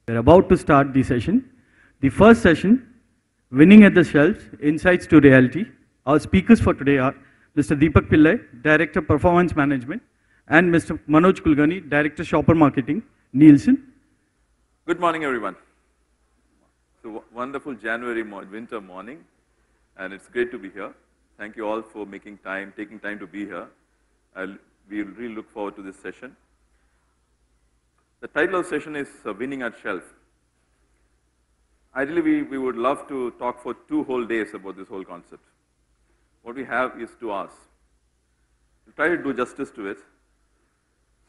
We're about to start the session. The first session, Winning at the Shelves, Insights to Reality. Our speakers for today are Mr. Deepak Pillai, Director Performance Management, and Mr. Manoj Kulkarni, Director Shopper Marketing, Nielsen. Good morning, everyone. So wonderful January winter morning, and it's great to be here. Thank you all for taking time to be here. We really look forward to this session. The title of the session is Winning at Shelf. Ideally, we would love to talk for 2 whole days about this whole concept. What we have is 2 hours. We'll try to do justice to it.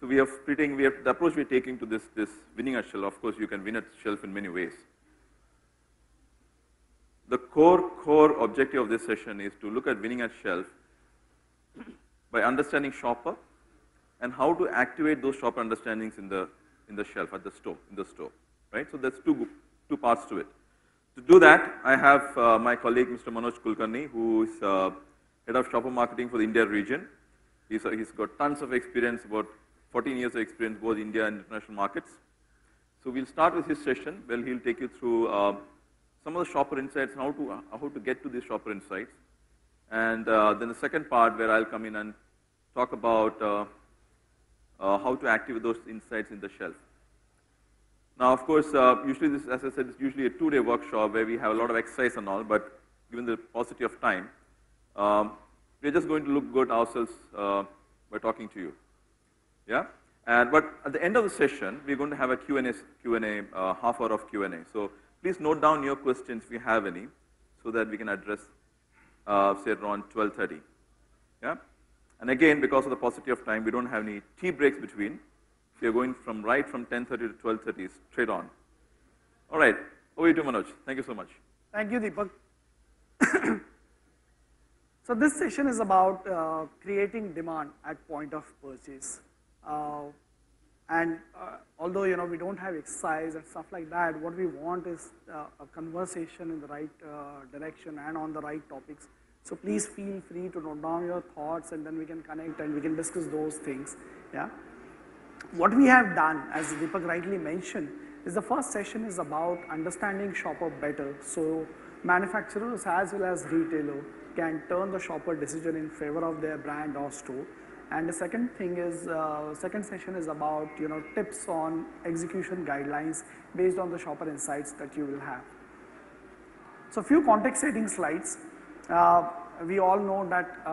So the approach we're taking to this winning at shelf. Of course, you can win at shelf in many ways. The core objective of this session is to look at winning at shelf by understanding shopper and how to activate those shopper understandings in the shelf at the store, right? So there's two parts to it. To do that, I have my colleague, Mr. Manoj Kulkarni, who is head of shopper marketing for the India region. He's got tons of experience, about 14 years of experience, both India and international markets. So we'll start with his session, where he'll take you through some of the shopper insights, how to get to these shopper insights. And then the second part, where I'll come in and talk about how to activate those insights in the shelf. Now, of course, usually this, as I said, is usually a 2-day workshop where we have a lot of exercise and all, but given the paucity of time, we're just going to look good ourselves by talking to you. Yeah? But at the end of the session, we're going to have a Q&A, half hour of Q&A. So please note down your questions if you have any, so that we can address, say, around 12:30. Yeah? And again, because of the paucity of time, we don't have any tea breaks between. We are going from 10:30 to 12:30, straight on. All right, over to Manoj. Thank you so much. Thank you, Deepak. So this session is about creating demand at point of purchase. Although we don't have exercise and stuff like that, what we want is a conversation in the right direction and on the right topics. So please feel free to note down your thoughts, and then we can connect and we can discuss those things. Yeah. What we have done, as Deepak rightly mentioned, is the first session is about understanding shopper better. So manufacturers as well as retailer can turn the shopper decision in favor of their brand or store. And the second thing is, second session is about tips on execution guidelines based on the shopper insights that you will have. So few context setting slides. We all know that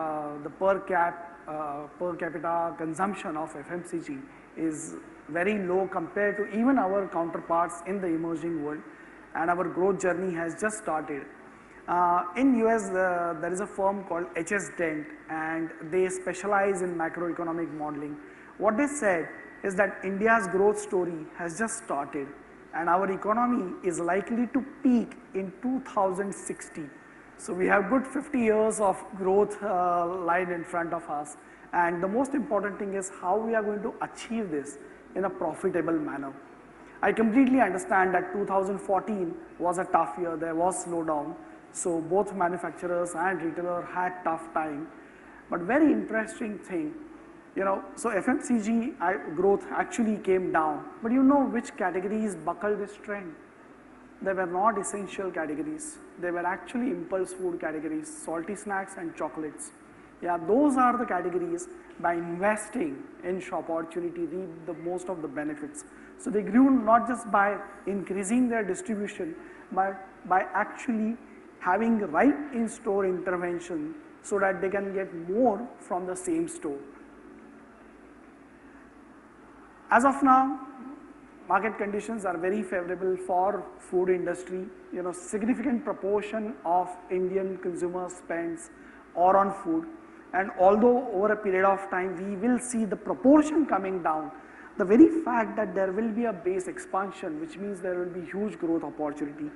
the per capita consumption of FMCG is very low compared to even our counterparts in the emerging world, and our growth journey has just started. In US, there is a firm called HS Dent, and they specialize in macroeconomic modeling. What they said is that India's growth story has just started, and our economy is likely to peak in 2060. So we have good 50 years of growth lying in front of us. And the most important thing is how we are going to achieve this in a profitable manner. I completely understand that 2014 was a tough year, there was slowdown. So both manufacturers and retailers had tough time. But very interesting thing, so FMCG growth actually came down. But which categories buckled this trend? They were not essential categories. They were actually impulse food categories, salty snacks and chocolates. Yeah, those are the categories by investing in shop opportunity reap the most of the benefits. So they grew not just by increasing their distribution, but by actually having right in-store intervention so that they can get more from the same store. As of now, market conditions are very favorable for food industry. Significant proportion of Indian consumer spends are on food. And although over a period of time we will see the proportion coming down, the very fact that there will be a base expansion, which means there will be huge growth opportunity.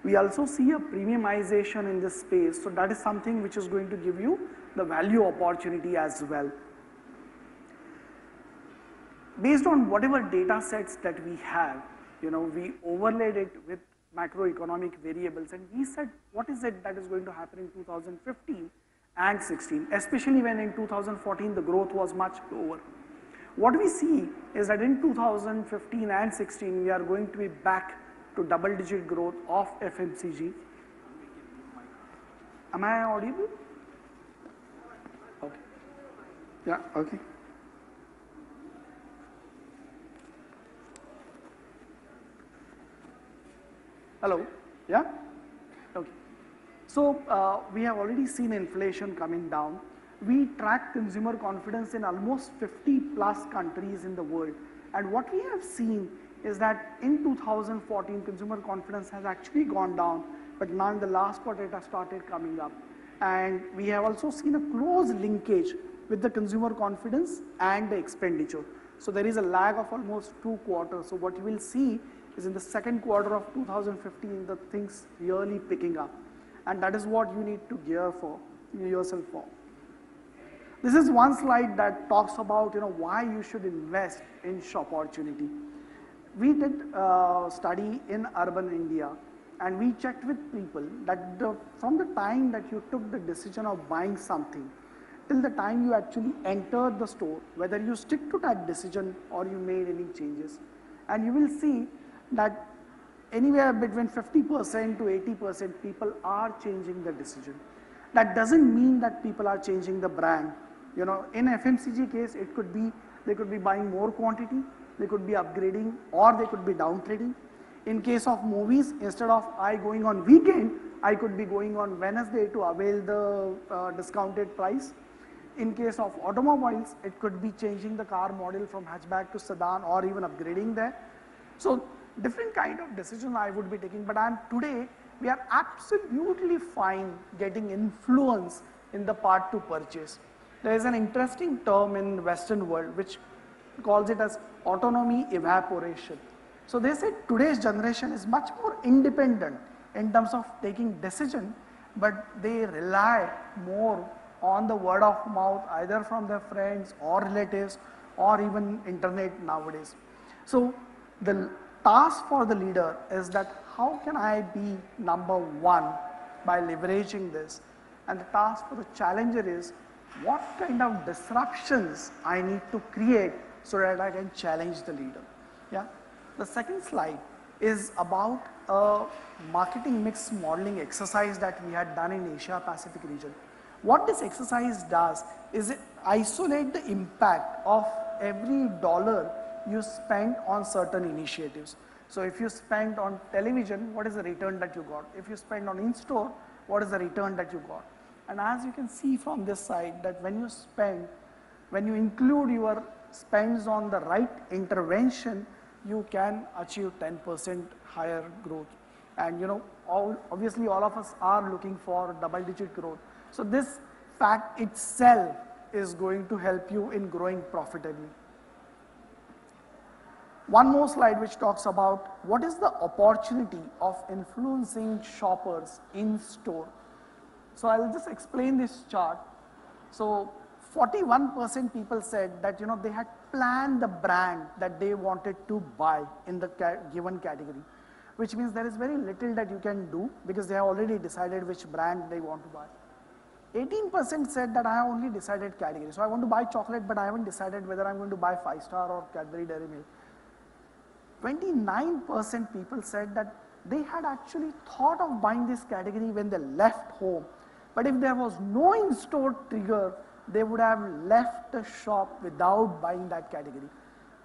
We also see a premiumization in this space, so that is something which is going to give you the value opportunity as well. Based on whatever data sets that we have, we overlaid it with macroeconomic variables, and we said, what is it that is going to happen in 2015 and 16, especially when in 2014 the growth was much lower. What we see is that in 2015 and 16, we are going to be back to double-digit growth of FMCG. Am I audible? Okay. Yeah, okay. Hello? Yeah? Okay. So we have already seen inflation coming down. We track consumer confidence in almost 50 plus countries in the world. And what we have seen is that in 2014, consumer confidence has actually gone down, but now in the last quarter it has started coming up. And we have also seen a close linkage with the consumer confidence and the expenditure. So there is a lag of almost 2 quarters. So what you will see is in the second quarter of 2015, the things really picking up. And that is what you need to gear yourself for. This is one slide that talks about why you should invest in Shopportunity. We did a study in urban India, and we checked with people that from the time that you took the decision of buying something till the time you actually entered the store, whether you stick to that decision or you made any changes. And you will see that anywhere between 50% to 80% people are changing the decision. That doesn't mean that people are changing the brand. In FMCG case, it could be, they could be buying more quantity, they could be upgrading, or they could be downtrading. In case of movies, instead of I going on weekend, I could be going on Wednesday to avail the discounted price. In case of automobiles, it could be changing the car model from hatchback to sedan or even upgrading there. So different kind of decision I would be taking, but today we are absolutely fine getting influence in the part to purchase. There is an interesting term in Western world which calls it as autonomy evaporation. So they said today's generation is much more independent in terms of taking decision, but they rely more on the word of mouth either from their friends or relatives or even internet nowadays. So the task for the leader is that how can I be number one by leveraging this, and the task for the challenger is what kind of disruptions I need to create so that I can challenge the leader. Yeah. The second slide is about a marketing mix modeling exercise that we had done in Asia Pacific region. What this exercise does is it isolate the impact of every dollar you spend on certain initiatives. So if you spend on television, what is the return that you got? If you spend on in-store, what is the return that you got? And as you can see from this side, that when you include your spends on the right intervention, you can achieve 10% higher growth. And obviously all of us are looking for double-digit growth. So this fact itself is going to help you in growing profitably. One more slide which talks about what is the opportunity of influencing shoppers in store. So I'll just explain this chart. So 41% people said that they had planned the brand that they wanted to buy in the given category, which means there is very little that you can do because they have already decided which brand they want to buy. 18% said that I have only decided category. So I want to buy chocolate, but I haven't decided whether I'm going to buy 5-star or Cadbury Dairy Milk. 29% people said that they had actually thought of buying this category when they left home. But if there was no in-store trigger, they would have left the shop without buying that category.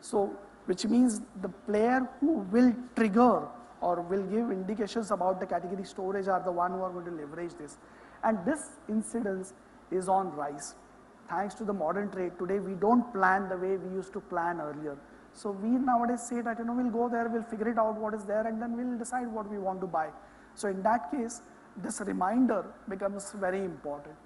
So, which means the player who will trigger or will give indications about the category storage are the one who are going to leverage this. And this incidence is on rise. Thanks to the modern trade, today we don't plan the way we used to plan earlier. So we nowadays say that we'll go there, we'll figure it out what is there, and then we'll decide what we want to buy. So in that case, this reminder becomes very important.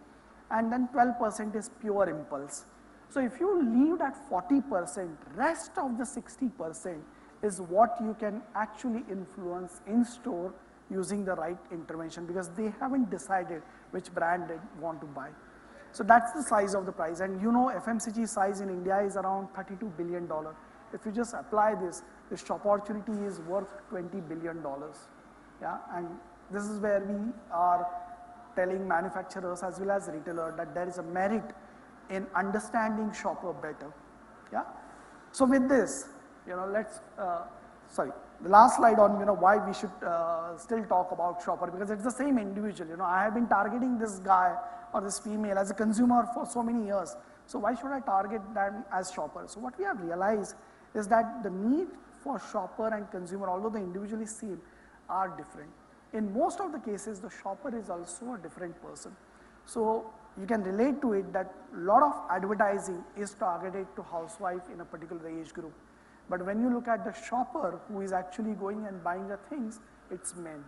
And then 12% is pure impulse. So if you leave that 40%, rest of the 60% is what you can actually influence in store using the right intervention because they haven't decided which brand they want to buy. So that's the size of the price. And FMCG size in India is around $32 billion. If you just apply this Shopportunity is worth $20 billion. Yeah, and this is where we are telling manufacturers as well as retailers that there is a merit in understanding shopper better. Yeah. So with this, let's, sorry, the last slide on, why we should still talk about shopper, because it's the same individual. I have been targeting this guy or this female as a consumer for so many years. So why should I target them as shopper? So what we have realized is that the need for shopper and consumer, although they individually same, are different. In most of the cases, the shopper is also a different person. So you can relate to it that a lot of advertising is targeted to housewife in a particular age group. But when you look at the shopper who is actually going and buying the things, it's men.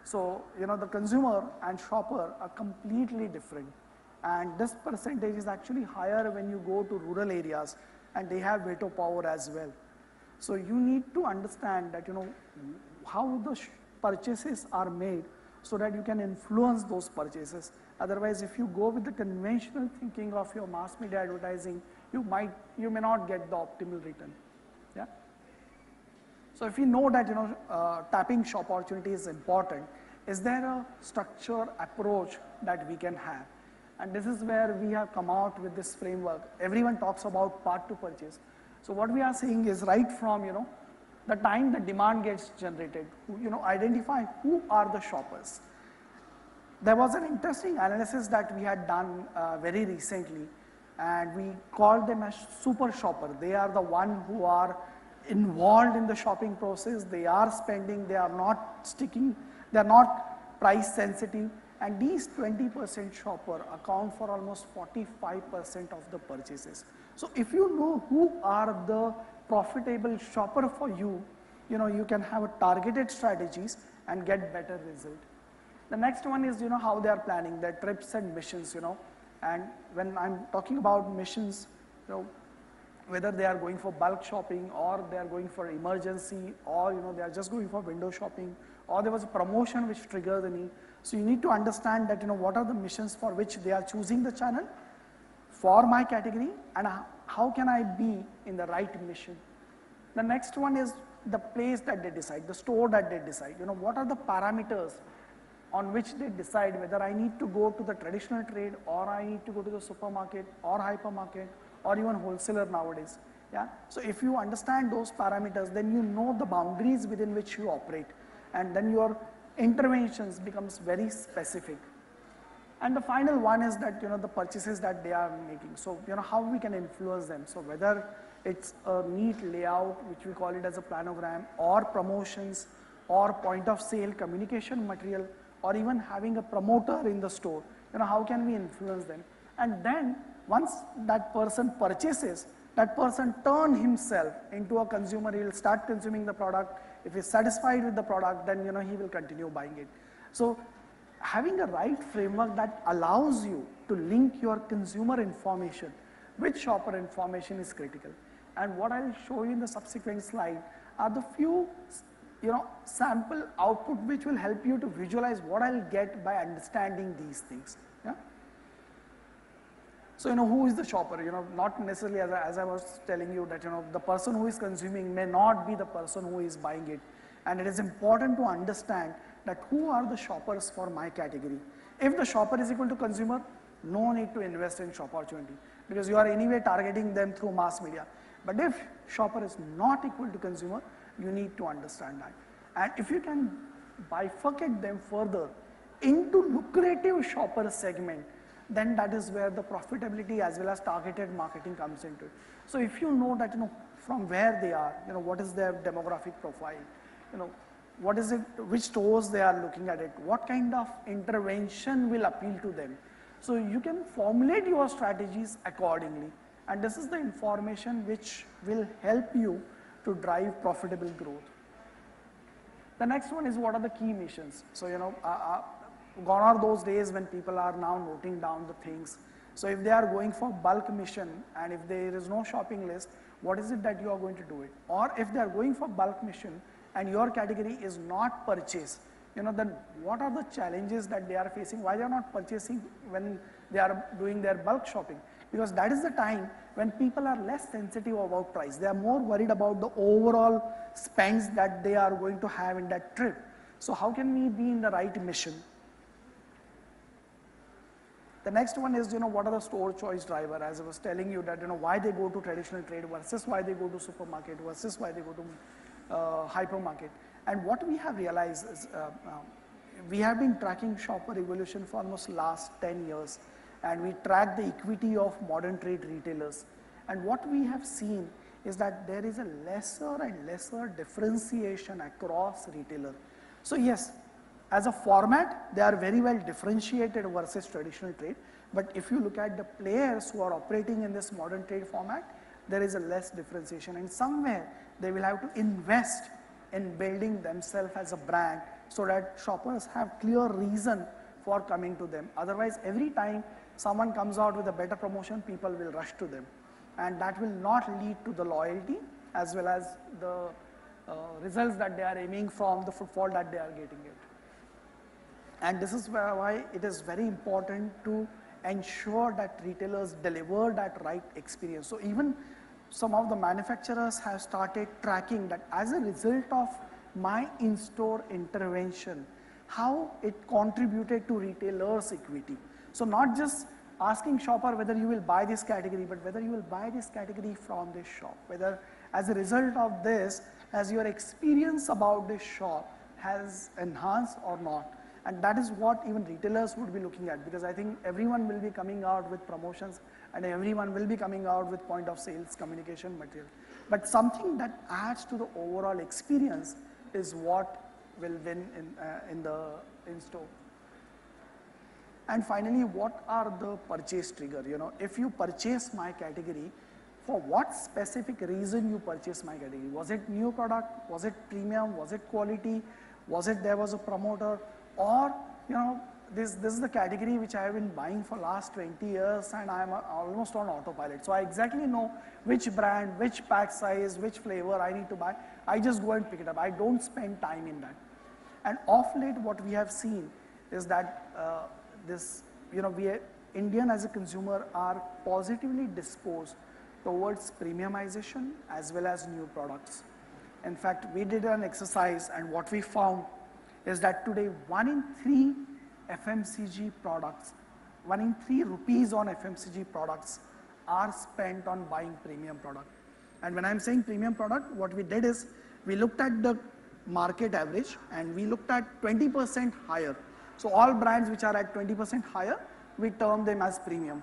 So, the consumer and shopper are completely different. And this percentage is actually higher when you go to rural areas and they have veto power as well. So you need to understand that, how the purchases are made so that you can influence those purchases. Otherwise, if you go with the conventional thinking of your mass media advertising, you may not get the optimal return. Yeah. So if you know that, tapping shop opportunity is important, is there a structured approach that we can have? And this is where we have come out with this framework. Everyone talks about path to purchase. So what we are saying is right from, the time the demand gets generated, identify who are the shoppers. There was an interesting analysis that we had done very recently, and we called them as super shopper. They are the one who are involved in the shopping process. They are spending, they are not sticking, they are not price sensitive. And these 20% shopper account for almost 45% of the purchases. So if you know who are the profitable shopper for you, you can have a targeted strategies and get better result. The next one is, how they are planning their trips and missions, and when I'm talking about missions, whether they are going for bulk shopping or they are going for emergency or, they are just going for window shopping or there was a promotion which triggered the need. So you need to understand that, what are the missions for which they are choosing the channel for my category and how can I be in the right mission. The next one is the place that they decide, the store that they decide, what are the parameters on which they decide whether I need to go to the traditional trade or I need to go to the supermarket or hypermarket or even wholesaler nowadays. Yeah. So if you understand those parameters, then you know the boundaries within which you operate, and then your interventions becomes very specific. And the final one is that, the purchases that they are making. So, how we can influence them. So whether it's a neat layout, which we call it as a planogram, or promotions, or point of sale communication material, or even having a promoter in the store, how can we influence them? And then once that person purchases, that person turn himself into a consumer. He will start consuming the product. If he's satisfied with the product, then he will continue buying it. So having a right framework that allows you to link your consumer information with shopper information is critical. And what I'll show you in the subsequent slide are the few sample output which will help you to visualize what I'll get by understanding these things. Yeah? So, who is the shopper? Not necessarily as I was telling you that, the person who is consuming may not be the person who is buying it. And it is important to understand that who are the shoppers for my category. If the shopper is equal to consumer, no need to invest in shop opportunity because you are anyway targeting them through mass media. But if shopper is not equal to consumer, you need to understand that. And if you can bifurcate them further into lucrative shopper segment, then that is where the profitability as well as targeted marketing comes into it. So if you know that, from where they are, what is their demographic profile, what is it, which stores they are looking at it, what kind of intervention will appeal to them. So you can formulate your strategies accordingly. And this is the information which will help you to drive profitable growth. The next one is what are the key missions. So, gone are those days when people are now noting down the things. So if they are going for bulk mission and if there is no shopping list, what is it that you are going to do it? Or if they are going for bulk mission and your category is not purchase, then what are the challenges that they are facing? Why they are not purchasing when they are doing their bulk shopping? Because that is the time when people are less sensitive about price. They are more worried about the overall spends that they are going to have in that trip. So how can we be in the right mission? The next one is, what are the store choice driver? As I was telling you that, why they go to traditional trade versus why they go to supermarket versus why they go to hypermarket. And what we have realized is, we have been tracking shopper evolution for almost last 10 years, and we track the equity of modern trade retailers. And what we have seen is that there is a lesser and lesser differentiation across retailer. So yes, as a format, they are very well differentiated versus traditional trade. But if you look at the players who are operating in this modern trade format, there is a less differentiation. And somewhere they will have to invest in building themselves as a brand so that shoppers have clear reason for coming to them. Otherwise, every time someone comes out with a better promotion, people will rush to them. And that will not lead to the loyalty as well as the results that they are aiming from, the footfall that they are getting it. And this is why it is very important to ensure that retailers deliver that right experience. So even some of the manufacturers have started tracking that as a result of my in-store intervention, how it contributed to retailers' equity. So not just asking shopper whether you will buy this category, but whether you will buy this category from this shop, whether as a result of this, has your experience about this shop has enhanced or not. And that is what even retailers would be looking at, because I think everyone will be coming out with promotions and everyone will be coming out with point of sales communication material. But something that adds to the overall experience is what will win in store. And finally, what are the purchase trigger? If you purchase my category, for what specific reason you purchase my category? Was it new product? Was it premium? Was it quality? Was it there was a promoter? Or, this is the category which I have been buying for last 20 years and I am almost on autopilot. So I exactly know which brand, which pack size, which flavor I need to buy. I just go and pick it up. I don't spend time in that. And of late, what we have seen is that Indian as a consumer are positively disposed towards premiumization as well as new products. In fact, we did an exercise and what we found is that today 1 in 3 FMCG products, 1 in 3 rupees on FMCG products are spent on buying premium product. And when I'm saying premium product, what we did is we looked at the market average and we looked at 20% higher. So all brands which are at 20% higher, we term them as premium.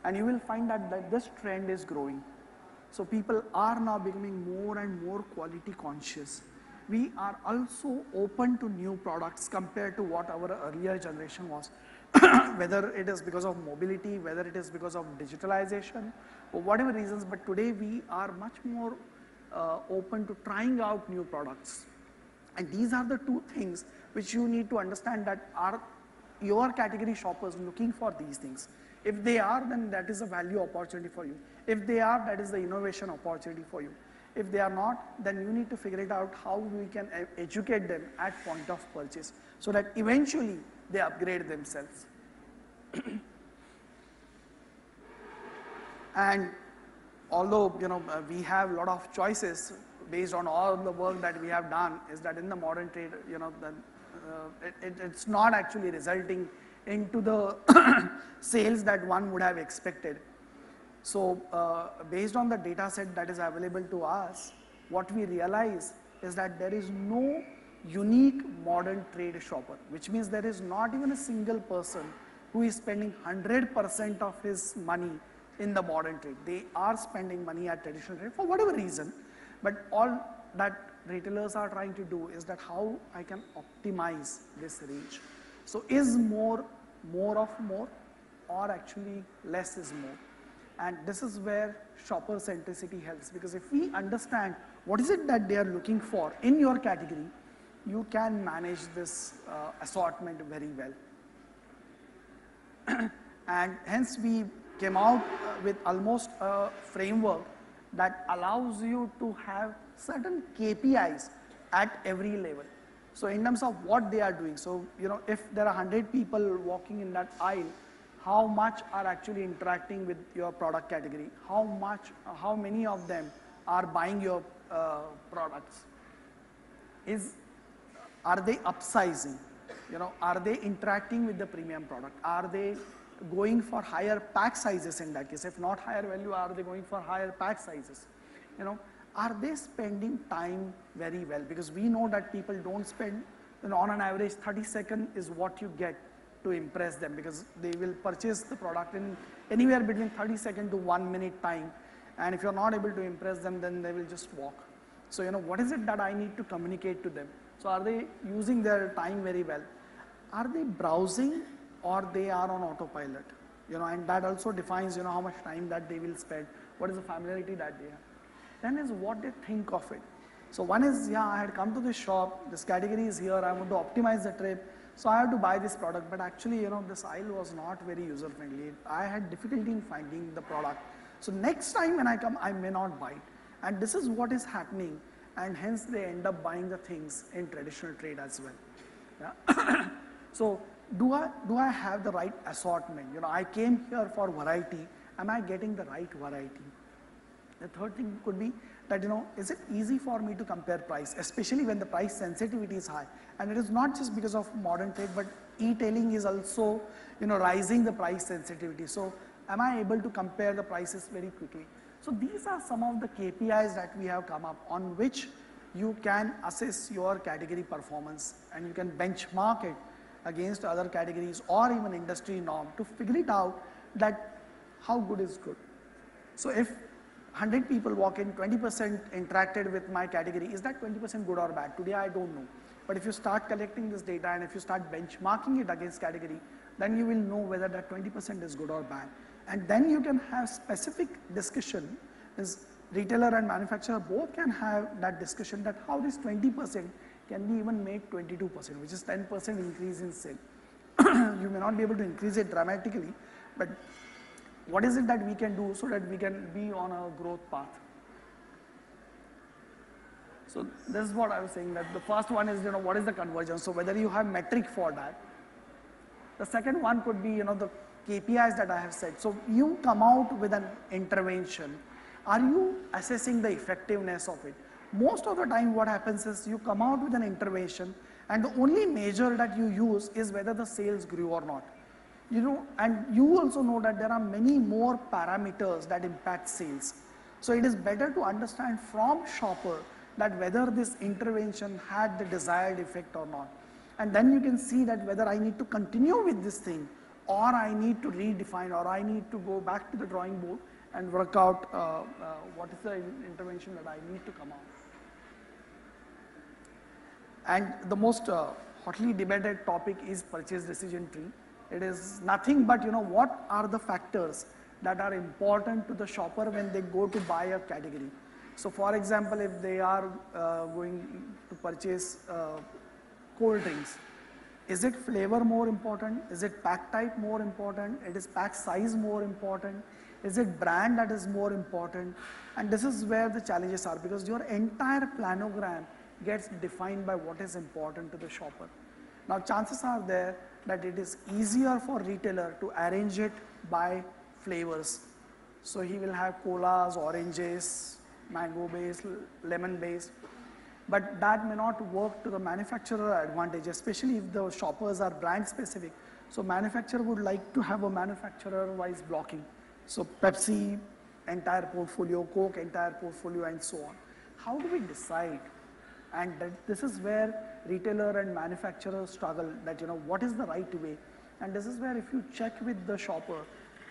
And you will find that this trend is growing. So people are now becoming more and more quality conscious. We are also open to new products compared to what our earlier generation was. Whether it is because of mobility, whether it is because of digitalization, or whatever reasons, but today we are much more open to trying out new products. And these are the two things which you need to understand, that are your category shoppers looking for these things. If they are, then that is a value opportunity for you. If they are, that is the innovation opportunity for you. If they are not, then you need to figure it out how we can educate them at point of purchase so that eventually they upgrade themselves. And although we have a lot of choices based on all the work that we have done, is that in the modern trade, it's not actually resulting into the sales that one would have expected. So based on the data set that is available to us, what we realize is that there is no unique modern trade shopper, which means there is not even a single person who is spending 100% of his money in the modern trade. They are spending money at traditional trade for whatever reason, but all that retailers are trying to do is that how I can optimize this reach. So is more of more, or actually less is more? And this is where shopper centricity helps, because if we understand what is it that they are looking for in your category, you can manage this assortment very well. And hence we came out with almost a framework that allows you to have certain KPIs at every level. So in terms of what they are doing, so if there are 100 people walking in that aisle, how much are actually interacting with your product category? How many of them are buying your products? Are they upsizing? Are they interacting with the premium product? Are they going for higher pack sizes in that case? If not higher value, are they going for higher pack sizes? You know, are they spending time very well? Because we know that people don't spend, you know, on an average 30 seconds is what you get to impress them, because they will purchase the product in anywhere between 30 seconds to 1 minute time. And if you're not able to impress them, then they will just walk. So, you know, what is it that I need to communicate to them? So are they using their time very well? Are they browsing, or they are on autopilot? You know, and that also defines, you know, how much time that they will spend, what is the familiarity that they have. Then is what they think of it. So one is, yeah, I had come to this shop, this category is here, I want to optimize the trip, so I have to buy this product, but actually, you know, this aisle was not very user friendly. I had difficulty in finding the product. So next time when I come, I may not buy it. And this is what is happening, and hence they end up buying the things in traditional trade as well. Yeah. So do I have the right assortment? You know, I came here for variety. Am I getting the right variety? The third thing could be that, you know, is it easy for me to compare price, especially when the price sensitivity is high? And it is not just because of modern trade, but e-tailing is also, you know, rising the price sensitivity. So am I able to compare the prices very quickly? So these are some of the KPIs that we have come up on which you can assess your category performance, and you can benchmark it against other categories or even industry norm to figure it out that how good is good. So if 100 people walk in, 20% interacted with my category, is that 20% good or bad? Today I don't know. But if you start collecting this data and if you start benchmarking it against category, then you will know whether that 20% is good or bad. And then you can have specific discussion, is retailer and manufacturer both can have that discussion that how this 20% can be even made 22%, which is 10% increase in sale. You may not be able to increase it dramatically, but what is it that we can do so that we can be on a growth path? So this is what I was saying, that the first one is, you know, what is the convergence? So whether you have metric for that. The second one could be, you know, the KPIs that I have said. So you come out with an intervention. Are you assessing the effectiveness of it? Most of the time what happens is you come out with an intervention, and the only measure that you use is whether the sales grew or not. You know, and you also know that there are many more parameters that impact sales. So it is better to understand from shopper that whether this intervention had the desired effect or not. And then you can see that whether I need to continue with this thing, or I need to redefine, or I need to go back to the drawing board and work out what is the intervention that I need to come out. And the most hotly debated topic is purchase decision tree. It is nothing but, you know, what are the factors that are important to the shopper when they go to buy a category. So for example, if they are going to purchase cold drinks, is it flavor more important? Is it pack type more important? Is pack size more important? Is it brand that is more important? And this is where the challenges are, because your entire planogram gets defined by what is important to the shopper. Now chances are there that it is easier for retailer to arrange it by flavors. So he will have colas, oranges, mango based, lemon based, but that may not work to the manufacturer advantage, especially if the shoppers are brand specific. So manufacturer would like to have a manufacturer wise blocking. So Pepsi, entire portfolio, Coke, entire portfolio, and so on. How do we decide? And this is where retailer and manufacturer struggle, that, you know, what is the right way? And this is where if you check with the shopper,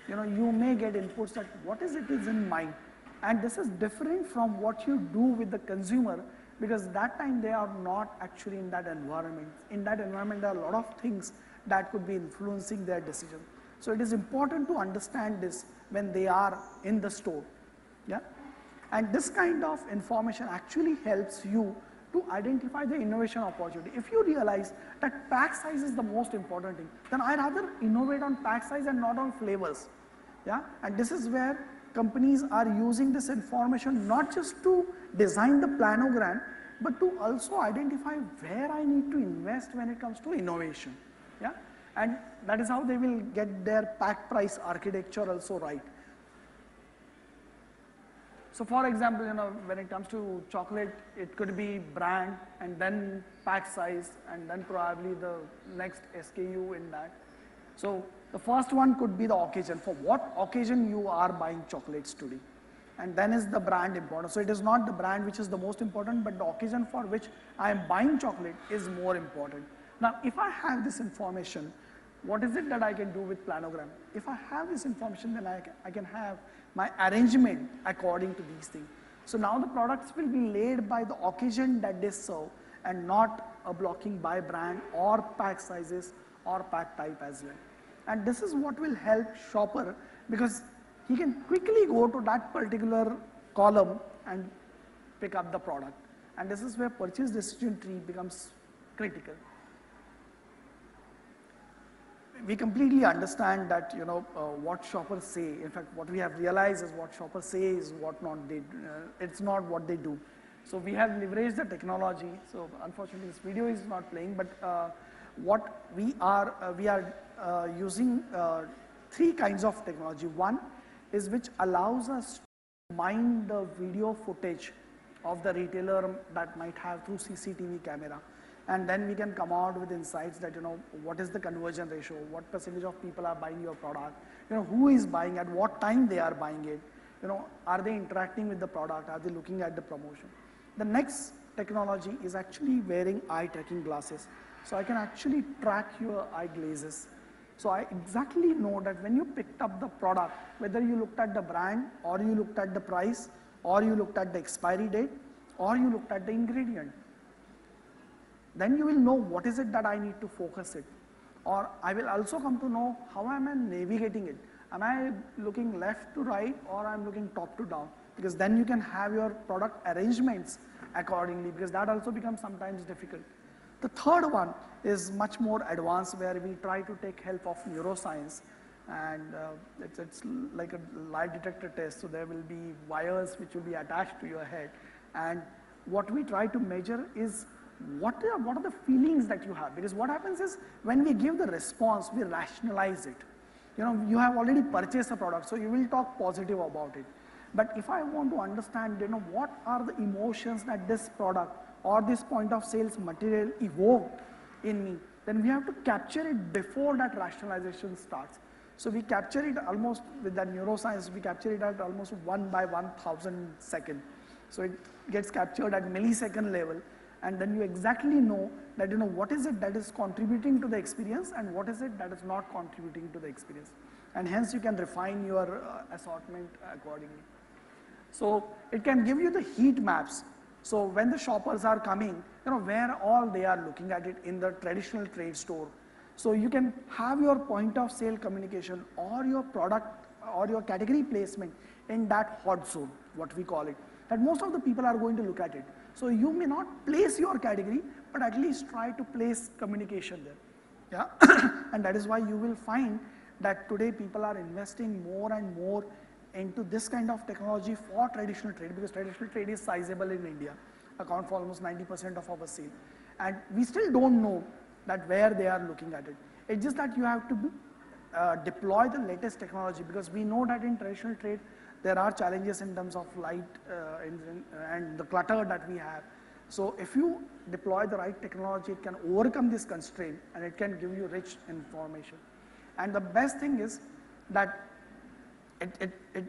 you know, you may get inputs that what is it is in mind. And this is different from what you do with the consumer, because that time they are not actually in that environment. In that environment, there are a lot of things that could be influencing their decision. So it is important to understand this when they are in the store. Yeah? And this kind of information actually helps you to identify the innovation opportunity. If you realize that pack size is the most important thing, then I'd rather innovate on pack size and not on flavors. Yeah? And this is where companies are using this information not just to design the planogram, but to also identify where I need to invest when it comes to innovation. Yeah? And that is how they will get their pack price architecture also right. So for example, you know, when it comes to chocolate, it could be brand and then pack size and then probably the next SKU in that. So the first one could be the occasion. For what occasion you are buying chocolates today? And then is the brand important. So it is not the brand which is the most important, but the occasion for which I am buying chocolate is more important. Now, if I have this information, what is it that I can do with planogram? If I have this information, then I can have my arrangement according to these things. So now the products will be laid by the occasion that they serve and not a blocking by brand or pack sizes or pack type as well. And this is what will help shopper, because he can quickly go to that particular column and pick up the product. And this is where purchase decision tree becomes critical. We completely understand that, you know, what shoppers say. In fact, what we have realized is what shoppers say is what not they, it's not what they do. So we have leveraged the technology. So unfortunately, this video is not playing, but what we are using three kinds of technology. One is which allows us to mine the video footage of the retailer that might have through CCTV camera. And then we can come out with insights that, you know, what is the conversion ratio, what percentage of people are buying your product, you know, who is buying, at what time they are buying it, you know, are they interacting with the product, are they looking at the promotion. The next technology is actually wearing eye tracking glasses. So I can actually track your eye glazes. So I exactly know that when you picked up the product, whether you looked at the brand or you looked at the price or you looked at the expiry date or you looked at the ingredient, then you will know what is it that I need to focus it. Or I will also come to know how am I navigating it. Am I looking left to right or I'm looking top to down? Because then you can have your product arrangements accordingly, because that also becomes sometimes difficult. The third one is much more advanced, where we try to take help of neuroscience, and it's like a lie detector test. So there will be wires which will be attached to your head, and what we try to measure is what are the feelings that you have. Because what happens is when we give the response, we rationalize it. You know, you have already purchased a product, so you will talk positive about it. But if I want to understand, you know, what are the emotions that this product or this point of sales material evoked in me, then we have to capture it before that rationalization starts. So we capture it almost with that neuroscience, we capture it at almost 1 by 1,000 second. So it gets captured at millisecond level, and then you exactly know that, you know, what is it that is contributing to the experience and what is it that is not contributing to the experience. And hence you can refine your assortment accordingly. So it can give you the heat maps. So when the shoppers are coming, you know, where all they are looking at it in the traditional trade store. So you can have your point of sale communication or your product or your category placement in that hot zone, what we call it, that most of the people are going to look at it. So you may not place your category, but at least try to place communication there. Yeah, and that is why you will find that today people are investing more and more into this kind of technology for traditional trade, because traditional trade is sizable in India, account for almost 90% of our sale. And we still don't know that where they are looking at it. It's just that you have to deploy the latest technology, because we know that in traditional trade, there are challenges in terms of light and the clutter that we have. So if you deploy the right technology, it can overcome this constraint and it can give you rich information. And the best thing is that it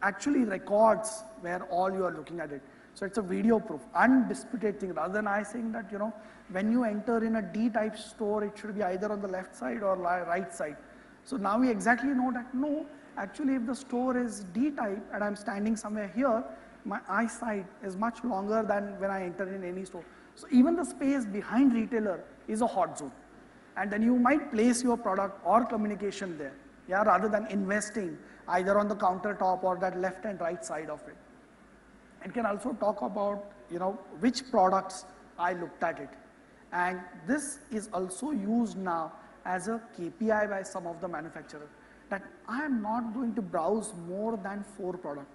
actually records where all you are looking at it. So it's a video proof, undisputed thing, rather than I saying that, you know, when you enter in a D-type store, it should be either on the left side or right side. So now we exactly know that, no, actually if the store is D-type and I'm standing somewhere here, my eyesight is much longer than when I enter in any store. So even the space behind retailer is a hot zone. And then you might place your product or communication there, yeah, rather than investing either on the countertop or that left and right side of it. It can also talk about, you know, which products I looked at it. And this is also used now as a KPI by some of the manufacturers, that I am not going to browse more than 4 products.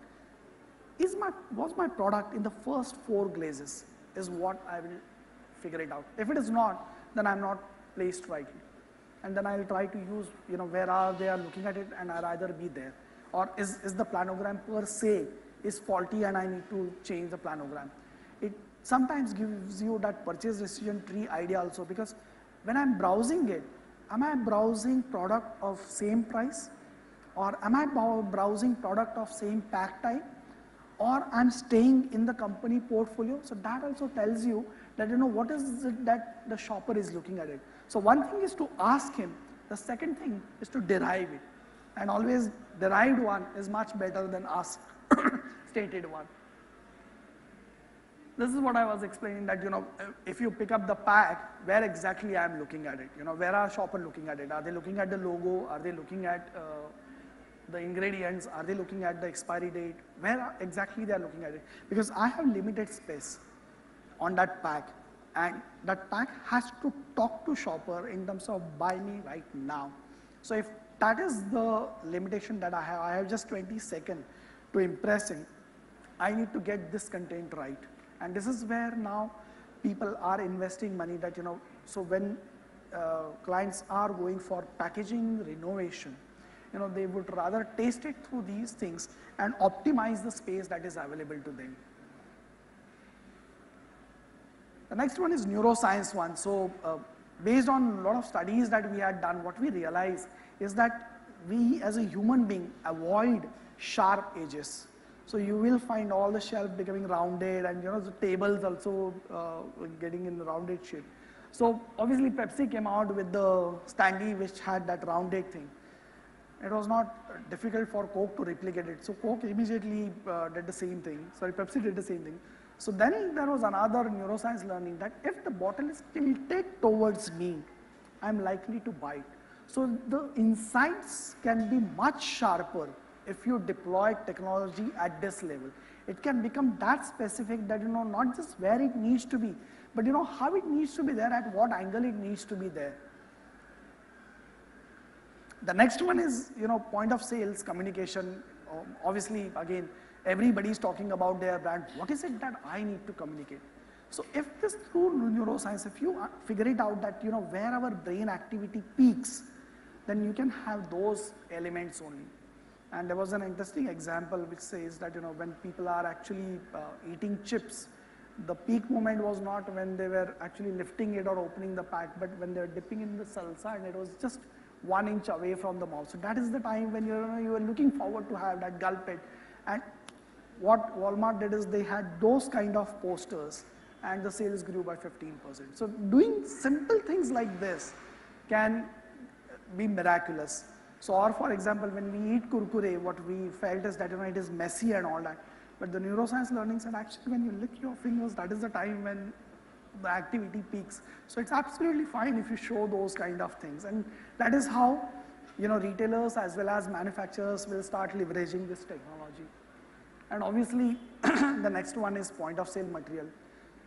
Was my product in the first 4 glazes is what I will figure it out. If it is not, then I'm not placed rightly. And then I'll try to use, you know, where are they are looking at it, and I'll either be there. Or is the planogram per se is faulty and I need to change the planogram. It sometimes gives you that purchase decision tree idea also, because when I'm browsing it, am I browsing product of same price, or am I browsing product of same pack type, or I'm staying in the company portfolio? So that also tells you that what is it that the shopper is looking at it. So one thing is to ask him, the second thing is to derive it, and always derived one is much better than asked stated one. This is what I was explaining, that if you pick up the pack, where exactly I am looking at it, where are shopper looking at it? Are they looking at the logo? Are they looking at the ingredients? Are they looking at the expiry date? Where exactly they are looking at it? Because I have limited space on that pack, and that pack has to talk to shopper in terms of buy me right now. So if that is the limitation that I have just 20 seconds to impress him, I need to get this content right. And this is where now people are investing money, that so when clients are going for packaging renovation, they would rather taste it through these things and optimize the space that is available to them. The next one is neuroscience one. So based on a lot of studies that we had done, what we realized is that we as a human being avoid sharp edges. So you will find all the shelf becoming rounded, and the tables also getting in the rounded shape. So obviously Pepsi came out with the Stanley, which had that rounded thing. It was not difficult for Coke to replicate it. So Coke immediately did the same thing. Sorry, Pepsi did the same thing. So then there was another neuroscience learning, that if the bottle is tilted towards me, I'm likely to bite. So the insights can be much sharper if you deploy technology at this level. It can become that specific that not just where it needs to be, but how it needs to be there, at what angle it needs to be there. The next one is point of sales communication. Obviously, again, everybody is talking about their brand. What is it that I need to communicate? So if this through neuroscience, if you figure it out that where our brain activity peaks, then you can have those elements only. And there was an interesting example which says that when people are actually eating chips, the peak moment was not when they were actually lifting it or opening the pack, but when they were dipping in the salsa and it was just 1 inch away from the mouth. So that is the time when you are looking forward to have that gulp it. And what Walmart did is they had those kind of posters, and the sales grew by 15%. So doing simple things like this can be miraculous. So, or for example, when we eat kurkure, what we felt is that it is messy and all that. But the neuroscience learning said, actually when you lick your fingers, that is the time when the activity peaks. So it's absolutely fine if you show those kind of things. And that is how retailers as well as manufacturers will start leveraging this technology. And obviously the next one is point of sale material.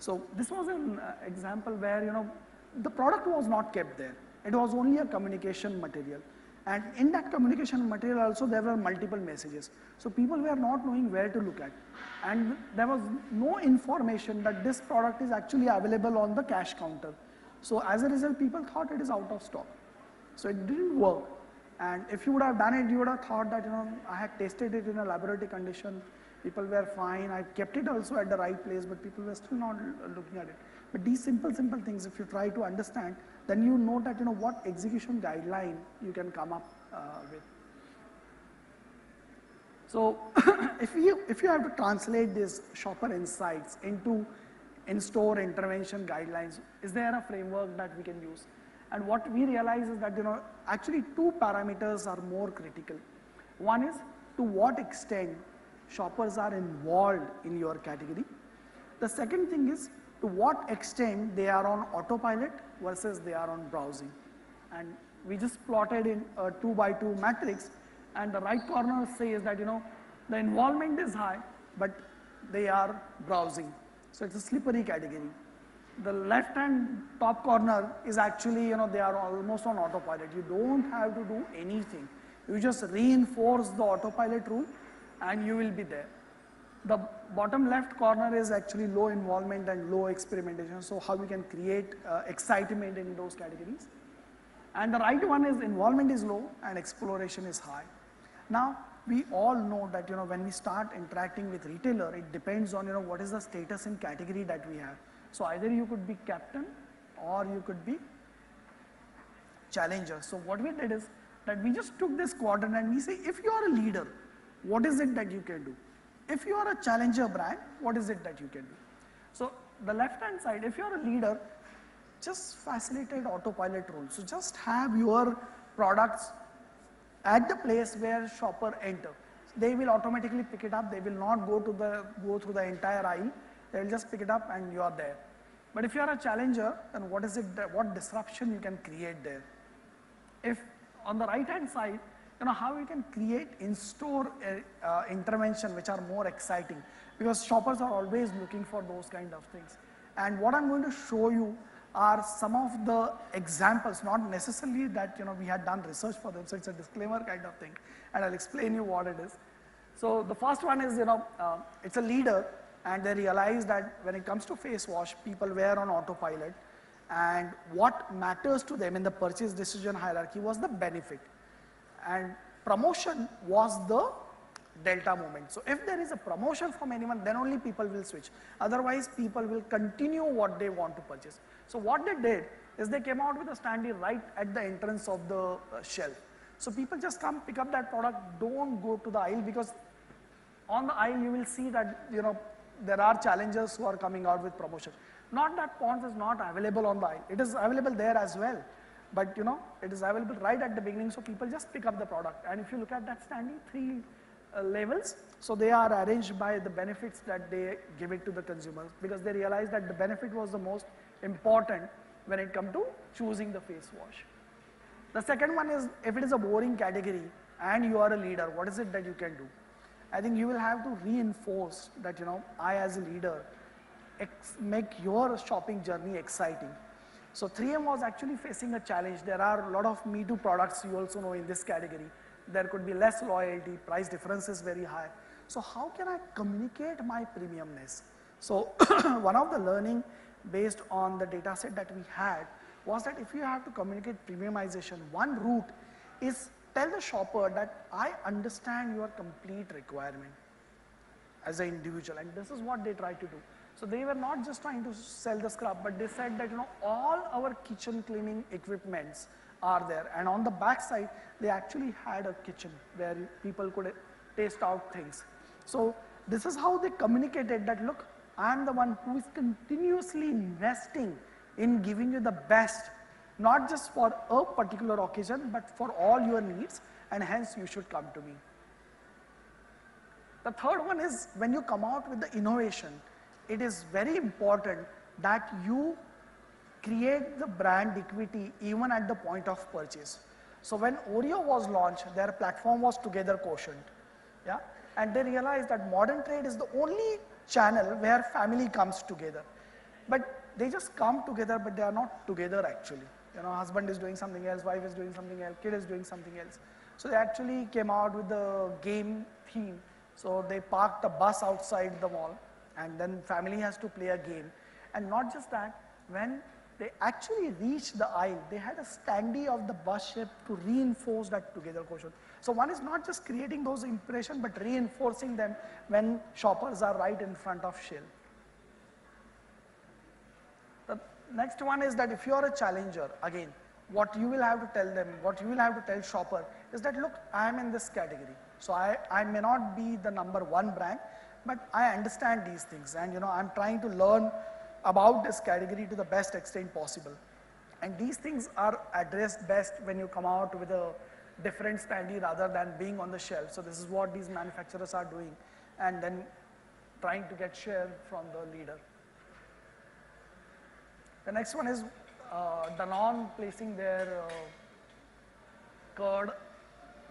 So this was an example where the product was not kept there. It was only a communication material. And in that communication material also there were multiple messages. So people were not knowing where to look at. And there was no information that this product is actually available on the cash counter. So as a result, people thought it is out of stock. So it didn't work. And if you would have done it, you would have thought that I had tested it in a laboratory condition. People were fine. I kept it also at the right place, but people were still not looking at it. But these simple things, if you try to understand, then you know that what execution guideline you can come up with. So if you have to translate these shopper insights into in-store intervention guidelines, is there a framework that we can use? And what we realize is that actually 2 parameters are more critical. One is to what extent shoppers are involved in your category. The second thing is to what extent they are on autopilot versus they are on browsing. And we just plotted in a 2x2 matrix, and the right corner says that the involvement is high, but they are browsing. So it's a slippery category. The left hand top corner is actually they are almost on autopilot. You don't have to do anything. You just reinforce the autopilot rule and you will be there. The bottom left corner is actually low involvement and low experimentation. So how we can create excitement in those categories. And the right one is involvement is low and exploration is high. Now we all know that when we start interacting with retailer, it depends on what is the status in category that we have. So either you could be captain or you could be challenger. So what we did is that we just took this quadrant and we say, if you are a leader, what is it that you can do? If you are a challenger brand, what is it that you can do? So the left hand side, if you are a leader, just facilitate autopilot rule. So just have your products at the place where shopper enter. They will automatically pick it up. They will not go through the entire aisle. They will just pick it up and you are there. But if you are a challenger, then what disruption you can create there? If on the right hand side, how you can create in-store intervention which are more exciting, because shoppers are always looking for those kind of things. And what I'm going to show you are some of the examples, not necessarily that we had done research for them, so it's a disclaimer kind of thing, and I'll explain you what it is. So the first one is, it's a leader, and they realize that when it comes to face wash, people were on autopilot, and what matters to them in the purchase decision hierarchy was the benefit, and promotion was the delta moment. So if there is a promotion from anyone, then only people will switch. Otherwise, people will continue what they want to purchase. So what they did is they came out with a standee right at the entrance of the shelf. So people just come pick up that product, don't go to the aisle, because on the aisle you will see that there are challengers who are coming out with promotion. Not that Pond's is not available on the aisle, it is available there as well. But it is available right at the beginning, so people just pick up the product. And if you look at that standee, 3 levels, so they are arranged by the benefits that they give it to the consumers, because they realize that the benefit was the most important when it comes to choosing the face wash. The second one is, if it is a boring category and you are a leader, what is it that you can do? I think you will have to reinforce that I as a leader make your shopping journey exciting. So 3M was actually facing a challenge. There are a lot of Me Too products, you also know, in this category. There could be less loyalty, price difference is very high. So how can I communicate my premiumness? So one of the learning based on the data set that we had was that if you have to communicate premiumization, one route is tell the shopper that I understand your complete requirement as an individual, and this is what they tried to do. So they were not just trying to sell the scrub, but they said that all our kitchen cleaning equipments are there, and on the back side they actually had a kitchen where people could taste out things. So this is how they communicated that, look, I am the one who is continuously investing in giving you the best, not just for a particular occasion, but for all your needs, and hence you should come to me. The third one is, when you come out with the innovation, it is very important that you create the brand equity even at the point of purchase. So when Oreo was launched, their platform was Together Quotient, yeah? And they realized that modern trade is the only channel where family comes together. But they just come together, but they are not together actually. Husband is doing something else, wife is doing something else, kid is doing something else. So they actually came out with the game theme. So they parked a bus outside the mall, and then family has to play a game. And not just that, when they actually reached the aisle, they had a standee of the bus shape to reinforce that Together Quotient. So one is not just creating those impressions, but reinforcing them when shoppers are right in front of shelf. The next one is that if you are a challenger, again, what you will have to tell them, what you will have to tell shopper is that, look, I am in this category. So I may not be the #1 brand, but I understand these things, and I'm trying to learn about this category to the best extent possible. And these things are addressed best when you come out with a different standee rather than being on the shelf. So this is what these manufacturers are doing, and then trying to get share from the leader. The next one is Danone placing their curd,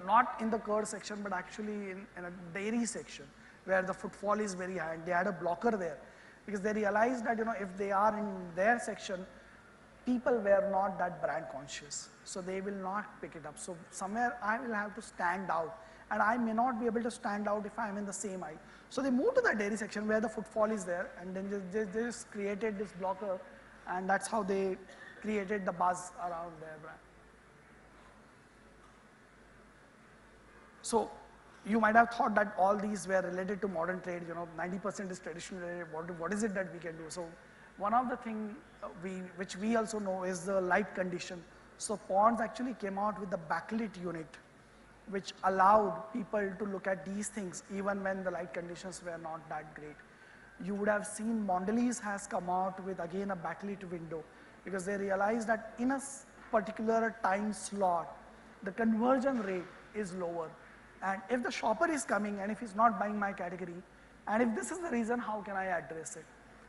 not in the curd section, but actually in a dairy section where the footfall is very high, and they had a blocker there because they realized that if they are in their section, people were not that brand conscious, so they will not pick it up. So somewhere I will have to stand out, and I may not be able to stand out if I am in the same aisle. So they moved to the dairy section where the footfall is there, and then they just created this blocker, and that's how they created the buzz around their brand. So you might have thought that all these were related to modern trade, 90% is traditional trade. What is it that we can do? So one of the things which we also know is the light condition. So Ponds actually came out with the backlit unit, which allowed people to look at these things even when the light conditions were not that great. You would have seen Mondelez has come out with again a backlit window because they realized that in a particular time slot, the conversion rate is lower. And if the shopper is coming and if he's not buying my category, and if this is the reason, how can I address it?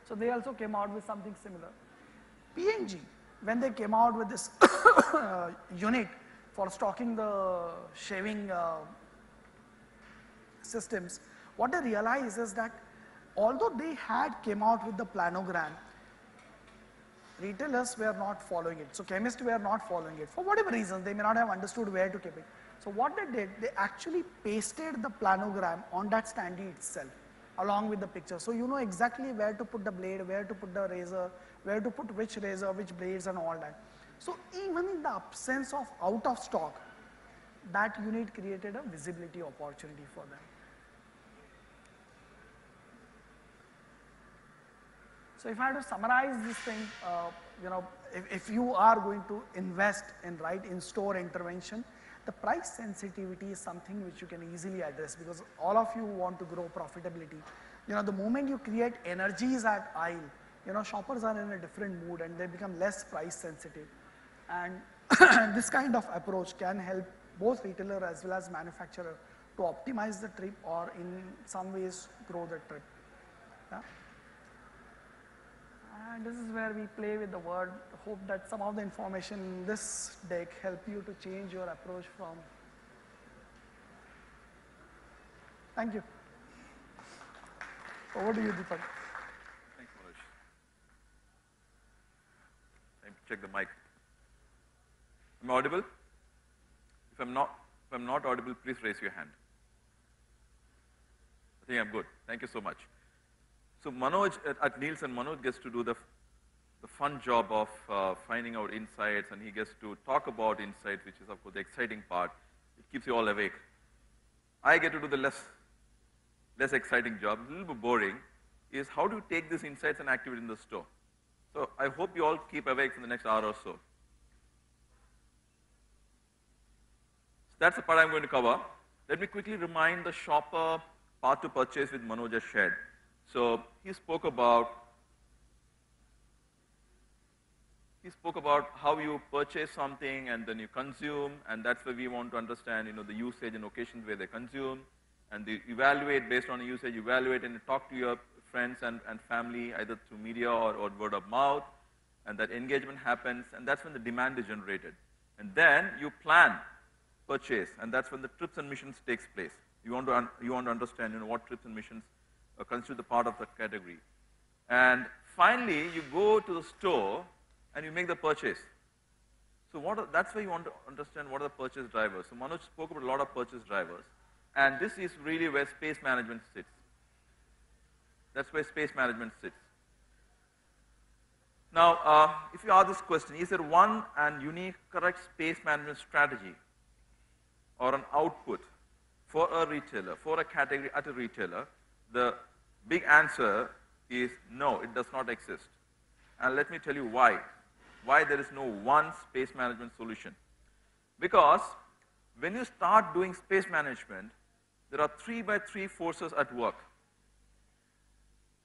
So they also came out with something similar. P&G, when they came out with this unit for stocking the shaving systems, what they realized is that although they had came out with the planogram, retailers were not following it. So chemists were not following it. For whatever reason, they may not have understood where to keep it. So what they did, they actually pasted the planogram on that standee itself, along with the picture. So you know exactly where to put the blade, where to put the razor, where to put which razor, which blades and all that. So even in the absence of out of stock, that unit created a visibility opportunity for them. So if I had to summarize this thing, if you are going to invest in in-store intervention, the price sensitivity is something which you can easily address because all of you want to grow profitability. The moment you create energies at aisle, shoppers are in a different mood and they become less price sensitive. And this kind of approach can help both retailer as well as manufacturer to optimize the trip or in some ways grow the trip. Yeah? And this is where we play with the word. Hope that some of the information in this deck help you to change your approach from. Thank you. Over to you, Deepak. Thanks, Manoj. Time to check the mic. Am I audible? If I'm not audible, please raise your hand. I think I'm good. Thank you so much. So Manoj at Nielsen, Manoj gets to do the fun job of finding out insights, and he gets to talk about insights, which is of course the exciting part. It keeps you all awake. I get to do the less exciting job, a little bit boring, is how do you take these insights and activate in the store? So I hope you all keep awake for the next hour or so. So that's the part I'm going to cover. Let me quickly remind the shopper path to purchase with Manoj has shared. So he spoke about how you purchase something and then you consume, and that's where we want to understand, the usage and occasions where they consume, and they evaluate based on the usage, evaluate and talk to your friends and family either through media or word of mouth, and that engagement happens, and that's when the demand is generated. And then you plan purchase, and that's when the trips and missions takes place. You want to understand, what trips and missions constitute the part of the category. And finally, you go to the store and you make the purchase. So that's where you want to understand what are the purchase drivers. So Manoj spoke about a lot of purchase drivers, and this is really where space management sits. That's where space management sits. Now, if you ask this question, is there one and unique correct space management strategy or an output for a retailer, for a category at a retailer? The big answer is no, it does not exist. And let me tell you why. Why there is no one space management solution. Because when you start doing space management, there are 3x3 forces at work.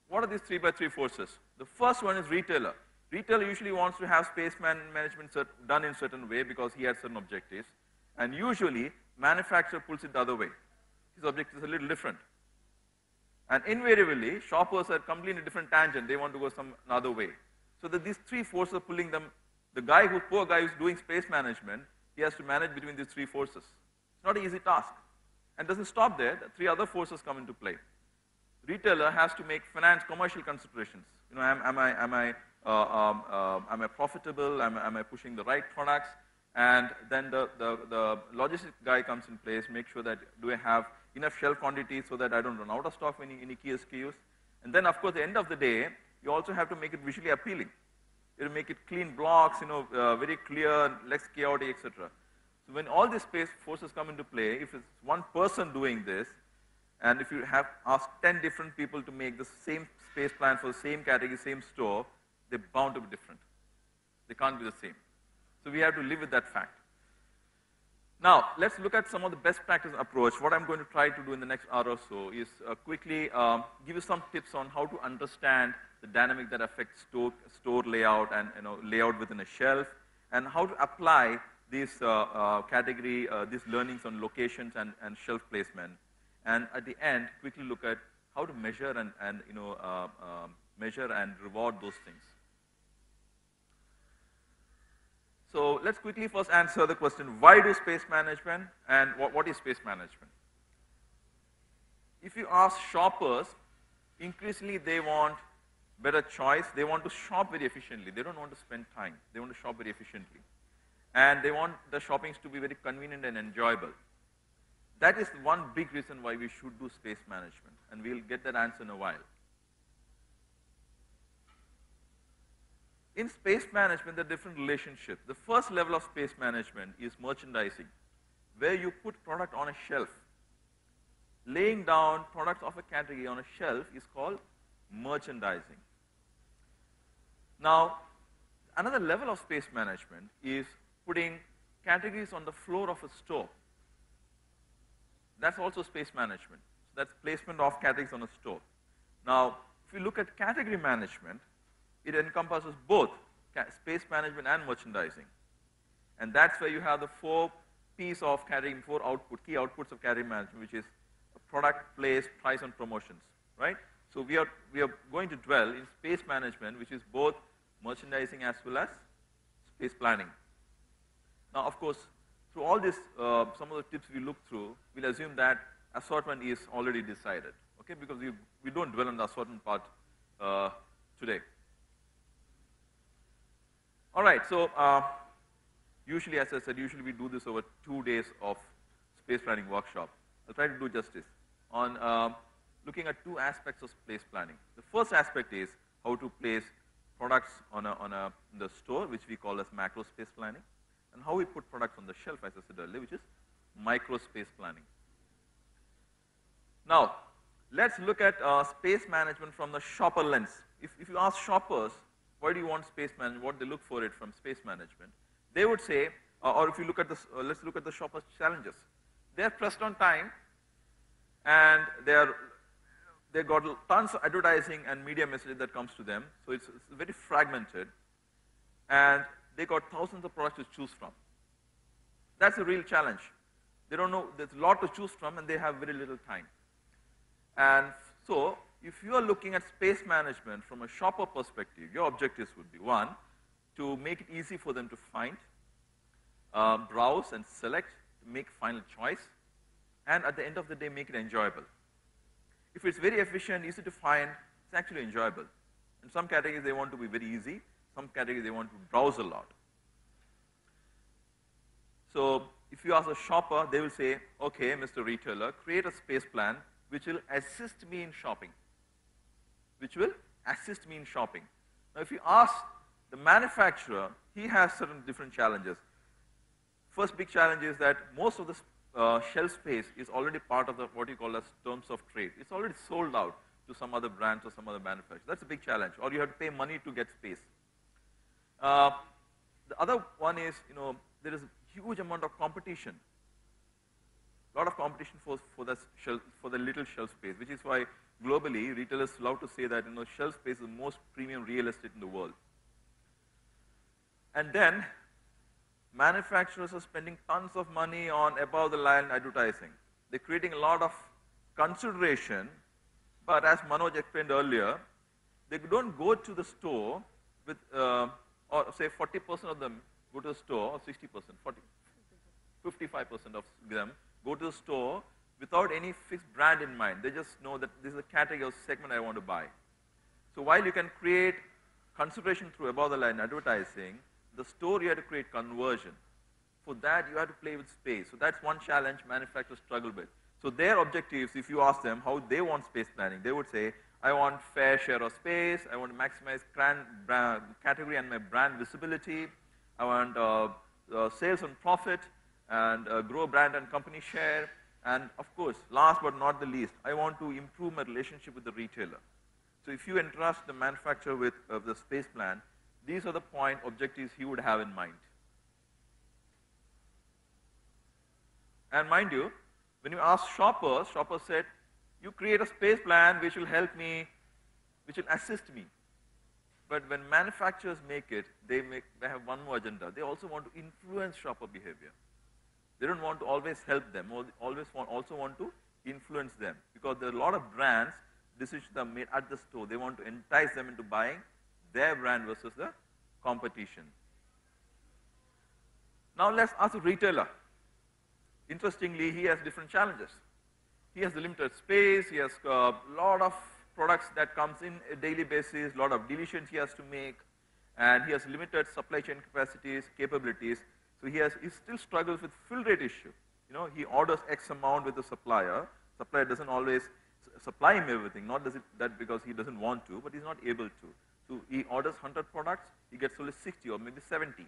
What are these 3x3 forces? The first one is retailer. Retailer usually wants to have space management done in a certain way because he has certain objectives. And usually, manufacturer pulls it the other way. His objective is a little different. And invariably, shoppers are completely different tangent. They want to go some other way. So that these three forces are pulling them. The poor guy who's doing space management, he has to manage between these three forces. It's not an easy task. And doesn't stop there. The three other forces come into play. Retailer has to make commercial considerations. Am I profitable? Am I pushing the right products? And then the logistics guy comes in place, make sure that do I have enough shelf quantity so that I don't run out of stock for any key SKUs. And then, of course, at the end of the day, you also have to make it visually appealing. You have to make it clean blocks, very clear, less chaotic, etc. So when all these space forces come into play, if it's one person doing this, and if you have asked 10 different people to make the same space plan for the same category, same store, they're bound to be different. They can't be the same. So we have to live with that fact. Now, let's look at some of the best practice approach. What I'm going to try to do in the next hour or so is quickly give you some tips on how to understand the dynamic that affects store layout and layout within a shelf, and how to apply these these learnings on locations and shelf placement. And at the end, quickly look at how to measure and measure and reward those things. So let's quickly first answer the question, why do space management, and what is space management? If you ask shoppers, increasingly they want better choice. They want to shop very efficiently. They don't want to spend time. They want to shop very efficiently. And they want the shoppings to be very convenient and enjoyable. That is one big reason why we should do space management, and we'll get that answer in a while. In space management, there are different relationships. The first level of space management is merchandising, where you put product on a shelf. Laying down products of a category on a shelf is called merchandising. Now, another level of space management is putting categories on the floor of a store. That's also space management. That's placement of categories on a store. Now, if you look at category management, it encompasses both space management and merchandising. And that's where you have the four P's of category, key outputs of category management, which is product, place, price, and promotions, right? So we are going to dwell in space management, which is both merchandising as well as space planning. Now, of course, through all this, some of the tips we look through, we'll assume that assortment is already decided, okay? Because we don't dwell on the assortment part today. All right, so usually, as I said, usually we do this over 2 days of space planning workshop. I'll try to do justice on looking at two aspects of space planning. The first aspect is how to place products in the store, which we call as macro space planning, and how we put products on the shelf, as I said earlier, which is micro space planning. Now, let's look at space management from the shopper lens. If you ask shoppers, why do you want space management, what they look for it from space management, they would say, or if you look at this, let's look at the shopper's challenges. They're pressed on time, and they got tons of advertising and media messaging that comes to them, so it's very fragmented, and they got thousands of products to choose from. That's a real challenge. They don't know, there's a lot to choose from, and they have very little time. And so, if you are looking at space management from a shopper perspective, your objectives would be, one, to make it easy for them to find, browse and select, make final choice, and at the end of the day, make it enjoyable. If it's very efficient, easy to find, it's actually enjoyable. In some categories, they want to be very easy. Some categories, they want to browse a lot. So if you ask a shopper, they will say, okay, Mr. Retailer, create a space plan which will assist me in shopping. Which will assist me in shopping. Now, if you ask the manufacturer, he has certain different challenges. First big challenge is that most of the shelf space is already part of what you call as terms of trade. It's already sold out to some other brands or some other manufacturers. That's a big challenge. Or you have to pay money to get space. The other one is, there is a huge amount of competition. A lot of competition for the little shelf space, which is why globally retailers love to say that shelf space is the most premium real estate in the world. And then manufacturers are spending tons of money on above-the-line advertising. They're creating a lot of consideration, but as Manoj explained earlier, they don't go to the store with, or say 40% of them go to the store, or 60%, 55% of them go to the store without any fixed brand in mind. They just know that this is a category or segment I want to buy. So while you can create consideration through above-the-line advertising, the store you have to create conversion. For that, you have to play with space. So that's one challenge manufacturers struggle with. So their objectives, if you ask them how they want space planning, they would say, I want fair share of space, I want to maximize brand category and my brand visibility, I want sales and profit, and grow brand and company share, and of course, last but not the least, I want to improve my relationship with the retailer. So if you entrust the manufacturer with the space plan, these are the objectives he would have in mind. And mind you, when you ask shoppers, shoppers said, you create a space plan which will help me, which will assist me. But when manufacturers make it, they have one more agenda. They also want to influence shopper behavior. They don't want to always help them, or also want to influence them. Because there are a lot of brands, decisions are made at the store. They want to entice them into buying their brand versus the competition. Now let's ask the retailer. Interestingly, he has different challenges. He has a limited space, he has a lot of products that comes in a daily basis, a lot of deletions he has to make, and he has limited supply chain capacities, capabilities. So he still struggles with fill rate issue. You know, he orders X amount with the supplier. Supplier doesn't always supply him everything, not that because he doesn't want to, but he's not able to. So he orders 100 products, he gets only 60 or maybe 70.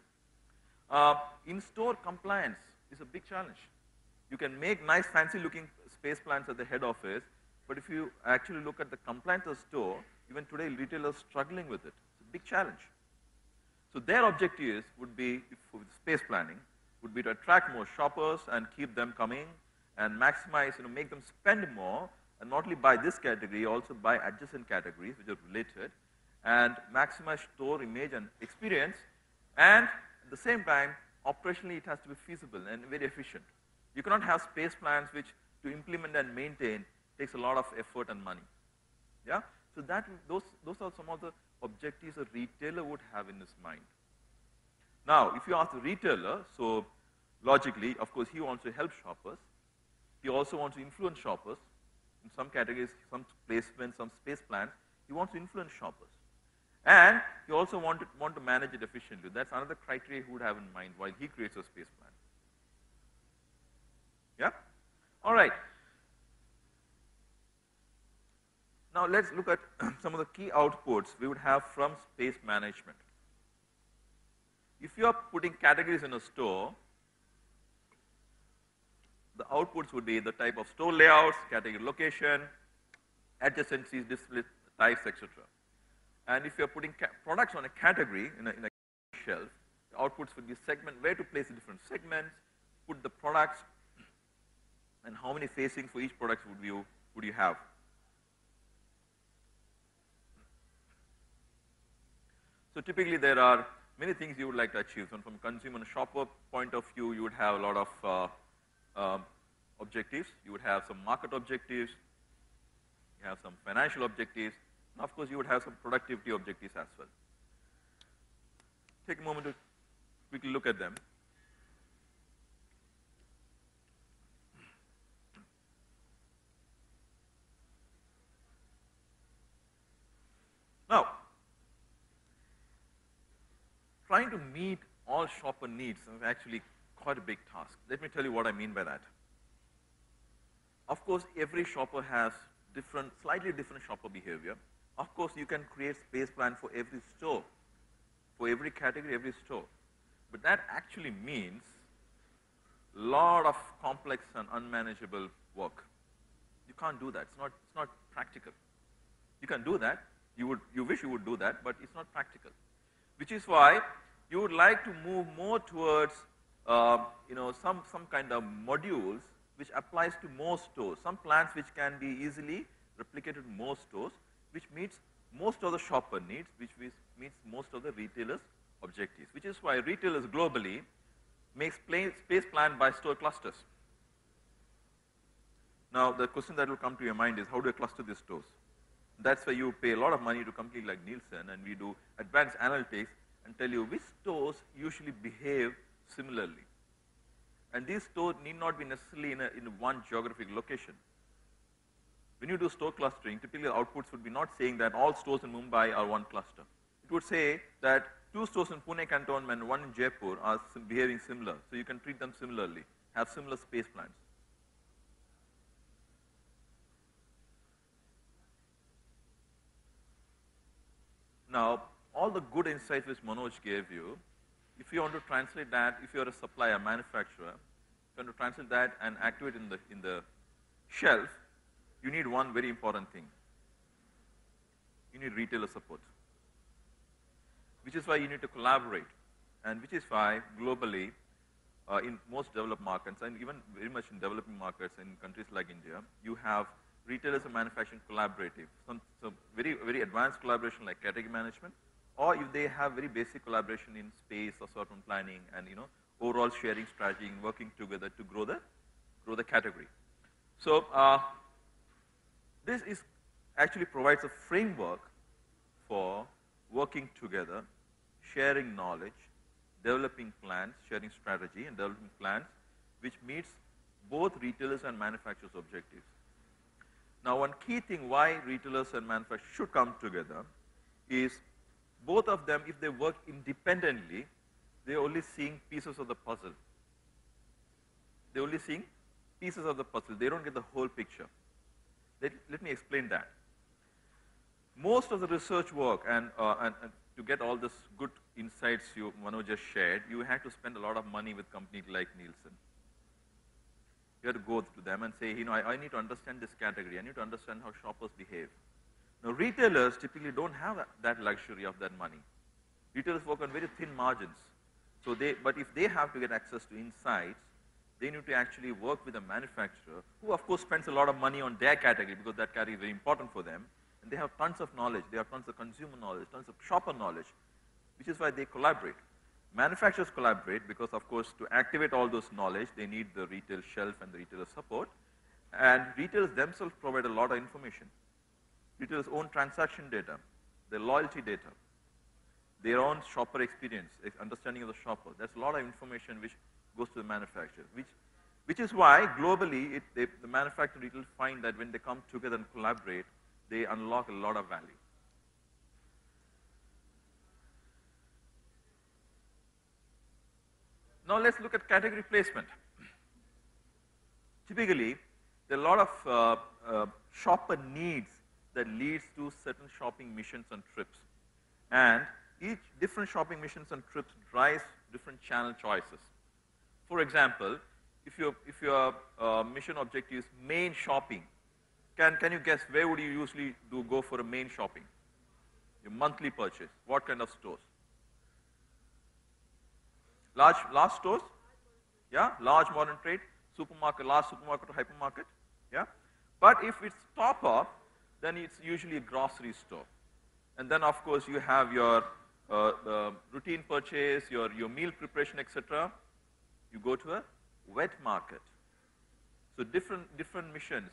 In-store compliance is a big challenge. You can make nice, fancy-looking space plans at the head office, but if you actually look at the compliance of the store, even today retailers are struggling with it. It's a big challenge. So their objectives would be, with space planning, would be to attract more shoppers and keep them coming and maximize, make them spend more, and not only buy this category, also buy adjacent categories which are related, and maximize store image and experience, and at the same time, operationally it has to be feasible and very efficient. You cannot have space plans which to implement and maintain takes a lot of effort and money. Yeah? So those are some of the objectives a retailer would have in his mind. Now, if you ask the retailer, so logically, of course, he wants to help shoppers. He also wants to influence shoppers. In some categories, some placements, some space plans, he wants to influence shoppers. And he also want to manage it efficiently. That's another criteria he would have in mind while he creates a space plan. Yeah? All right. Now let's look at some of the key outputs we would have from space management. If you are putting categories in a store, the outputs would be the type of store layouts, category location, adjacencies, display types, etc. And if you are putting products on a category in a shelf, the outputs would be segment, where to place the different segments, put the products, and how many facings for each product would you have. So typically there are many things you would like to achieve. So from a consumer and shopper point of view, you would have a lot of objectives. You would have some market objectives. You have some financial objectives. And of course, you would have some productivity objectives as well. Take a moment to quickly look at them. Now, trying to meet all shopper needs is actually quite a big task. Let me tell you what I mean by that. Of course, every shopper has slightly different shopper behavior. Of course, you can create space plan for every store, for every category, every store. But that actually means a lot of complex and unmanageable work. You can't do that. It's not practical. You can do that. You wish you would do that, but it's not practical. Which is why you would like to move more towards, some kind of modules which applies to more stores. Some plans which can be easily replicated in more stores, which meets most of the shopper needs, which meets most of the retailers' objectives. Which is why retailers globally make space plan by store clusters. Now, the question that will come to your mind is, how do I cluster these stores? That's why you pay a lot of money to companies like Nielsen, and we do advanced analytics and tell you which stores usually behave similarly. And these stores need not be necessarily in one geographic location. When you do store clustering, typically the outputs would be not saying that all stores in Mumbai are one cluster. It would say that 2 stores in Pune cantonment and 1 in Jaipur are behaving similar. So you can treat them similarly, have similar space plans. Now, all the good insights which Manoj gave you, if you want to translate that, if you're a supplier, manufacturer, if you want to translate that and activate in the shelf, you need one very important thing. You need retailer support. Which is why you need to collaborate. And which is why, globally, in most developed markets, and even very much in developing markets in countries like India, you have retailers and manufacturing collaborative, some very advanced collaboration like category management, or if they have very basic collaboration in space, assortment planning, and overall sharing strategy and working together to grow the category. So this is actually provides a framework for working together, sharing knowledge, developing plans, sharing strategy and developing plans which meets both retailers and manufacturers' objectives. Now, one key thing why retailers and manufacturers should come together is both of them, if they work independently, they're only seeing pieces of the puzzle. They're only seeing pieces of the puzzle. They don't get the whole picture. Let me explain that. Most of the research work and to get all this good insights Manoj just shared, you had to spend a lot of money with companies like Nielsen. You had to go to them and say, I need to understand this category. I need to understand how shoppers behave. Now, retailers typically don't have that luxury of that money. Retailers work on very thin margins. So but if they have to get access to insights, they need to actually work with a manufacturer who, of course, spends a lot of money on their category because that category is very important for them. And they have tons of knowledge. They have tons of consumer knowledge, tons of shopper knowledge, which is why they collaborate. Manufacturers collaborate because, of course, to activate all those knowledge, they need the retail shelf and the retailer support. And retailers themselves provide a lot of information. Retailers' own transaction data, their loyalty data, their own shopper experience, understanding of the shopper. There's a lot of information which goes to the manufacturer, which is why globally the manufacturer retailers find that when they come together and collaborate, they unlock a lot of value. Now let's look at category placement. Typically, there are a lot of shopper needs that leads to certain shopping missions and trips. And each different shopping missions and trips drives different channel choices. For example, if your mission objective is main shopping, can you guess where would you usually go for a main shopping? Your monthly purchase. What kind of stores? Large stores? Yeah, large modern trade, supermarket, large supermarket or hypermarket. Yeah, but if it's top up, then it's usually a grocery store. And then of course you have your routine purchase, your meal preparation, etc. You go to a wet market. So different missions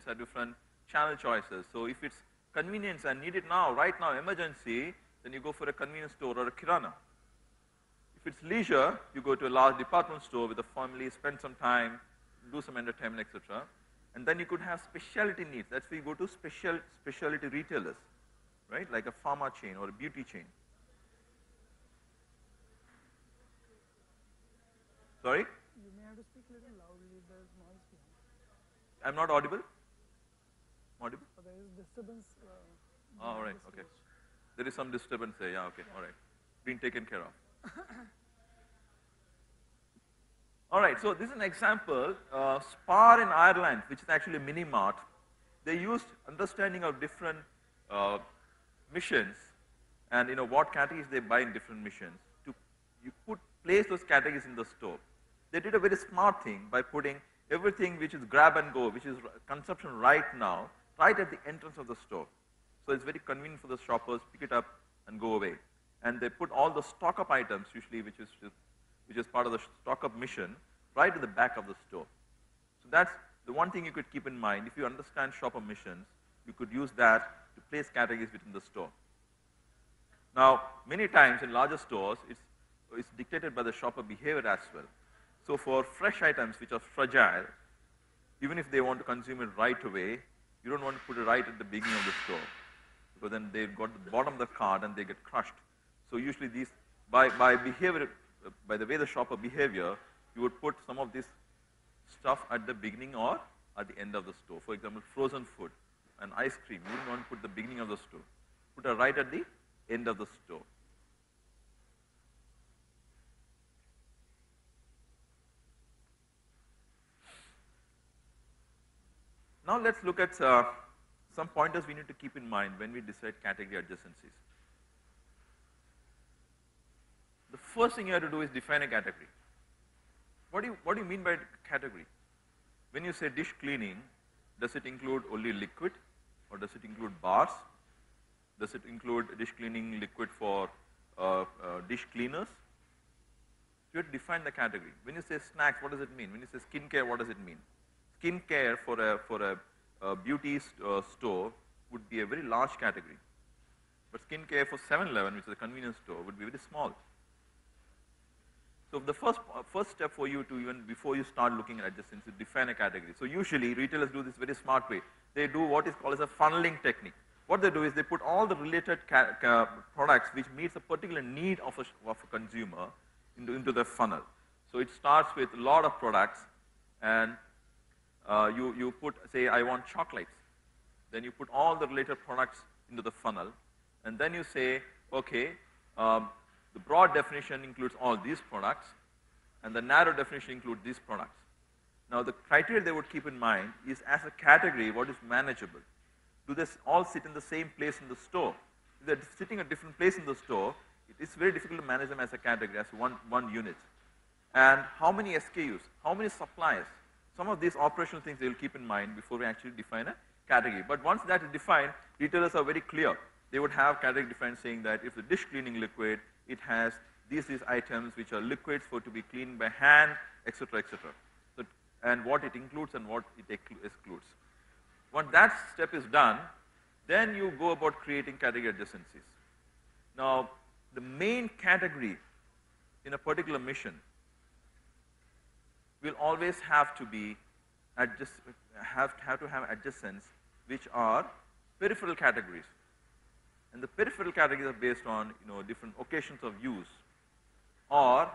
have different channel choices. So if it's convenience and need it now, right now, emergency, then you go for a convenience store or a kirana. If it's leisure, you go to a large department store with a family, spend some time, do some entertainment, etc. And then you could have specialty needs. That's where you go to specialty retailers, right? Like a pharma chain or a beauty chain. Sorry? You may have to speak a little loudly, there's noise behind. I'm not audible? Audible? There is disturbance. All right, okay. There is some disturbance there, yeah, okay, all right. Being taken care of. All right, so this is an example. Spar in Ireland, which is actually a mini mart, they used understanding of different missions and what categories they buy in different missions to place those categories in the store. They did a very smart thing by putting everything which is grab and go, which is consumption right now, right at the entrance of the store. So it's very convenient for the shoppers, pick it up and go away. And they put all the stock up items, usually which is part of the stock up mission, right at the back of the store. So that's the one thing you could keep in mind. If you understand shopper missions, you could use that to place categories within the store. Now, many times in larger stores, it's dictated by the shopper behavior as well. So for fresh items which are fragile, even if they want to consume it right away, you don't want to put it right at the beginning of the store, because then they've got the bottom of the cart and they get crushed. So usually these, by behavior, by the way the shopper behavior, you would put some of this stuff at the beginning or at the end of the store. For example, frozen food and ice cream, you wouldn't want to put the beginning of the store. Put it right at the end of the store. Now let's look at some pointers we need to keep in mind when we decide category adjacencies. The first thing you have to do is define a category. what do you mean by category? When you say dish cleaning, does it include only liquid, or does it include bars? Does it include dish cleaning liquid for dish cleaners? You have to define the category. When you say snacks, what does it mean? When you say skincare, what does it mean? Skincare for a beauty store would be a very large category. But skincare for 7-Eleven, which is a convenience store, would be very small. So the first step for you to even before you start looking at adjacencies is define a category. So usually retailers do this very smart way. They do what is called as a funneling technique. What they do is they put all the related products which meets a particular need of a consumer into the funnel. So it starts with a lot of products, and you put, say, I want chocolates. Then you put all the related products into the funnel, and then you say, okay, the broad definition includes all these products, and the narrow definition includes these products. Now, the criteria they would keep in mind is, as a category, what is manageable? Do they all sit in the same place in the store? If they're sitting at a different place in the store, it is very difficult to manage them as a category, as one unit. And how many SKUs? How many suppliers? Some of these operational things they will keep in mind before we actually define a category. But once that is defined, retailers are very clear. They would have category defined saying that if the dish cleaning liquid, it has these items which are liquids for to be cleaned by hand, etc., etc. So, and what it includes and what it excludes. Once that step is done, then you go about creating category adjacencies. Now, the main category in a particular mission will always have to be have to have adjacents which are peripheral categories. And the peripheral categories are based on different occasions of use. Or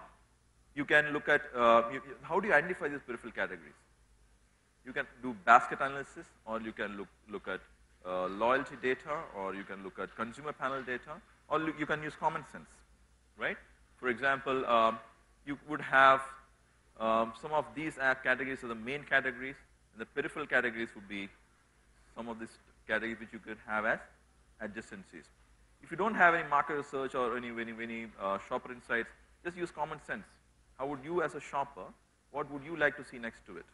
you can look at how do you identify these peripheral categories? You can do basket analysis, or you can look at loyalty data, or you can look at consumer panel data, or you can use common sense, right? For example, you would have some of these categories are the main categories, and the peripheral categories would be some of these categories which you could have as adjacencies. If you don't have any market research or any shopper insights, just use common sense. How would you, as a shopper, what would you like to see next to it?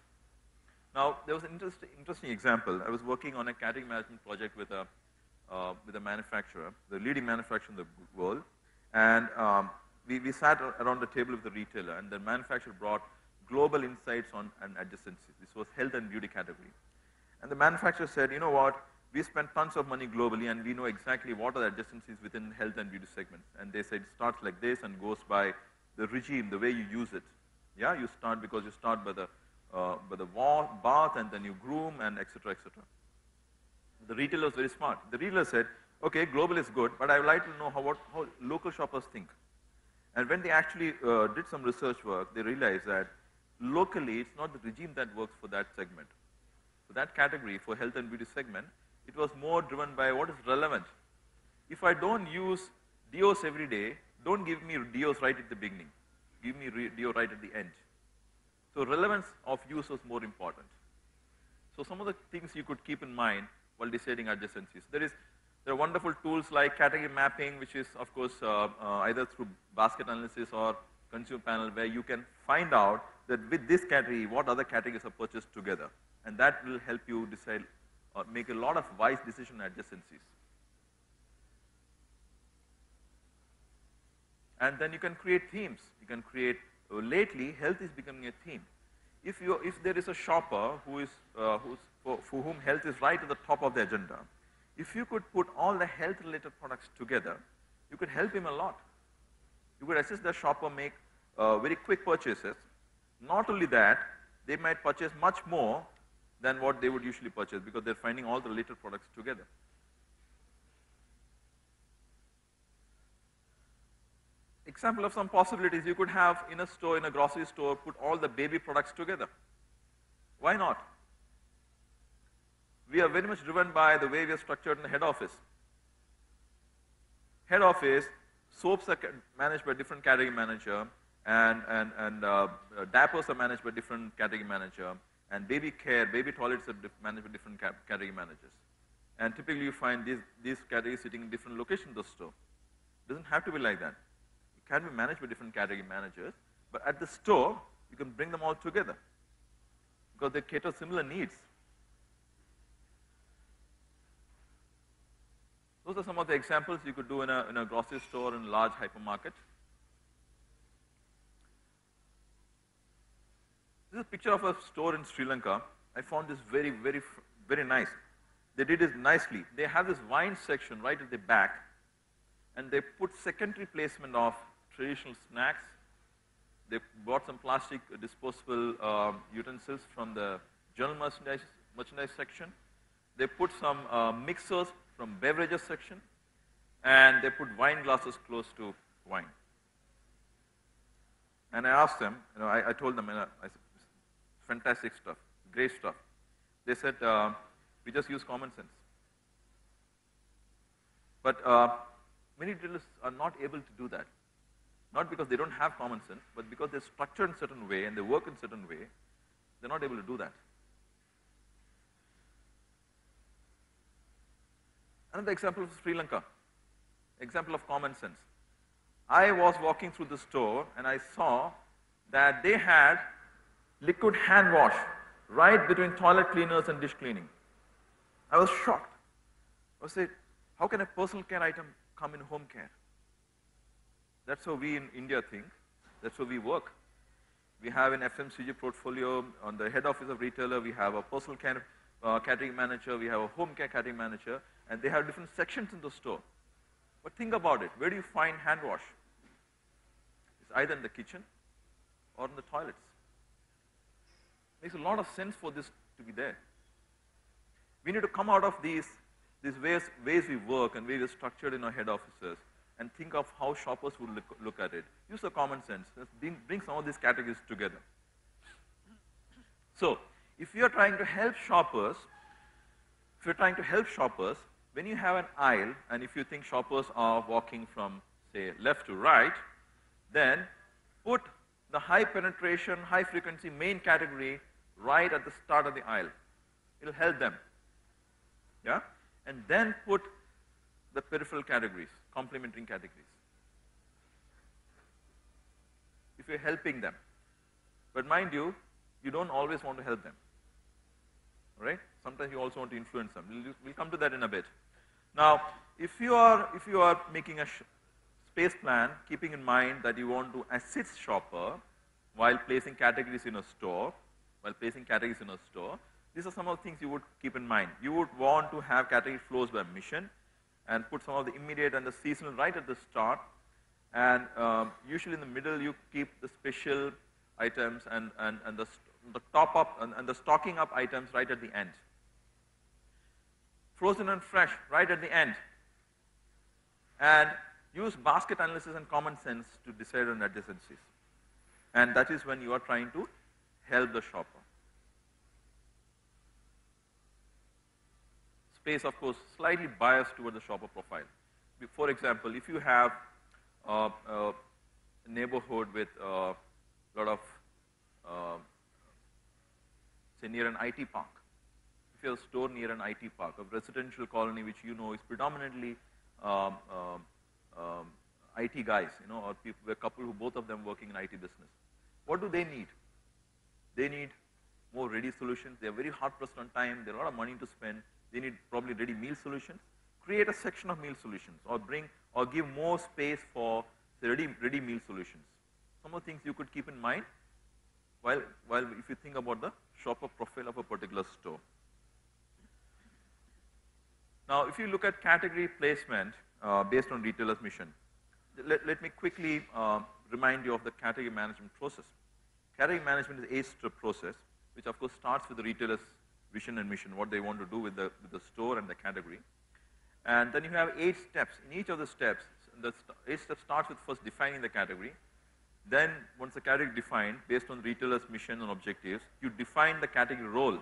Now, there was an interesting example. I was working on a category management project with a manufacturer, the leading manufacturer in the world, and we sat around the table with the retailer, and the manufacturer brought global insights on an adjacency. This was health and beauty category. And the manufacturer said, you know what, we spend tons of money globally, and we know exactly what are the adjacencies within health and beauty segments. And they said it starts like this and goes by the regime, the way you use it. Yeah, you start because you start by the bath, and then you groom, and etc., etc. The retailer was very smart. The retailer said, okay, global is good, but I would like to know how local shoppers think. And when they actually did some research work, they realized that locally, it's not the regime that works for that segment. For that category, for health and beauty segment, it was more driven by what is relevant. If I don't use deos every day, don't give me deos right at the beginning. Give me deo right at the end. So relevance of use was more important. So some of the things you could keep in mind while deciding adjacencies. There are wonderful tools like category mapping, which is, of course, either through basket analysis or consumer panel, where you can find out that with this category, what other categories are purchased together. And that will help you decide or make a lot of wise decision adjacencies. And then you can create themes. You can create, lately, health is becoming a theme. If there is a shopper for whom health is right at the top of the agenda, if you could put all the health-related products together, you could help him a lot. You could assist the shopper make very quick purchases. Not only that, they might purchase much more than what they would usually purchase because they're finding all the related products together. Example of some possibilities, you could have in a store, in a grocery store, put all the baby products together. Why not? We are very much driven by the way we are structured in the head office. Head office, soaps are managed by different category manager, and diapers are managed by different category manager, and baby care, baby toilets are managed by different category managers. And typically you find these categories sitting in different locations in the store. It doesn't have to be like that. It can be managed by different category managers, but at the store, you can bring them all together because they cater similar needs. Those are some of the examples you could do in a grocery store and large hypermarket. This is a picture of a store in Sri Lanka. I found this very nice. They did it nicely. They have this wine section right at the back, and they put secondary placement of traditional snacks. They bought some plastic disposable utensils from the general merchandise section. They put some mixers from beverages section, and they put wine glasses close to wine. And I asked them, I told them, I said, fantastic stuff, great stuff. They said, we just use common sense. But many retailers are not able to do that. Not because they don't have common sense, but because they're structured in a certain way and they work in a certain way, they're not able to do that. Another example of Sri Lanka, example of common sense. I was walking through the store and I saw that they had liquid hand wash right between toilet cleaners and dish cleaning. I was shocked. I said, how can a personal care item come in home care? That's how we in India think. That's how we work. We have an FMCG portfolio. On the head office of retailer, we have a personal care category manager, we have a home care category manager, and they have different sections in the store. But think about it. Where do you find hand wash? It's either in the kitchen or in the toilets. Makes a lot of sense for this to be there. We need to come out of these ways we work and ways we're structured in our head offices and think of how shoppers would look at it. Use the common sense. Let's bring some of these categories together. So, if you're trying to help shoppers, when you have an aisle, and if you think shoppers are walking from, say, left to right, then put the high penetration, high frequency main category right at the start of the aisle. It'll help them. Yeah? And then put the peripheral categories, complementary categories. If you're helping them. But mind you, you don't always want to help them. All right? Sometimes you also want to influence them. We'll come to that in a bit. Now, if you are making a space plan, keeping in mind that you want to assist shopper while placing categories in a store, these are some of the things you would keep in mind. You would want to have category flows by mission and put some of the immediate and the seasonal right at the start, and usually in the middle you keep the special items and the top up and the stocking up items right at the end. Frozen and fresh right at the end. And use basket analysis and common sense to decide on adjacencies. And that is when you are trying to help the shopper. Space, of course, slightly biased toward the shopper profile. For example, if you have a neighborhood with a lot of, say, near an IT park. If you have a store near an IT park, a residential colony which you know is predominantly IT guys, or people, a couple who both of them working in IT business. What do they need? They need more ready solutions. They are very hard pressed on time. There are a lot of money to spend. They need probably ready meal solutions. Create a section of meal solutions, or give more space for the ready meal solutions. Some of the things you could keep in mind while if you think about the shopper profile of a particular store. Now, if you look at category placement based on retailer's mission, let me quickly remind you of the category management process. Category management is an 8-step process, which of course starts with the retailer's vision and mission, what they want to do with the store and the category. And then you have 8 steps. In each of the steps, the 8 steps starts with first defining the category. Then, once the category is defined, based on the retailer's mission and objectives, you define the category role.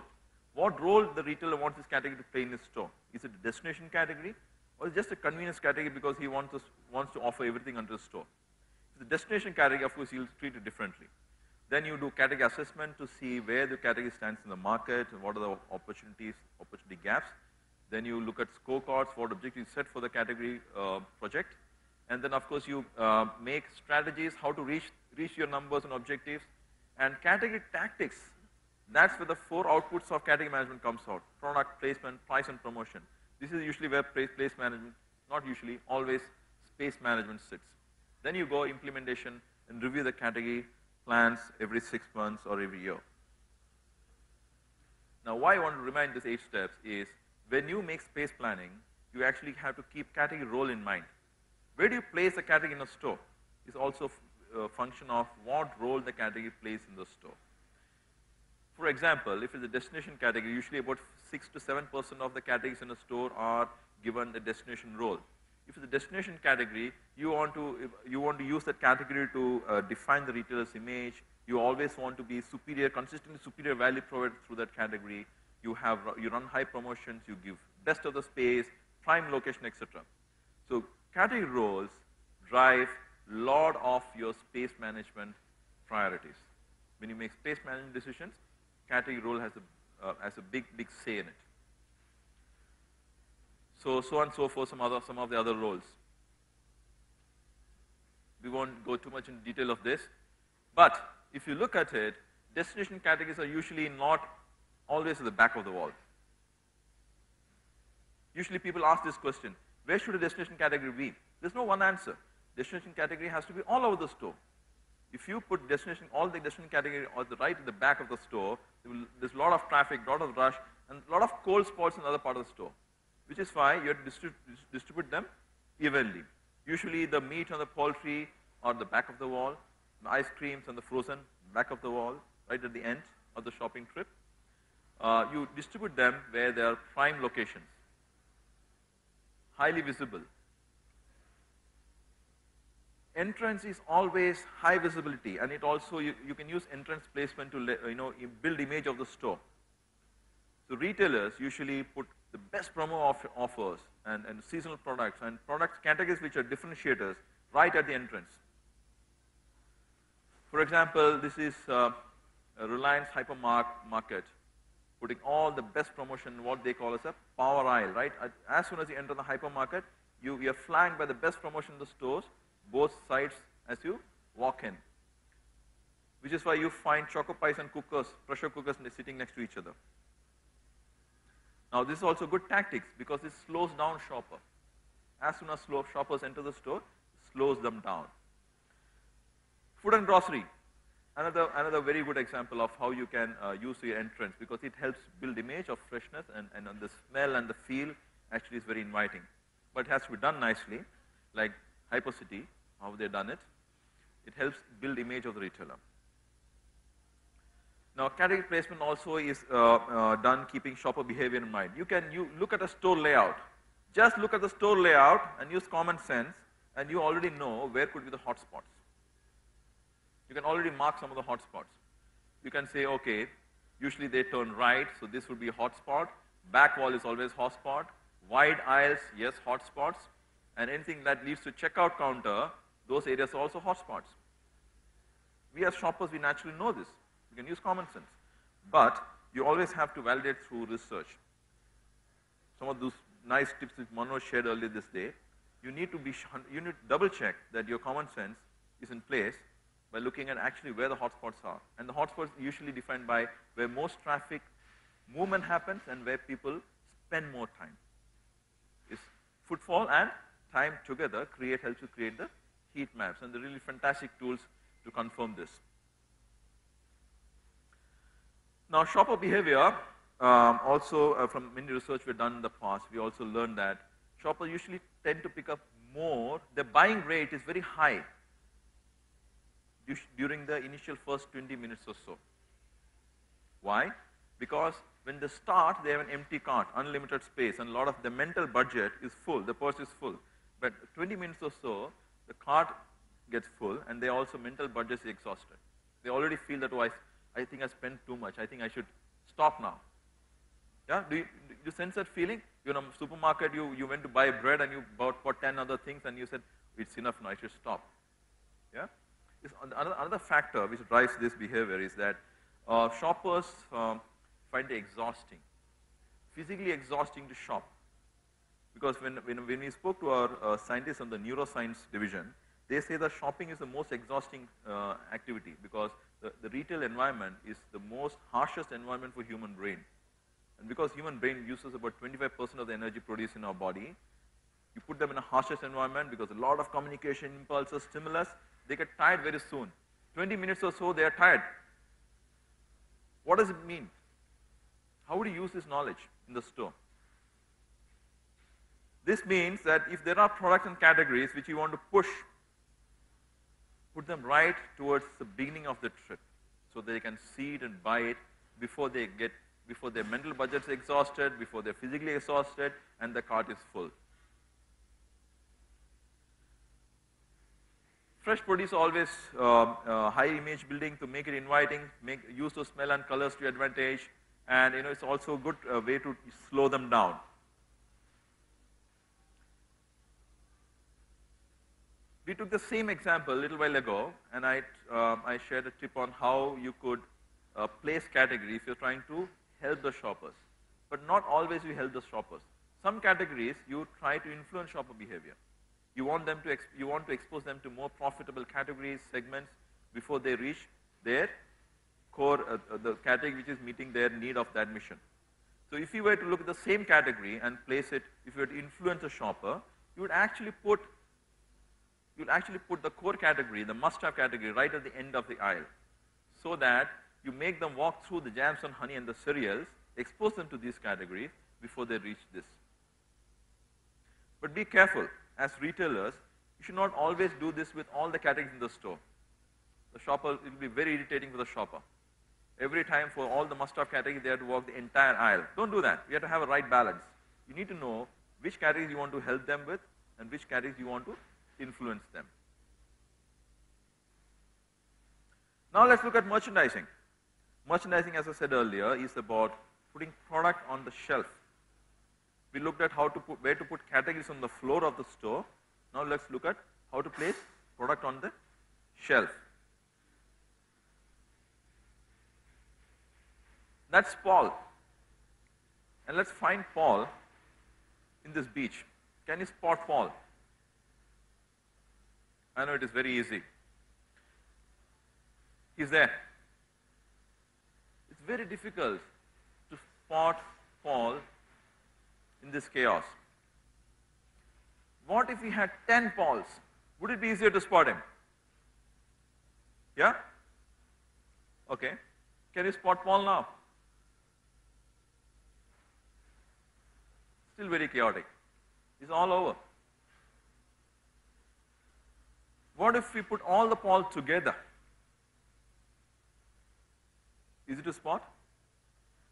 What role the retailer wants this category to play in his store? Is it a destination category, or is it just a convenience category because he wants to offer everything under the store? If it's a destination category, of course, he'll treat it differently. Then you do category assessment to see where the category stands in the market and what are the opportunity gaps. Then you look at scorecards, what objectives set for the category project. And then, of course, you make strategies how to reach your numbers and objectives. And category tactics, that's where the 4 outputs of category management comes out. Product, placement, price, and promotion. This is usually where place management, not usually, always space management sits. Then you go implementation and review the category plans every 6 months or every year. Now, why I want to remind these 8 steps is when you make space planning, you actually have to keep category role in mind. Where do you place the category in a store is also a function of what role the category plays in the store. For example, if it's a destination category, usually about 6 to 7% of the categories in a store are given a destination role. If it's a destination category, you want to use that category to define the retailer's image. You always want to be superior, consistently superior value provided through that category. You run high promotions, you give best of the space, prime location, etc. So category roles drive a lot of your space management priorities. When you make space management decisions, category role has a big say in it. So on and so forth, some of the other roles. We won't go too much into detail of this, but if you look at it, destination categories are usually not always at the back of the wall. Usually people ask this question, where should a destination category be? There's no one answer. Destination category has to be all over the store. If you put all the destination category right at the back of the store, there's a lot of traffic, a lot of rush, and a lot of cold spots in the other part of the store, which is why you have to distribute them evenly. Usually the meat and the poultry are the back of the wall, the ice creams and the frozen back of the wall, right at the end of the shopping trip. You distribute them where they are prime locations, highly visible. Entrance is always high visibility, and it also, you can use entrance placement to build image of the store. So retailers usually put the best promo offers and seasonal products and products categories which are differentiators right at the entrance. For example, this is a Reliance hypermarket putting all the best promotion, what they call as a power aisle, right? As soon as you enter the hypermarket, you are flanked by the best promotion in the stores, both sides as you walk in. Which is why you find choco pies and cookers, pressure cookers sitting next to each other. Now this is also good tactics because it slows down shopper. As soon as shoppers enter the store, it slows them down. Food and grocery, another very good example of how you can use your entrance because it helps build image of freshness and the smell and the feel actually is very inviting. But it has to be done nicely, like Hypercity, how they've done it. It helps build image of the retailer. Now, category placement also is done keeping shopper behavior in mind. You look at a store layout. Just look at the store layout and use common sense, and you already know where could be the hotspots. You can already mark some of the hotspots. You can say, okay, usually they turn right, so this would be a hotspot. Back wall is always hotspot. Wide aisles, yes, hotspots. And anything that leads to checkout counter, those areas are also hotspots. We as shoppers, we naturally know this. You can use common sense. But you always have to validate through research. Some of those nice tips that Manoj shared earlier this day, you need to double check that your common sense is in place by looking at actually where the hotspots are. And the hotspots are usually defined by where most traffic movement happens and where people spend more time. Is footfall and time together helps you create the heat maps, and they're really fantastic tools to confirm this. Now, shopper behavior, also from many research we've done in the past, we also learned that shoppers usually tend to pick up more. The buying rate is very high during the initial first 20 minutes or so. Why? Because when they start, they have an empty cart, unlimited space, and a lot of the mental budget is full, the purse is full. But 20 minutes or so, the cart gets full, and they also mental budget is exhausted. They already feel that, oh, I think I spent too much. I think I should stop now. Yeah? Do you sense that feeling? You're in a supermarket, you went to buy bread, and you bought 10 other things, and you said, it's enough now, I should stop. Yeah? Another factor which drives this behavior is that shoppers find it exhausting, physically exhausting to shop. Because when we spoke to our scientists on the neuroscience division, they say that shopping is the most exhausting activity because the retail environment is the most harshest environment for human brain. And because human brain uses about 25% of the energy produced in our body, you put them in a harshest environment because a lot of communication, impulses, stimulus, they get tired very soon. 20 minutes or so, they are tired. What does it mean? How would you use this knowledge in the store? This means that if there are products and categories which you want to push, put them right towards the beginning of the trip so they can see it and buy it before their mental budget's exhausted, before they're physically exhausted, and the cart is full. Fresh produce always high image building to make it inviting, use those smell and colors to your advantage, and it's also a good way to slow them down. We took the same example a little while ago, and I shared a tip on how you could place categories if you're trying to help the shoppers. But not always you help the shoppers. Some categories you try to influence shopper behavior. You want to expose them to more profitable categories, segments before they reach their core, the category which is meeting their need of that mission. So if you were to look at the same category and place it, if you were to influence a shopper, you would actually put the core category, the must-have category, right at the end of the aisle, so that you make them walk through the jams and honey and the cereals, expose them to these categories before they reach this. But be careful. As retailers, you should not always do this with all the categories in the store. The shopper, it will be very irritating for the shopper. Every time for all the must-have categories, they have to walk the entire aisle. Don't do that. You have to have a right balance. You need to know which categories you want to help them with and which categories you want to influence them. Now let's look at merchandising. Merchandising, as I said earlier, is about putting product on the shelf. We looked at where to put categories on the floor of the store. Now let's look at how to place product on the shelf. That's Paul. And let's find Paul in this beach. Can you spot Paul? I know it is very easy. He's there. It's very difficult to spot Paul in this chaos. What if we had 10 Pauls? Would it be easier to spot him? Yeah? Okay. Can you spot Paul now? Still very chaotic. He's all over. What if we put all the Pauls together? Easy to spot?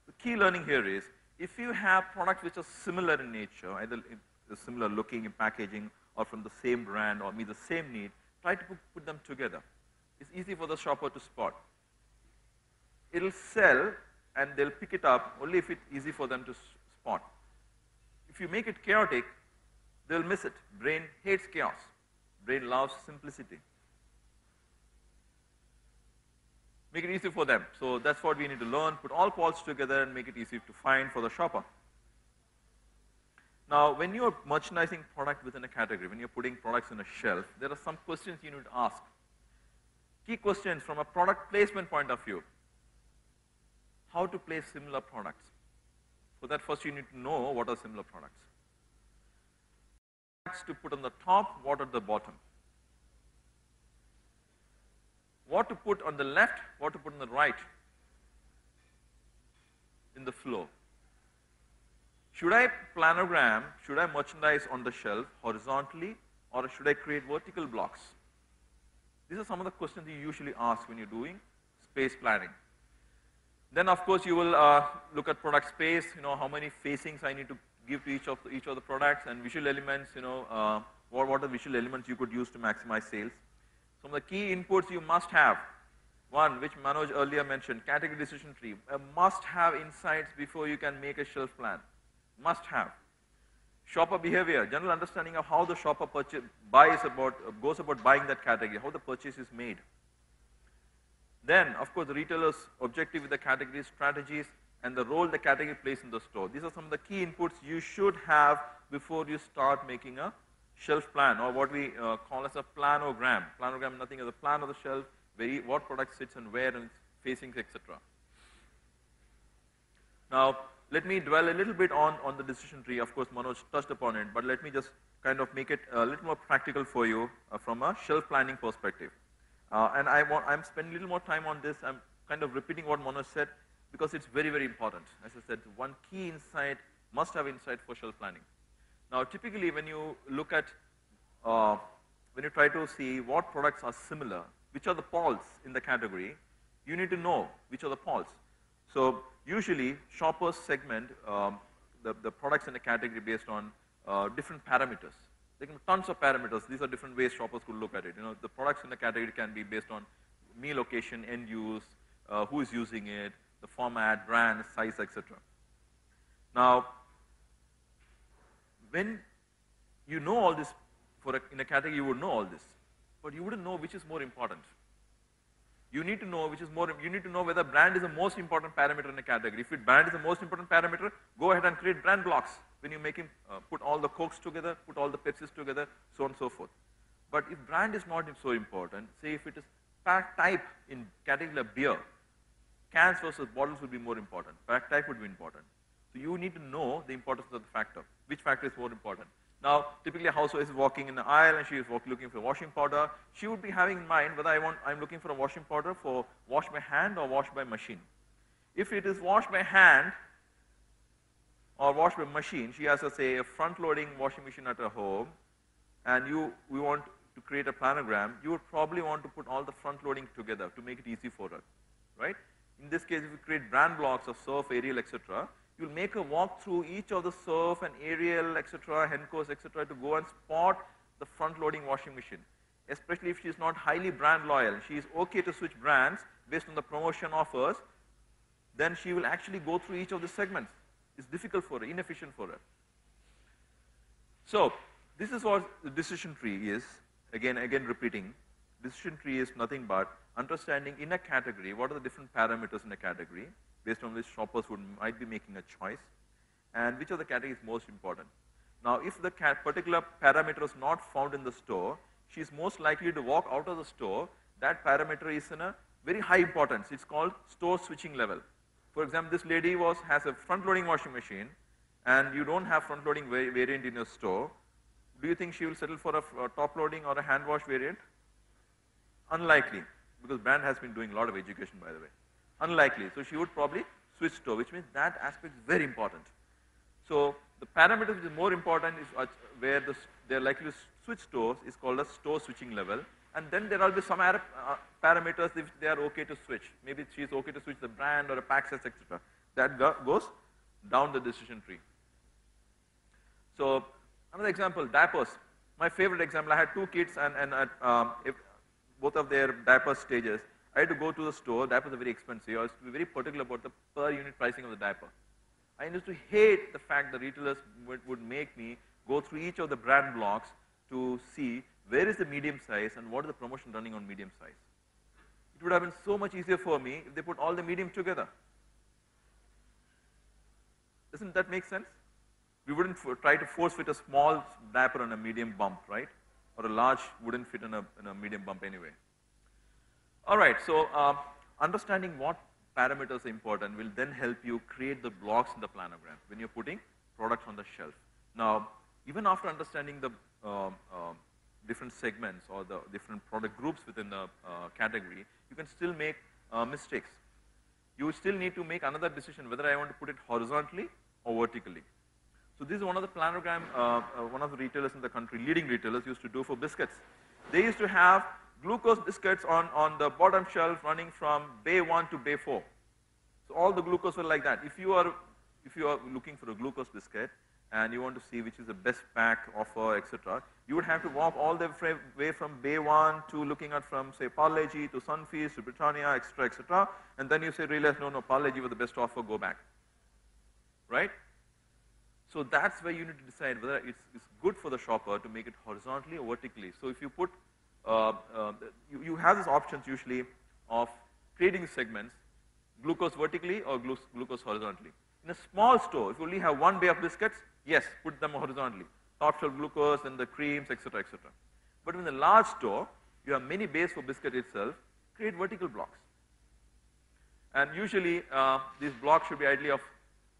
The key learning here is, if you have products which are similar in nature, either similar looking in packaging or from the same brand or meet the same need, try to put them together. It's easy for the shopper to spot. It'll sell and they'll pick it up only if it's easy for them to spot. If you make it chaotic, they'll miss it. Brain hates chaos. Brain loves simplicity. Make it easy for them. So that's what we need to learn. Put all Pauls together and make it easy to find for the shopper. Now, when you're merchandising product within a category, when you're putting products on a shelf, there are some questions you need to ask. Key questions from a product placement point of view. How to place similar products. For that, first you need to know what are similar products. Products to put on the top, what at the bottom. What to put on the left, what to put on the right in the flow. Should I planogram, should I merchandise on the shelf horizontally, or should I create vertical blocks? These are some of the questions you usually ask when you're doing space planning. Then of course you will look at product space, how many facings I need to give to each of the products, and visual elements, what are the visual elements you could use to maximize sales. Some of the key inputs you must have. One, which Manoj earlier mentioned, category decision tree. A must have insights before you can make a shelf plan. Must have. Shopper behavior, general understanding of how the shopper goes about buying that category, how the purchase is made. Then, of course, the retailer's objective with the category strategies and the role the category plays in the store. These are some of the key inputs you should have before you start making a shelf plan, or what we call as a planogram. Planogram, nothing as a plan of the shelf, where what product sits and where and facings, etc. Now, let me dwell a little bit on the decision tree. Of course, Manoj touched upon it, but let me just kind of make it a little more practical for you from a shelf planning perspective. And I'm spending a little more time on this. I'm kind of repeating what Manoj said because it's very, very important. As I said, one key insight, must-have insight for shelf planning. Now, typically, when you look at, when you try to see what products are similar, which are the poles in the category, you need to know which are the poles. So, usually, shoppers segment the products in a category based on different parameters. There can be tons of parameters. These are different ways shoppers could look at it. You know, the products in the category can be based on meal location, end use, who is using it, the format, brand, size, etc. Now, when you know all this, in a category you would know all this, but you wouldn't know which is more important. You need to know which is more, you need to know whether brand is the most important parameter in a category. If brand is the most important parameter, go ahead and create brand blocks. When you make him put all the Cokes together, put all the Pepsis together, so on and so forth. But if brand is not so important, say if it is pack type in category like beer, cans versus bottles would be more important. Pack type would be important. So you need to know the importance of the factor. Which factor is more important? Now, typically a housewife is walking in the aisle and she is looking for washing powder. She would be having in mind whether I'm looking for a washing powder for wash by hand or wash by machine. If it is wash by hand or wash by machine, she has, say, a front-loading washing machine at her home, and we want to create a planogram, you would probably want to put all the front-loading together to make it easy for her, right? In this case, if you create brand blocks of Surf, Ariel, etc., you'll make her walk through each of the Surf and Ariel, etc., Henco's, etc., to go and spot the front-loading washing machine. Especially if she's not highly brand loyal, she is okay to switch brands based on the promotion offers, then she will actually go through each of the segments. It's difficult for her, inefficient for her. So, this is what the decision tree is. Again repeating, decision tree is nothing but understanding in a category what are the different parameters in a category based on which shoppers might be making a choice, and which of the category is most important. Now, if the particular parameter is not found in the store, she is most likely to walk out of the store. That parameter is in a very high importance. It's called store switching level. For example, this lady has a front-loading washing machine, and you don't have front-loading variant in your store. Do you think she will settle for a top-loading or a hand-wash variant? Unlikely, because brand has been doing a lot of education, by the way. Unlikely. So she would probably switch store, which means that aspect is very important. So the parameters which is more important is where they're likely to switch stores is called a store switching level. And then there will be some parameters if they are okay to switch. Maybe she's okay to switch the brand or a pack size, etc. That goes down the decision tree. So another example, diapers. My favorite example, I had two kids and if both of their diaper stages, I had to go to the store. Diapers are very expensive. I was to be very particular about the per unit pricing of the diaper. I used to hate the fact that retailers would make me go through each of the brand blocks to see where is the medium size and what is the promotion running on medium size. It would have been so much easier for me if they put all the medium together. Doesn't that make sense? We wouldn't try to force fit a small diaper on a medium bump, right? Or a large wouldn't fit in a medium bump anyway. All right, so understanding what parameters are important will then help you create the blocks in the planogram when you're putting products on the shelf. Now, even after understanding the different segments or the different product groups within the category, you can still make mistakes. You still need to make another decision whether I want to put it horizontally or vertically. So this is one of the planogram, one of the retailers in the country, leading retailers used to do for biscuits. They used to have glucose biscuits on the bottom shelf running from bay 1 to bay 4. So all the glucose were like that. If you are looking for a glucose biscuit and you want to see which is the best pack offer, etc., you would have to walk all the way from bay 1 to looking at from, say, Parle-G to Sunfeast to Britannia, etc., etc., and then you realize, no, Parle-G was the best offer, go back, right? So that's where you need to decide whether it's good for the shopper to make it horizontally or vertically. So if you put, you have these options usually of creating segments, glucose vertically or glucose horizontally. In a small store, if you only have one bay of biscuits, yes, put them horizontally. top shelf glucose and the creams, etc., etc. But in the large store, you have many bays for biscuit itself, create vertical blocks. And usually, these blocks should be ideally of,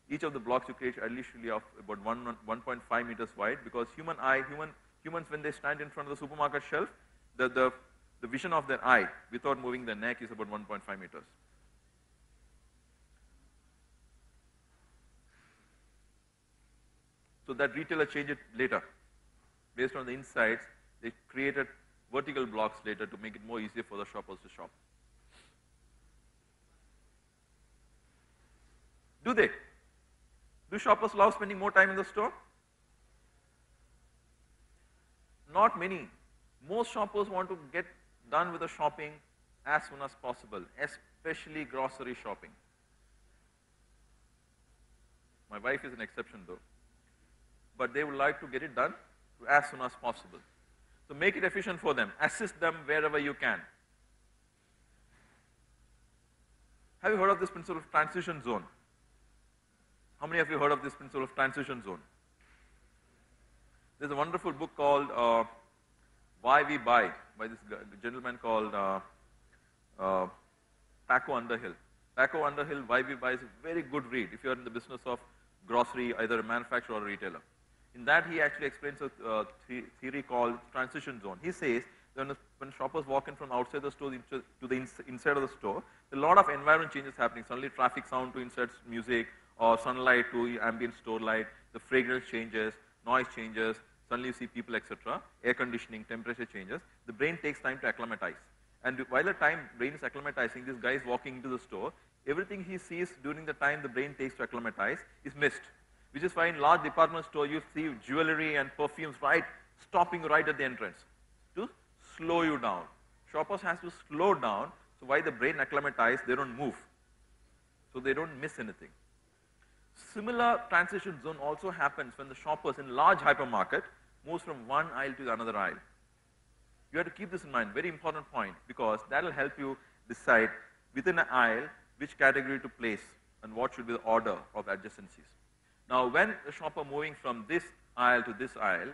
each of the blocks you create ideally should be of about 1.5 meters wide, because humans when they stand in front of the supermarket shelf, the vision of their eye without moving their neck is about 1.5 meters. So that retailer changed it later. Based on the insights, they created vertical blocks later to make it more easier for the shoppers to shop. Do they? Do shoppers love spending more time in the store? Not many. Most shoppers want to get done with the shopping as soon as possible, especially grocery shopping. My wife is an exception though. But they would like to get it done as soon as possible. So make it efficient for them. Assist them wherever you can. Have you heard of this principle of transition zone? How many of you heard of this principle of transition zone? There's a wonderful book called Why We Buy by this gentleman called Paco Underhill. Paco Underhill, Why We Buy is a very good read if you're in the business of grocery, either a manufacturer or a retailer. In that, he actually explains a theory called transition zone. He says that when shoppers walk in from outside the store to the inside of the store, a lot of environment changes happening. Suddenly, traffic sound to inside music, or sunlight to ambient store light, the fragrance changes, noise changes, suddenly you see people, etc., air conditioning, temperature changes. The brain takes time to acclimatize. And while the time brain is acclimatizing, this guy is walking into the store, everything he sees during the time the brain takes to acclimatize is missed. Which is why in large department store you see jewelry and perfumes stopping right at the entrance to slow you down. Shoppers has to slow down, so while the brain acclimatizes, they don't move. So they don't miss anything. Similar transition zone also happens when the shoppers in large hypermarket moves from one aisle to another aisle. You have to keep this in mind, very important point, because that will help you decide within an aisle which category to place and what should be the order of adjacencies. Now, when the shopper moving from this aisle to this aisle,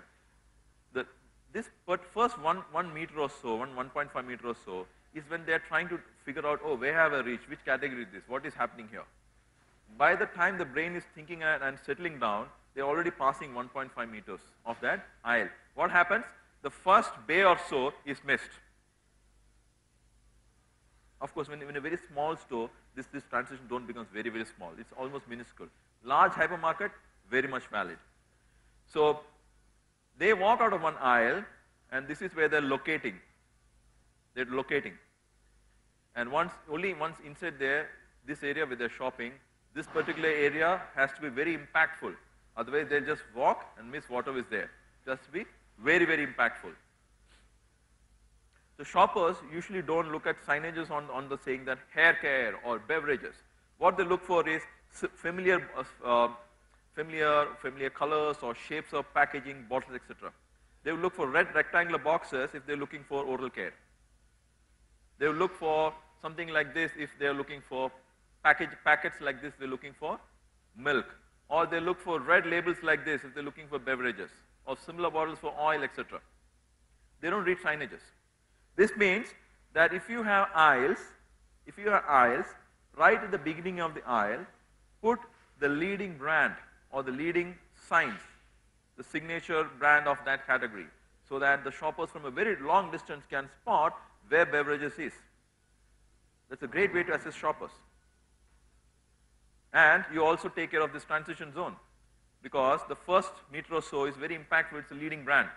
first 1 meter or so, 1.5 meter or so, is when they are trying to figure out, oh, where have I reached, which category is this, what is happening here. By the time the brain is thinking and settling down, they are already passing 1.5 meters of that aisle. What happens? The first bay or so is missed. Of course, when in a very small store, this transition zone becomes very, very small. It's almost minuscule. Large hypermarket, very much valid. So they walk out of one aisle, and this is where they're locating. They're locating. And only once inside there, this area where they're shopping, this particular area has to be very impactful. Otherwise, they'll just walk and miss whatever is there. It has to be very, very impactful. The shoppers usually don't look at signages on the saying that hair care or beverages. What they look for is familiar colors or shapes of packaging, bottles, etc. They will look for red rectangular boxes if they're looking for oral care. They will look for something like this if they're looking for packets like this, they're looking for milk. Or they look for red labels like this if they're looking for beverages, or similar bottles for oil, etc. They don't read signages. This means that if you have aisles, right at the beginning of the aisle, put the leading brand or the leading signs, the signature brand of that category, so that the shoppers from a very long distance can spot where beverages is. That's a great way to assess shoppers. And you also take care of this transition zone, because the first meter or so is very impactful, it's a leading brand.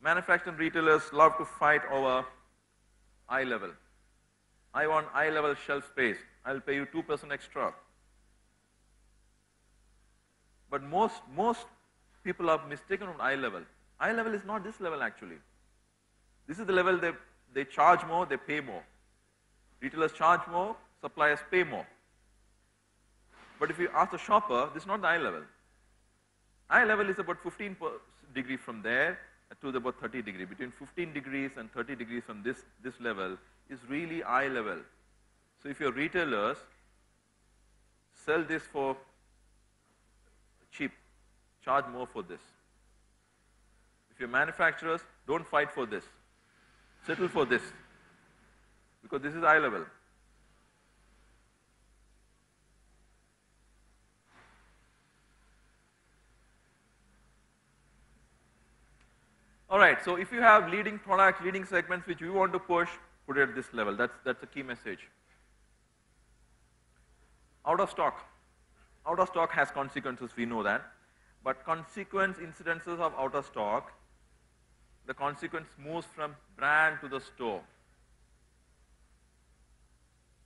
Manufacturing retailers love to fight over eye level. I want eye level shelf space. I'll pay you 2% extra. But most people are mistaken on eye level. Eye level is not this level actually. This is the level they charge more, they pay more. Retailers charge more, suppliers pay more. But if you ask the shopper, this is not the eye level. Eye level is about 15 degrees from there to about 30 degrees. Between 15 degrees and 30 degrees from this level is really eye level. So if you're retailers, sell this for cheap, charge more for this. If you're manufacturers, don't fight for this. Settle for this, because this is eye level. All right, so if you have leading products, leading segments which you want to push, put it at this level. That's a key message. Out of stock. Out of stock has consequences, we know that. But consequence incidences of out of stock, the consequence moves from brand to the store.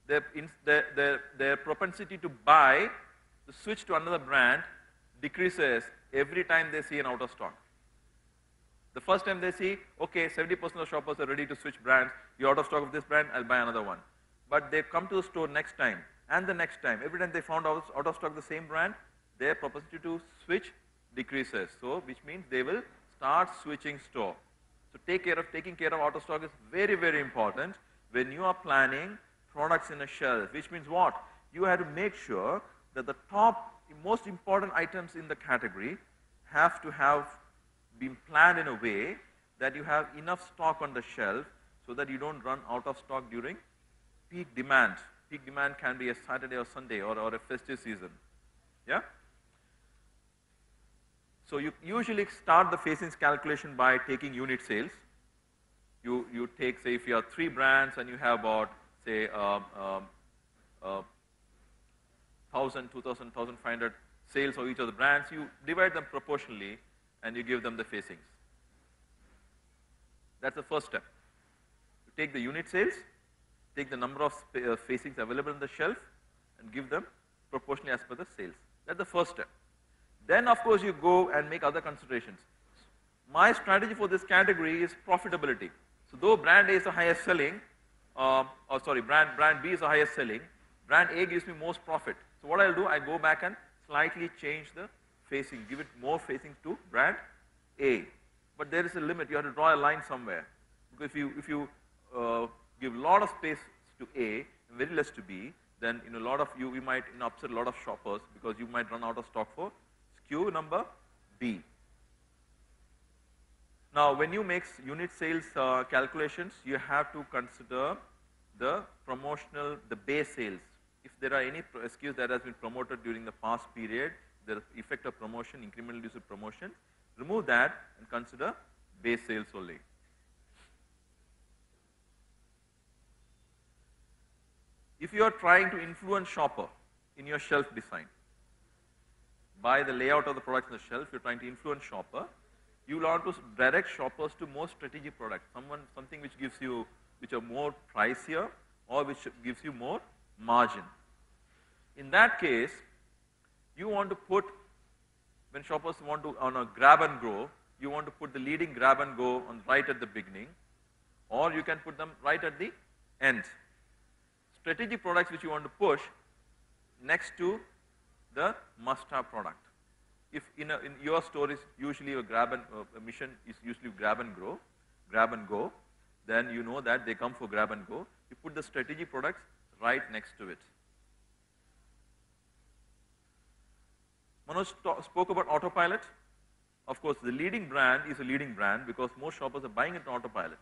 Their propensity to buy, to switch to another brand, decreases every time they see an out of stock. The first time they see, okay, 70% of shoppers are ready to switch brands, you're out of stock of this brand, I'll buy another one. But they come to the store next time, and the next time. Every time they found out of stock the same brand, their propensity to switch decreases. So, which means they will start switching store. So, taking care of out of stock is very, very important when you are planning products in a shelf, which means what? You have to make sure that the most important items in the category have to have been planned in a way that you have enough stock on the shelf so that you don't run out of stock during peak demand. Peak demand can be a Saturday or Sunday or a festive season. Yeah? So you usually start the facings calculation by taking unit sales. You take, say, if you have 3 brands and you have about, say, 1,000, 2,000, 1,500 sales of each of the brands, you divide them proportionally and you give them the facings. That's the first step. You take the unit sales, take the number of facings available on the shelf and give them proportionally as per the sales. That's the first step. Then, of course, you go and make other considerations. My strategy for this category is profitability. So, though brand A is the highest selling, brand B is the highest selling, brand A gives me most profit. So, what I'll do, I go back and slightly change the facing, give it more facings to brand A. But there is a limit, you have to draw a line somewhere. Because if you give a lot of space to A and very less to B, then you might upset a lot of shoppers because you might run out of stock for SKU number B. Now, when you make unit sales calculations, you have to consider the base sales. If there are any SKUs that has been promoted during the past period, the effect of promotion, incremental use of promotion, remove that and consider base sales only. If you are trying to influence shopper in your shelf design, by the layout of the products on the shelf, you're trying to influence shopper, you will want to direct shoppers to more strategic products, something which are more pricier or which gives you more margin. In that case, you want to put, when shoppers want to, on a grab and go, you want to put the leading grab and go right at the beginning, or you can put them right at the end. Strategic products which you want to push next to the must-have product. If in your store is usually a mission is usually grab and go, then you know that they come for grab and go. You put the strategic products right next to it. Manoj spoke about autopilot. Of course, the leading brand is a leading brand because most shoppers are buying it on autopilot.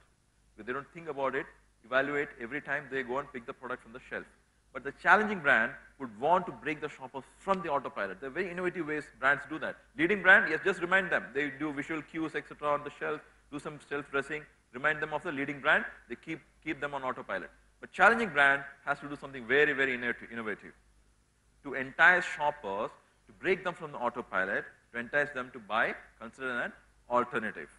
If they don't think about it, evaluate every time they go and pick the product from the shelf. But the challenging brand would want to break the shoppers from the autopilot. There are very innovative ways brands do that. Leading brand, yes, just remind them. They do visual cues, etc. on the shelf, do some shelf dressing, remind them of the leading brand, they keep them on autopilot. But challenging brand has to do something very, very innovative. To entice shoppers, to break them from the autopilot, to entice them to buy, consider an alternative.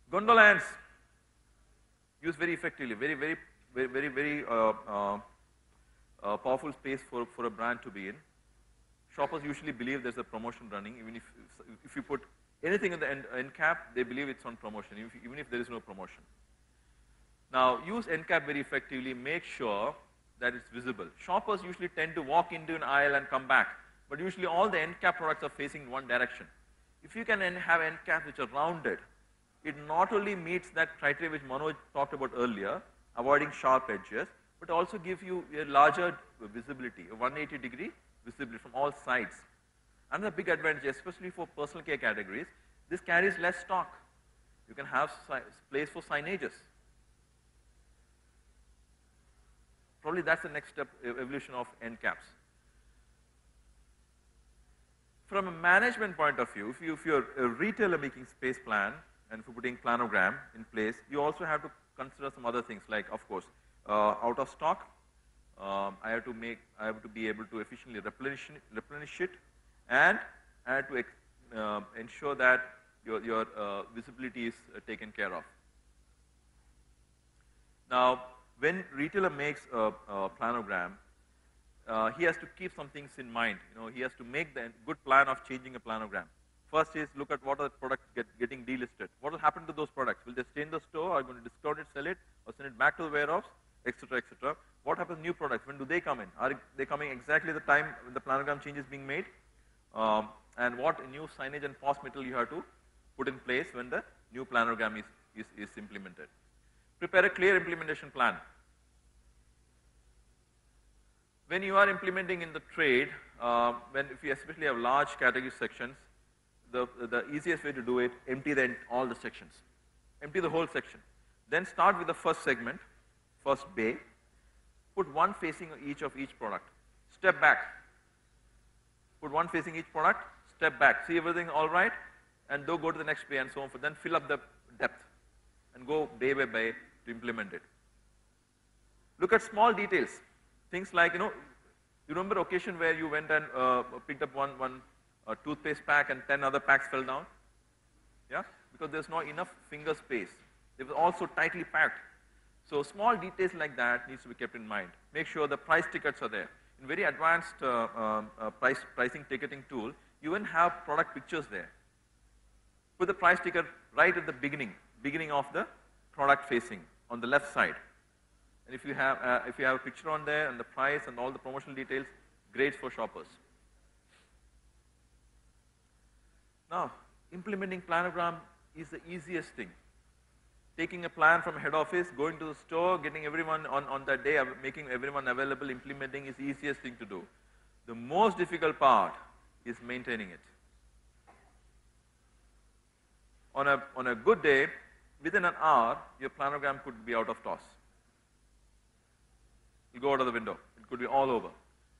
Gondola ads used very effectively, very powerful space for a brand to be in. Shoppers usually believe there's a promotion running, even if you put anything in the end cap, they believe it's on promotion, even if there is no promotion. Now, use end cap very effectively, make sure that it's visible. Shoppers usually tend to walk into an aisle and come back, but usually all the end cap products are facing one direction. If you can have end caps which are rounded, it not only meets that criteria which Manoj talked about earlier, avoiding sharp edges, but also give you a larger visibility, a 180-degree visibility from all sides. Another big advantage, especially for personal care categories, this carries less stock. You can have place for signages. Probably that's the next step, evolution of end caps. From a management point of view, if you're a retailer making space plan and if you're putting planogram in place, you also have to consider some other things like, of course, out of stock. I have to be able to efficiently replenish it, and I have to ensure that your visibility is taken care of. Now, when retailer makes a planogram, he has to keep some things in mind. He has to make the good plan of changing a planogram. First is look at what are the products getting delisted. What will happen to those products? Will they stay in the store? Are you going to discount it, sell it, or send it back to the warehouse, etc., etc.? What happens to new products? When do they come in? Are they coming exactly the time when the planogram change is being made? And what new signage and POS material you have to put in place when the new planogram is implemented. Prepare a clear implementation plan. When you are implementing in the trade, if you especially have large category sections, the easiest way to do it, empty all the sections. Empty the whole section. Then start with the first segment, first bay. Put one facing each product. Step back. Put one facing each product, step back. See everything all right, and go to the next bay and so on. Then fill up the depth and go bay by bay to implement it. Look at small details. Things like, you remember occasion where you went and picked up one toothpaste pack and 10 other packs fell down? Yeah? Because there's not enough finger space. They were also tightly packed. So small details like that needs to be kept in mind. Make sure the price tickets are there. In very advanced pricing ticketing tool, you even have product pictures there. Put the price ticket right at the beginning of the product facing on the left side. And if you have a picture on there and the price and all the promotional details, great for shoppers. Now, implementing planogram is the easiest thing. Taking a plan from head office, going to the store, getting everyone on that day, making everyone available, implementing is the easiest thing to do. The most difficult part is maintaining it. On a good day, within an hour, your planogram could be out of toss. It'll go out of the window. It could be all over.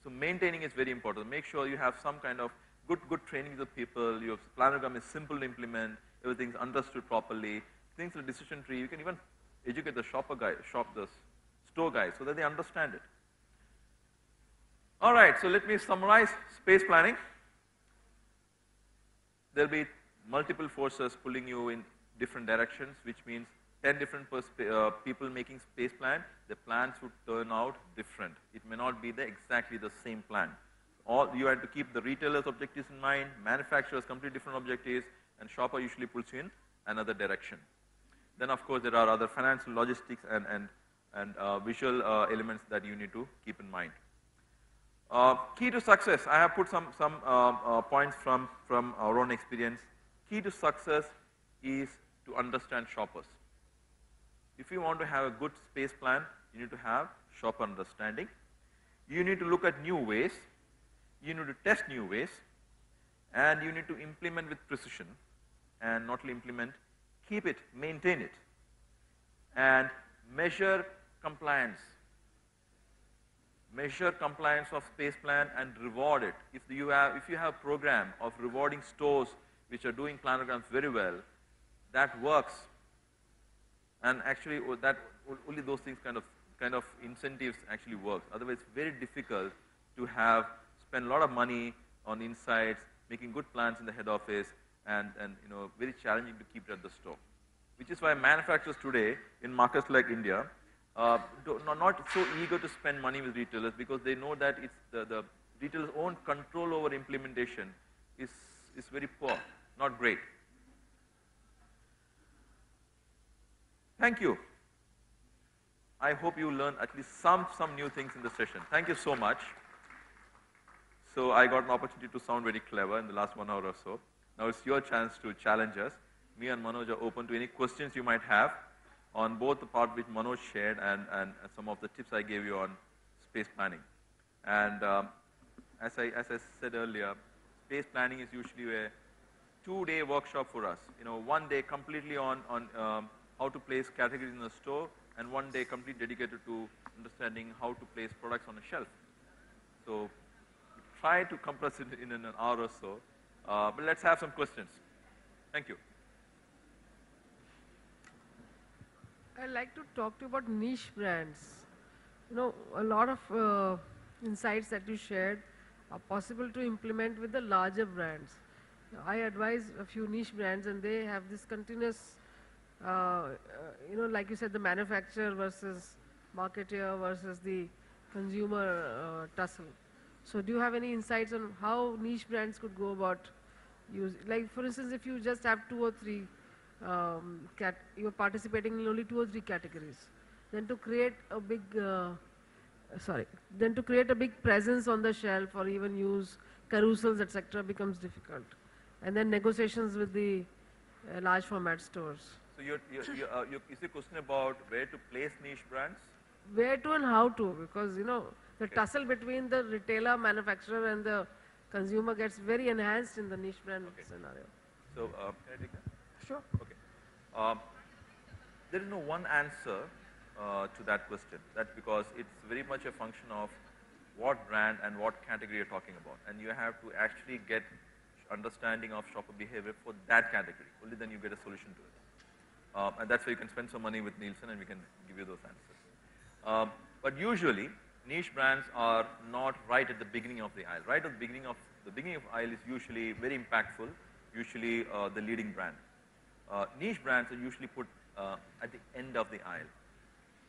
So maintaining is very important. Make sure you have some kind of good training with people. Your planogram is simple to implement. Everything's understood properly. Things like decision tree. You can even educate the the store guys, so that they understand it. All right. So let me summarize space planning. There'll be multiple forces pulling you in different directions, which means 10 different people making space plan, the plans would turn out different. It may not be exactly the same plan. You have to keep the retailer's objectives in mind, manufacturers completely different objectives, and shopper usually pulls you in another direction. Then of course there are other financial, logistics, and visual elements that you need to keep in mind. Key to success, I have put some points from our own experience. Key to success is to understand shoppers. If you want to have a good space plan, you need to have shopper understanding. You need to look at new ways. You need to test new ways. And you need to implement with precision. And not only implement, keep it, maintain it. And measure compliance. Measure compliance of space plan and reward it. If you have a program of rewarding stores which are doing planograms very well, that works. And actually, only those things kind of incentives actually works. Otherwise, it's very difficult to spend a lot of money on insights, making good plans in the head office, and very challenging to keep it at the store. Which is why manufacturers today in markets like India are not so eager to spend money with retailers, because they know that it's the retailer's own control over implementation is very poor, not great. Thank you. I hope you learned at least some new things in the session. Thank you so much. So I got an opportunity to sound very clever in the last 1 hour or so. Now it's your chance to challenge us. Me and Manoj are open to any questions you might have. on both the part which Manoj shared and some of the tips I gave you on space planning. And as I said earlier, space planning is usually a 2-day workshop for us. You know, 1 day completely on how to place categories in the store, and 1 day completely dedicated to understanding how to place products on a shelf. So try to compress it in an hour or so, but let's have some questions. Thank you. I'd like to talk to you about niche brands. You know, a lot of insights that you shared are possible to implement with the larger brands. I advise a few niche brands and they have this continuous, you know, like you said, the manufacturer versus marketer versus the consumer tussle. So do you have any insights on how niche brands could go about like for instance, if you just have 2 or 3 you're participating in only 2 or 3 categories, then to create a big then to create a big presence on the shelf or even use carousels, etc., becomes difficult. And then negotiations with the large format stores. So is the question about where to place niche brands? Where to and how to, because you know the tussle between the retailer, manufacturer and the consumer gets very enhanced in the niche brand scenario. So can I take that? Sure. Okay. There is no one answer to that question. That's because it's very much a function of what brand and what category you're talking about. And you have to actually get understanding of shopper behavior for that category. Only then you get a solution to it. And that's why you can spend some money with Nielsen and we can give you those answers. But usually, niche brands are not right at the beginning of the aisle. Right at the beginning of aisle is usually very impactful, usually the leading brand. Niche brands are usually put at the end of the aisle.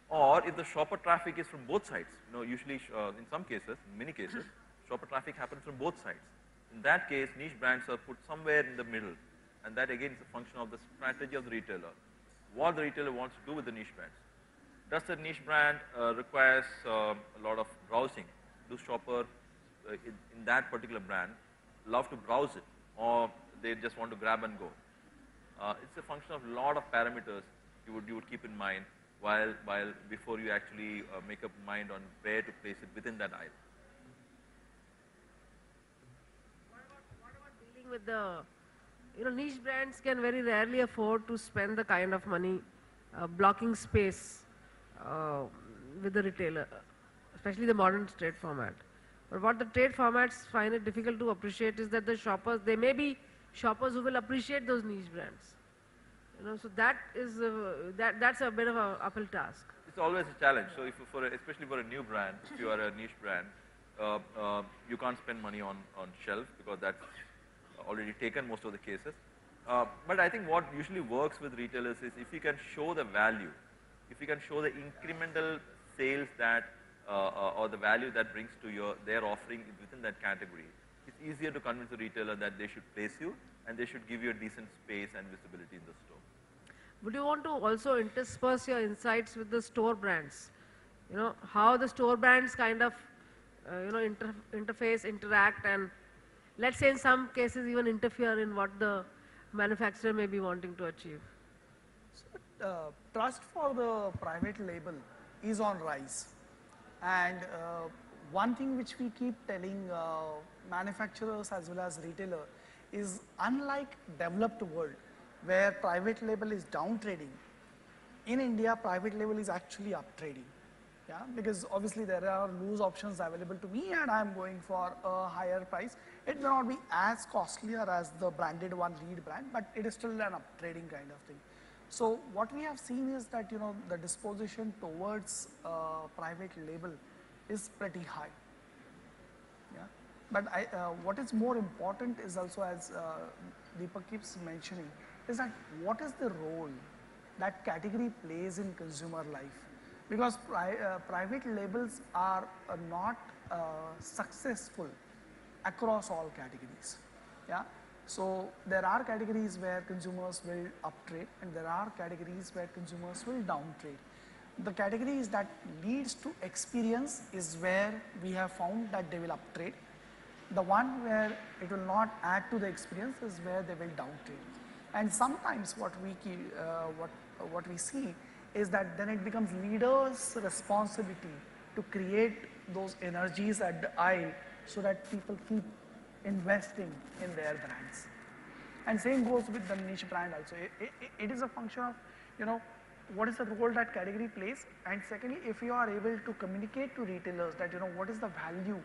Or if the shopper traffic is from both sides, you know, usually in some cases, in many cases, shopper traffic happens from both sides. In that case, niche brands are put somewhere in the middle. And that again is a function of the strategy of the retailer. What the retailer wants to do with the niche brands. Does the niche brand requires a lot of browsing? Do shoppers in that particular brand love to browse it, or they just want to grab and go? It's a function of a lot of parameters you would keep in mind while before you actually make up mind on where to place it within that aisle. What about dealing with the, you know, niche brands can very rarely afford to spend the kind of money blocking space with the retailer, especially the modern trade format. But what the trade formats find it difficult to appreciate is that the shoppers, there may be shoppers who will appreciate those niche brands. You know, so that is that's a bit of an uphill task. It's always a challenge. So if especially for a new brand, if you are a niche brand, you can't spend money on shelf because that's already taken most of the cases. But I think what usually works with retailers is if you can show the value, if you can show the incremental sales that or the value that brings to their offering within that category, it's easier to convince the retailer that they should place you and they should give you a decent space and visibility in the store. Would you want to also intersperse your insights with the store brands? You know, how the store brands kind of, you know, interface, interact, and let's say in some cases even interfere in what the manufacturer may be wanting to achieve? So, trust for the private label is on rise. And one thing which we keep telling manufacturers as well as retailer is, unlike developed world where private label is down trading, in India private label is actually up trading. Yeah, because obviously there are loose options available to me and I am going for a higher price. It may not be as costlier as the branded one, lead brand, but it is still an up trading kind of thing. So what we have seen is that, you know, the disposition towards private label is pretty high. Yeah, but what is more important is also, as Deepak keeps mentioning, is that what is the role that category plays in consumer life? Because private labels are not successful across all categories. Yeah. So there are categories where consumers will uptrade and there are categories where consumers will downtrade. The categories that leads to experience is where we have found that they will uptrade. The one where it will not add to the experience is where they will downtrade. And sometimes what we see is that then it becomes leaders' responsibility to create those energies at the aisle so that people keep investing in their brands. And same goes with the niche brand also. It is a function of, what is the role that category plays, and secondly, if you are able to communicate to retailers that, what is the value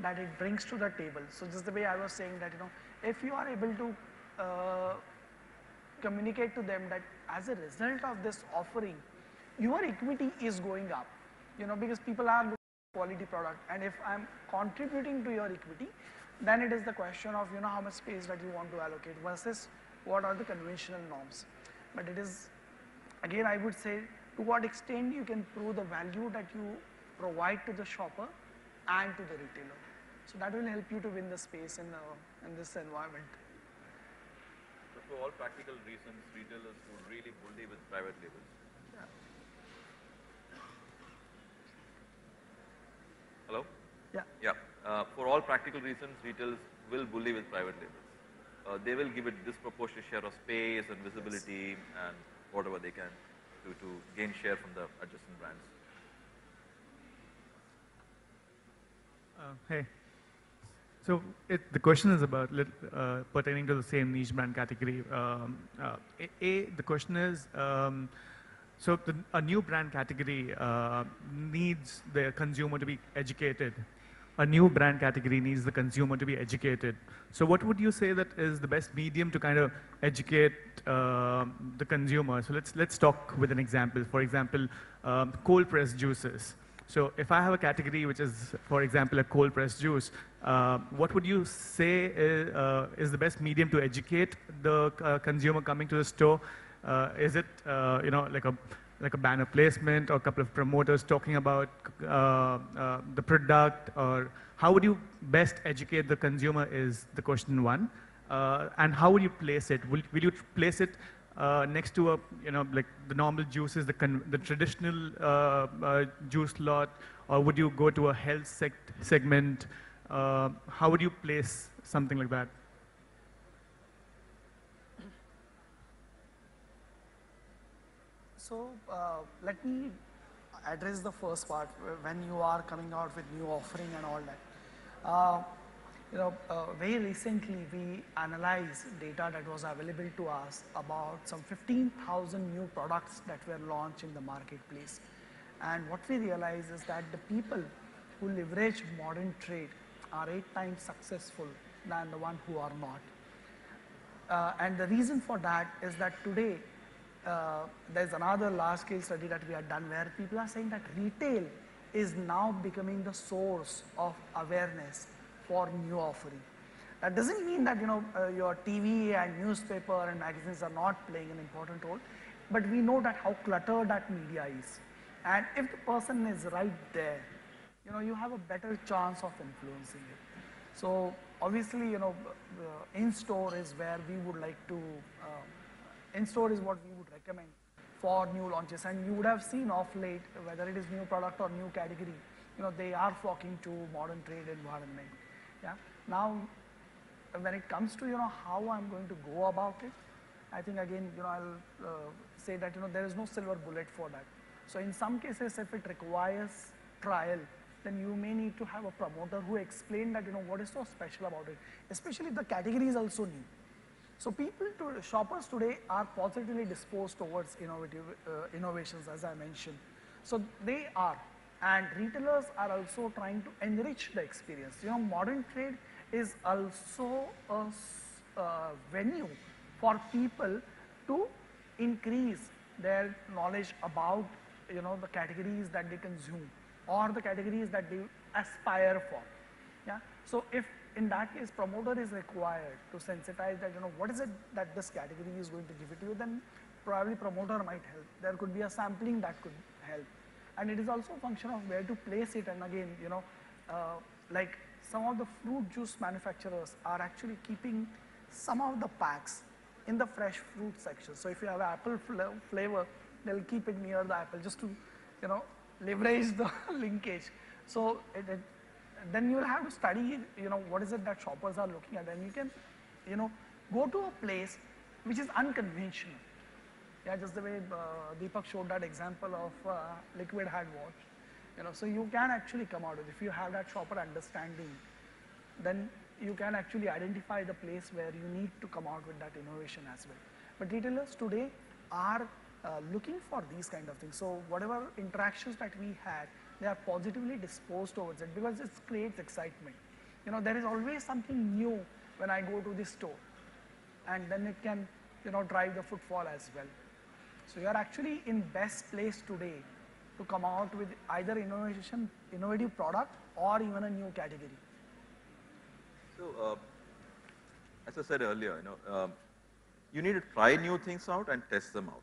that it brings to the table. So just the way I was saying that, if you are able to communicate to them that as a result of this offering, your equity is going up, because people are looking for quality product, and if I'm contributing to your equity, then it is the question of, how much space that you want to allocate versus what are the conventional norms. But it is, again, I would say, to what extent you can prove the value that you provide to the shopper and to the retailer. So that will help you to win the space in this environment. So for all practical reasons, retailers would really bully with private labels. Yeah. Hello? Yeah. Yeah. For all practical reasons, retailers will bully with private labels. They will give it disproportionate share of space and visibility and whatever they can to gain share from the adjacent brands. Hey. So the question is about pertaining to the same niche brand category. The question is, so a new brand category needs the consumer to be educated. A new brand category needs the consumer to be educated. So what would you say that is the best medium to kind of educate the consumer? So let's talk with an example. For example, cold pressed juices. So if I have a category which is, for example, a cold pressed juice, what would you say is the best medium to educate the consumer coming to the store? Is it like a banner placement or a couple of promoters talking about the product, or how would you best educate the consumer is the question one. And how would you place it? Will you place it next to a, like the normal juices, the traditional juice lot, or would you go to a health segment? How would you place something like that? So let me address the first part when you are coming out with new offering and all that. Very recently we analyzed data that was available to us about some 15,000 new products that were launched in the marketplace. And what we realized is that the people who leverage modern trade are 8 times successful than the one who are not. And the reason for that is that today, there's another large scale study that we have done where people are saying that retail is now becoming the source of awareness for new offering. That doesn't mean that your TV and newspaper and magazines are not playing an important role, but we know that how cluttered that media is. And if the person is right there, you have a better chance of influencing it. So obviously, in-store is where we would like to in-store is what we would recommend for new launches. And you would have seen of late, whether it is new product or new category, they are flocking to modern trade environment. Yeah. Now, when it comes to how I'm going to go about it, I think again I'll say that there is no silver bullet for that. So in some cases, if it requires trial, then you may need to have a promoter who explain that what is so special about it, especially if the category is also new. So shoppers today are positively disposed towards innovations, as I mentioned. So they are, and retailers are also trying to enrich the experience. Modern trade is also a venue for people to increase their knowledge about the categories that they consume or the categories that they aspire for. Yeah. So if in that case, promoter is required to sensitize that, what is it that this category is going to give it to you, then probably promoter might help. There could be a sampling that could help. And it is also a function of where to place it. And again, like some of the fruit juice manufacturers are actually keeping some of the packs in the fresh fruit section. So if you have apple flavor, they'll keep it near the apple just to, leverage the linkage. So then you'll have to study, what is it that shoppers are looking at, and you can, go to a place which is unconventional. Yeah, just the way Deepak showed that example of liquid hand wash. So you can actually come out with, if you have that shopper understanding, then you can actually identify the place where you need to come out with that innovation as well. But retailers today are looking for these kind of things. So whatever interactions that we had, they are positively disposed towards it because it creates excitement. There is always something new when I go to this store, and then it can drive the footfall as well. So you are actually in best place today to come out with either innovative product or even a new category. So, as I said earlier, you need to try new things out and test them out.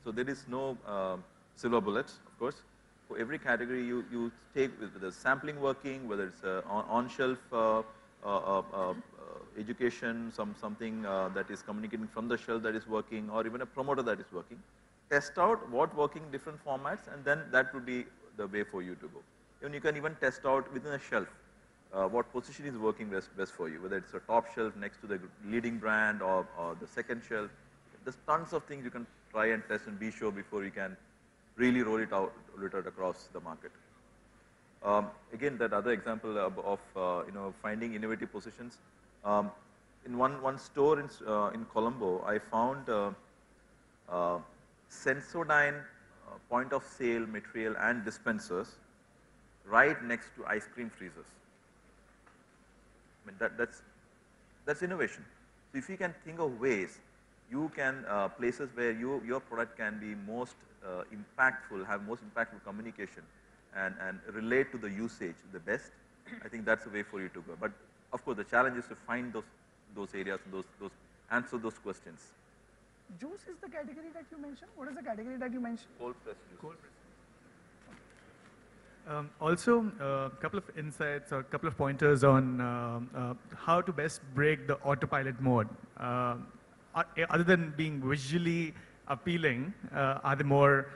So there is no silver bullets, of course. For every category, you take with the sampling working, whether it's on-shelf education, something that is communicating from the shelf that is working, or even a promoter that is working. Test out what working different formats, and then that would be the way for you to go. And you can even test out within a shelf what position is working best for you, whether it's a top shelf next to the leading brand or the second shelf. There's tons of things you can try and test and be sure before you can really roll it out across the market. Again, that other example of finding innovative positions. In one store in Colombo, I found Sensodyne point of sale material and dispensers right next to ice cream freezers. I mean that's innovation. So if you can think of ways, you can places where your product can be most impactful, have most impactful communication, and relate to the usage the best. I think that's the way for you to go. But of course, the challenge is to find those areas and answer those questions. Juice is the category that you mentioned. What is the category that you mentioned? Cold press juice. Cold press. Also, a couple of insights or a couple of pointers on how to best break the autopilot mode. Other than being visually appealing, are there more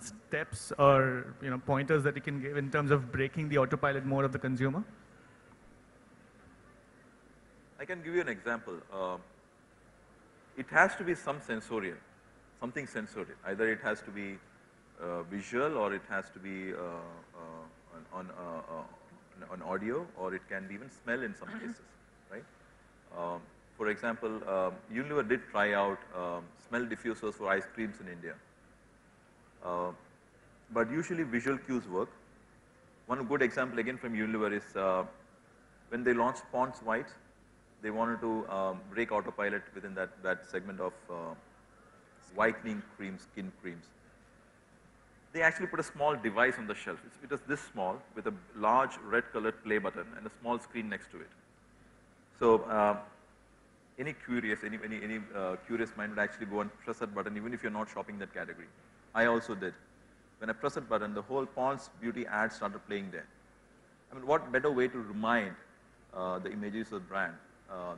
steps or pointers that you can give in terms of breaking the autopilot mode of the consumer? I can give you an example. It has to be something sensorial. Either it has to be visual, or it has to be on audio, or it can be even smell in some cases, right? For example, Unilever did try out smell diffusers for ice creams in India. But usually visual cues work. One good example again from Unilever is when they launched Pond's White, they wanted to break autopilot within that segment of whitening creams, skin creams. They actually put a small device on the shelf. It was this small with a large red colored play button and a small screen next to it. So any curious mind would actually go and press that button even if you're not shopping that category. I also did. When I pressed that button, the whole Pond's Beauty ad started playing there. I mean, what better way to remind the images of the brand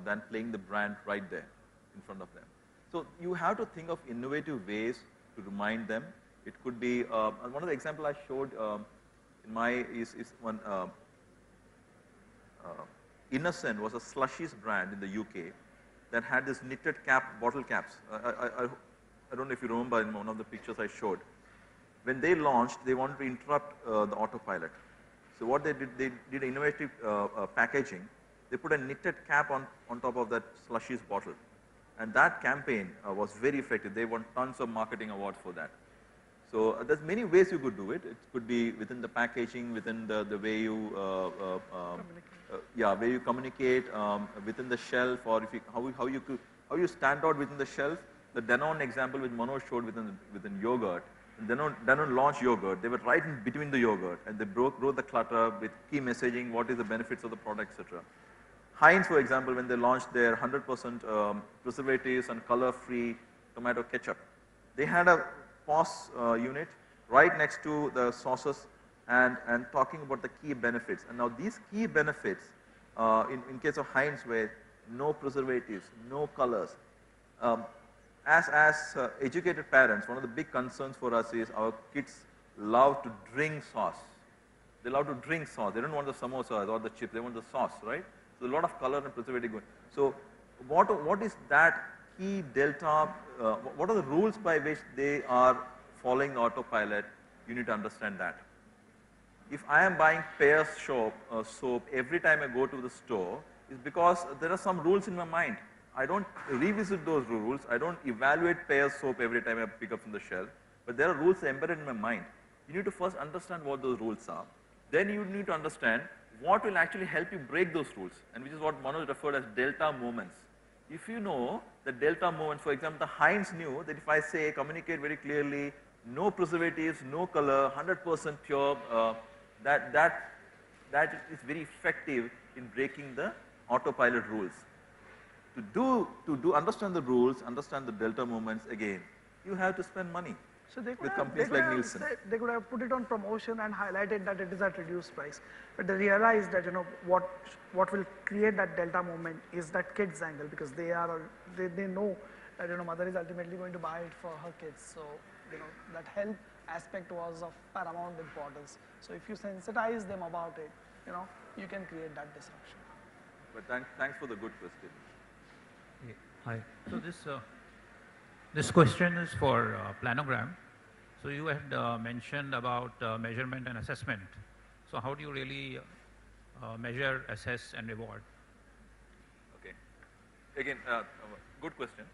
than playing the brand right there in front of them. So you have to think of innovative ways to remind them. It could be, one of the examples I showed in my is one, Innocent was a slushies brand in the UK that had this knitted bottle caps. I don't know if you remember in one of the pictures I showed. When they launched, they wanted to interrupt the autopilot. So what they did innovative packaging. They put a knitted cap on top of that slushies bottle. And that campaign was very effective. They won tons of marketing awards for that. So there's many ways you could do it. It could be within the packaging, within the way you way you communicate, within the shelf, or if how you stand out within the shelf. The Danone example which Manoj showed within yogurt. Danone launched yogurt. They were right in between the yogurt, and they broke the clutter with key messaging, what is the benefits of the product, etc. Heinz, for example, when they launched their 100% preservatives and color-free tomato ketchup, they had a POS unit right next to the sauces and talking about the key benefits. And now these key benefits, in case of Heinz, were no preservatives, no colors. As educated parents, one of the big concerns for us is our kids love to drink sauce. They love to drink sauce. They don't want the samosas or the chips. They want the sauce, right? So a lot of color and preservative going. So what is that key delta, what are the rules by which they are following the autopilot, you need to understand that. If I am buying Pear's soap every time I go to the store, it's because there are some rules in my mind. I don't revisit those rules. I don't evaluate Pear's soap every time I pick up from the shelf. But there are rules embedded in my mind. You need to first understand what those rules are. Then you need to understand what will actually help you break those rules, and which is what Manoj referred as delta moments. If you know the delta moments, for example, the Heinz knew that if I say communicate very clearly, no preservatives, no color, 100% pure, that is very effective in breaking the autopilot rules. To understand the rules, understand the delta moments again, you have to spend money. So they could With have, companies like Nielsen. they could have put it on promotion and highlighted that it is at reduced price. But they realized that, you know, what will create that delta moment is that kids angle, because they know that, you know, mother is ultimately going to buy it for her kids. So, you know, that health aspect was of paramount importance. So if you sensitize them about it, you know, you can create that disruption. But thanks for the good question. Yeah. Hi. So this question is for planogram. So you had mentioned about measurement and assessment. So how do you really measure, assess, and reward? Okay. Again, good question.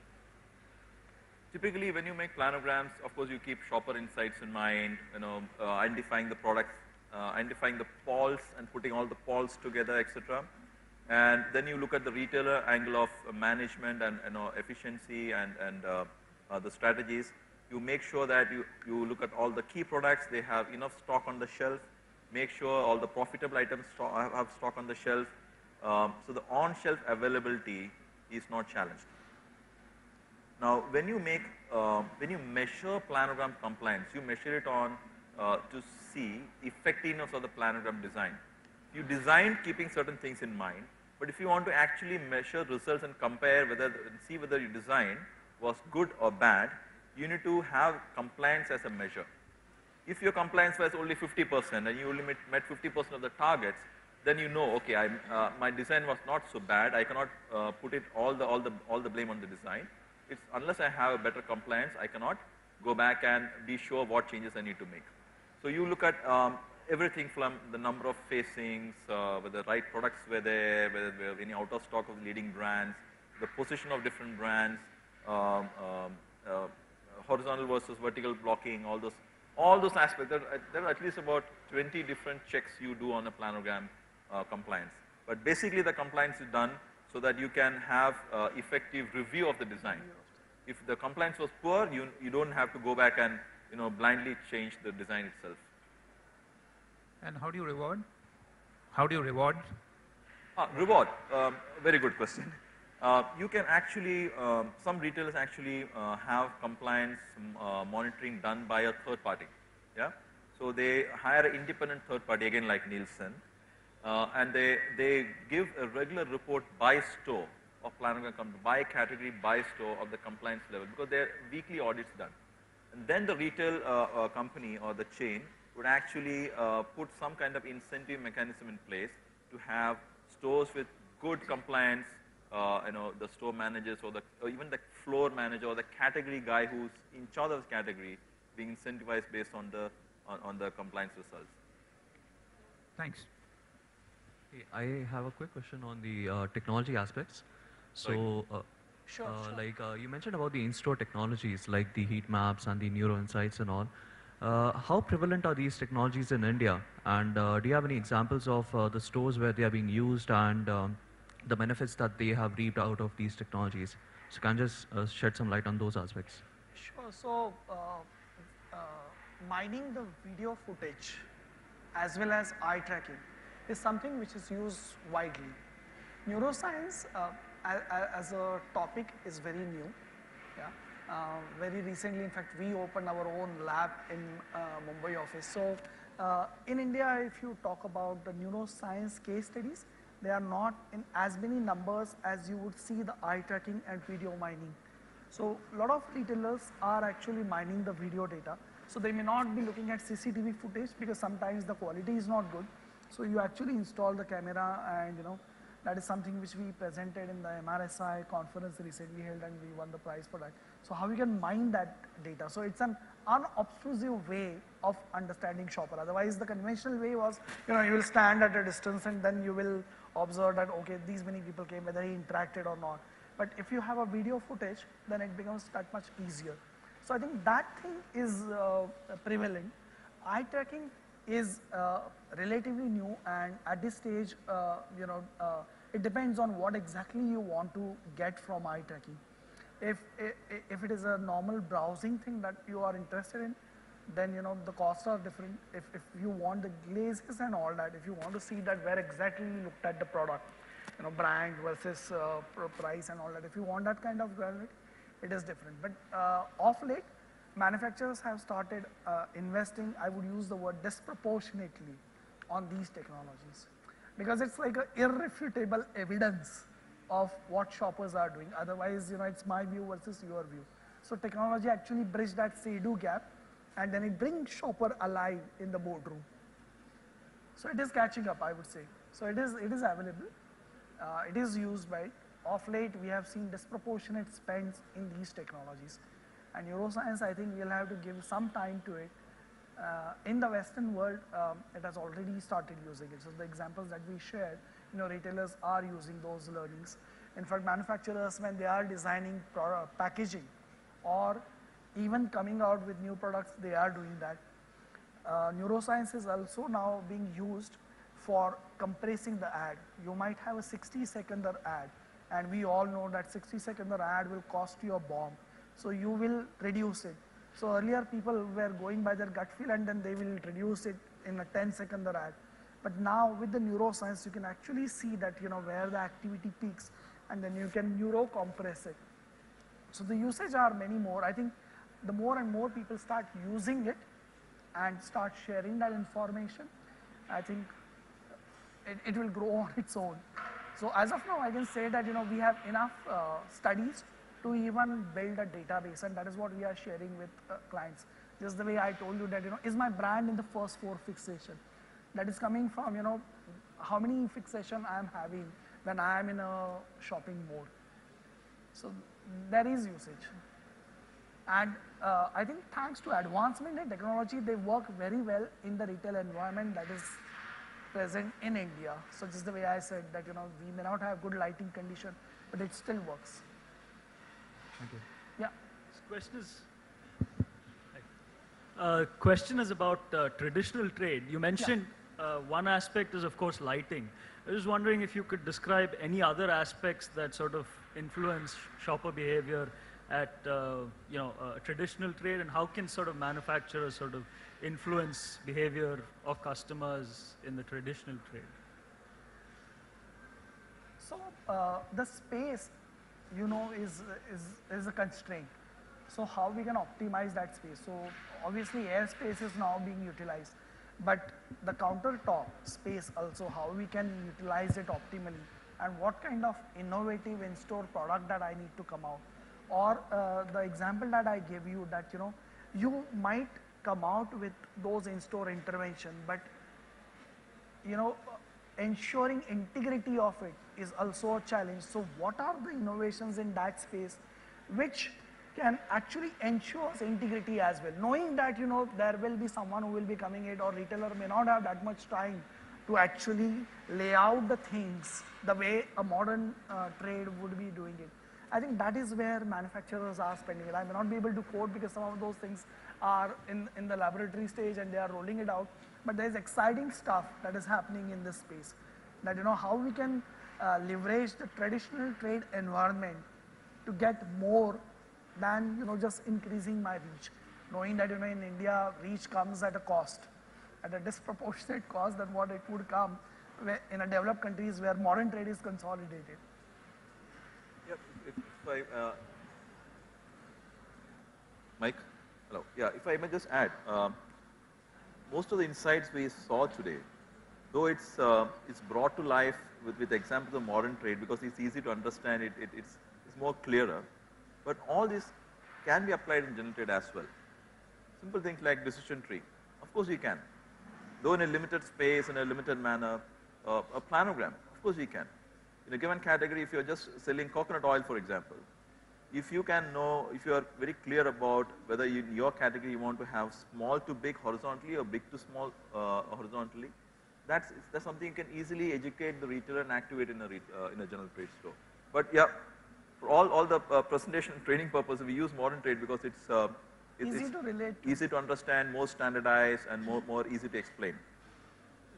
Typically, when you make planograms, of course, you keep shopper insights in mind. You know, identifying the products, identifying the polls, and putting all the polls together, etc. And then you look at the retailer angle of management and, you know, efficiency and the strategies. You make sure that you look at all the key products, they have enough stock on the shelf. Make sure all the profitable items have stock on the shelf. So the on-shelf availability is not challenged. Now, when you measure planogram compliance, you measure it on to see effectiveness of the planogram design. You design keeping certain things in mind, but if you want to actually measure results and compare and see whether your design was good or bad, you need to have compliance as a measure. If your compliance was only 50% and you only met 50% of the targets, then you know, okay, my design was not so bad. I cannot put all the blame on the design. It's unless I have a better compliance, I cannot go back and be sure what changes I need to make. So you look at everything from the number of facings, whether the right products were there, whether there were any out of stock of leading brands, the position of different brands, horizontal versus vertical blocking, all those aspects. There are at least about 20 different checks you do on a planogram compliance. But basically the compliance is done so that you can have effective review of the design. If the compliance was poor, you don't have to go back and, you know, blindly change the design itself. And how do you reward? How do you reward? Reward, very good question. You can actually, some retailers actually have compliance monitoring done by a third party. Yeah, so they hire an independent third party, again like Nielsen, and they give a regular report by store of planogram, by category, by store of the compliance level, because there are weekly audits done. And then the retail company or the chain would actually put some kind of incentive mechanism in place to have stores with good compliance. You know, the store managers or even the floor manager or the category guy who's in charge of the category being incentivized based on the compliance results. Thanks. I have a quick question on the technology aspects. So, Sure. like you mentioned about the in-store technologies like the heat maps and the neuro insights and all. How prevalent are these technologies in India? And do you have any examples of the stores where they are being used and the benefits that they have reaped out of these technologies? So can you just shed some light on those aspects? Sure. So, mining the video footage as well as eye tracking is something which is used widely. Neuroscience as a topic is very new. Yeah. Very recently, in fact, we opened our own lab in Mumbai office. So, in India, if you talk about the neuroscience case studies, they are not in as many numbers as you would see the eye tracking and video mining. So, a lot of retailers are actually mining the video data. So, they may not be looking at CCTV footage because sometimes the quality is not good. So, you actually install the camera and, you know, That is something which we presented in the MRSI conference recently held, and we won the prize for that. So how we can mine that data. So it's an unobtrusive way of understanding shopper. Otherwise, the conventional way was, you will stand at a distance and then you will observe that, okay, these many people came, whether he interacted or not. But if you have a video footage, then it becomes that much easier. So I think that thing is prevalent. Eye tracking is relatively new, and at this stage, it depends on what exactly you want to get from eye tracking. If it is a normal browsing thing that you are interested in, then the costs are different. If you want the glazes and all that, if you want to see that where exactly you looked at the product, brand versus price and all that, if you want that kind of granularity, it is different. But of late, manufacturers have started investing, I would use the word disproportionately, on these technologies, because it's like an irrefutable evidence of what shoppers are doing. Otherwise, it's my view versus your view. So technology actually bridged that say-do gap, and then it brings shopper alive in the boardroom. So it is catching up, I would say. So it is available. It is used by, of late, we have seen disproportionate spends in these technologies. And neuroscience, I think we'll have to give some time to it. In the Western world, it has already started using it. So the examples that we shared, retailers are using those learnings. In fact, manufacturers, when they are designing packaging or even coming out with new products, they are doing that. Neuroscience is also now being used for compressing the ad. You might have a 60-second ad, and we all know that 60-second ad will cost you a bomb. So you will reduce it. So earlier people were going by their gut feel, and then they will reduce it in a 10-second ad. But now with the neuroscience, you can actually see that where the activity peaks, and then you can neuro-compress it. So the usage are many more. I think the more and more people start using it and start sharing that information, I think it will grow on its own. So as of now, I can say that we have enough studies to even build a database, and that is what we are sharing with clients. Just the way I told you that, is my brand in the first 4 fixation? That is coming from, how many fixation I am having when I am in a shopping mode. So there is usage. And I think thanks to advancement in technology, they work very well in the retail environment that is present in India. So just the way I said that, we may not have good lighting condition, but it still works. Thank you. Yeah. This question is about traditional trade. You mentioned one aspect is, of course, lighting. I was wondering if you could describe any other aspects that sort of influence shopper behavior at traditional trade, and how can sort of manufacturers sort of influence behavior of customers in the traditional trade? So the space, is a constraint. So how we can optimize that space? So obviously airspace is now being utilized, but the countertop space also, how we can utilize it optimally, and what kind of innovative in-store product that I need to come out. Or the example that I gave you that, you might come out with those in-store intervention, but, ensuring integrity of it is also a challenge. So what are the innovations in that space which can actually ensure integrity as well? Knowing that, there will be someone who will be coming in, or retailer may not have that much time to actually lay out the things the way a modern trade would be doing it. I think that is where manufacturers are spending it. I may not be able to quote because some of those things are in the laboratory stage and they are rolling it out, but there is exciting stuff that is happening in this space. That how we can leverage the traditional trade environment to get more than just increasing my reach. Knowing that in India, reach comes at a cost, at a disproportionate cost than what it would come in a developed countries where modern trade is consolidated. Yep. If I, Mike, hello. Yeah, if I may just add, most of the insights we saw today, though it's brought to life with examples of modern trade because it's easy to understand, it's more clearer. But all this can be applied in general trade as well. Simple things like decision tree. Of course we can. Though in a limited space, in a limited manner, a planogram, of course we can. In a given category, if you're just selling coconut oil, for example, if you can know, if you are very clear about whether in your category you want to have small to big horizontally or big to small horizontally, that's something you can easily educate the retailer and activate in a general trade store. But yeah, for all the presentation and training purposes, we use modern trade because it's Easy to relate to. easy to understand, more standardized, and more easy to explain.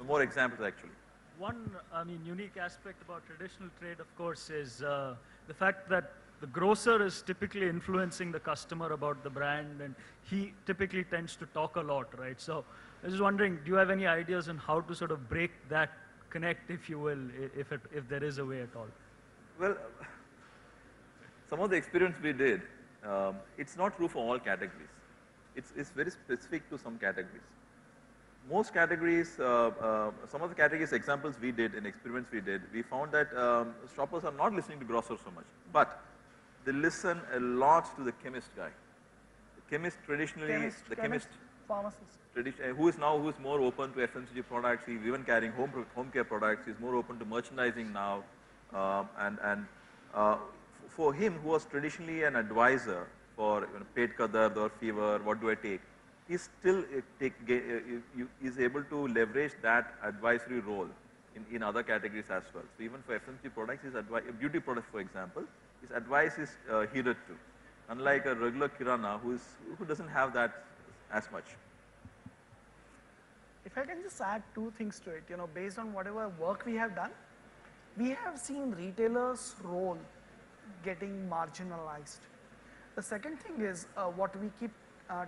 More examples actually. One, unique aspect about traditional trade, of course, is the fact that the grocer is typically influencing the customer about the brand, and he typically tends to talk a lot, right? So I was just wondering, do you have any ideas on how to sort of break that connect, if you will, if there is a way at all? Well, some of the experiments we did, it's not true for all categories. It's very specific to some categories. Most categories, some of the categories examples we did in experiments we did, we found that shoppers are not listening to grocers so much, but they listen a lot to the chemist guy. The chemist traditionally, Pharmacist. who's more open to FMCG products. He's even carrying home care products. He's more open to merchandising now, for him, who was traditionally an advisor for pet ka dard or fever, what do I take? He still is able to leverage that advisory role in other categories as well. So even for FMCG products, beauty products, for example, his advice is heeded to, unlike a regular kirana who doesn't have that as much. If I can just add two things to it, based on whatever work we have done, we have seen retailers' role getting marginalized. The second thing is what we keep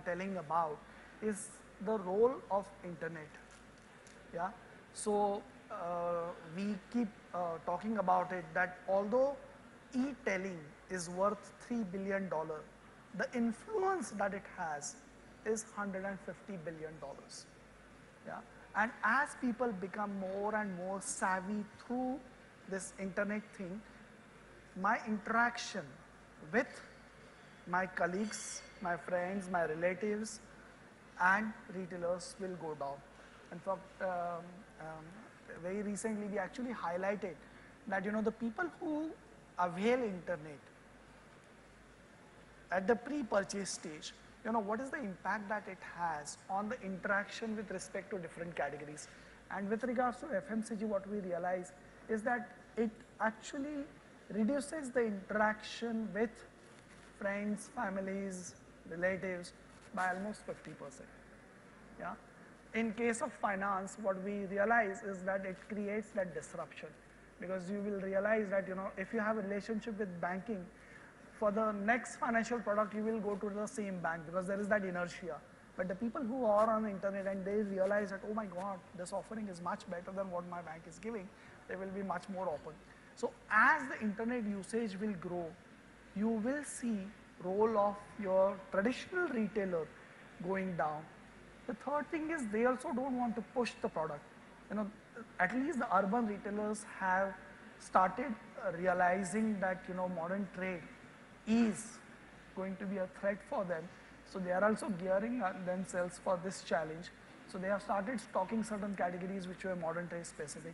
telling about is the role of internet. Yeah. So we keep talking about it that although e-tailing is worth $3 billion, the influence that it has is $150 billion. Yeah. And as people become more and more savvy through this internet thing, my interaction with my colleagues, my friends, my relatives, and retailers will go down. In fact, very recently we actually highlighted that the people who avail internet at the pre-purchase stage, what is the impact that it has on the interaction with respect to different categories. And with regards to FMCG, what we realize is that it actually reduces the interaction with friends, families, relatives by almost 50%. Yeah. In case of finance, what we realize is that it creates that disruption, because you will realize that if you have a relationship with banking, for the next financial product you will go to the same bank because there is that inertia. But the people who are on the internet and they realize that, oh my God, this offering is much better than what my bank is giving, they will be much more open. So as the internet usage will grow, you will see role of your traditional retailer going down. The third thing is they also don't want to push the product. At least the urban retailers have started realizing that modern trade is going to be a threat for them. So they are also gearing themselves for this challenge. So they have started stocking certain categories which were modern trade specific.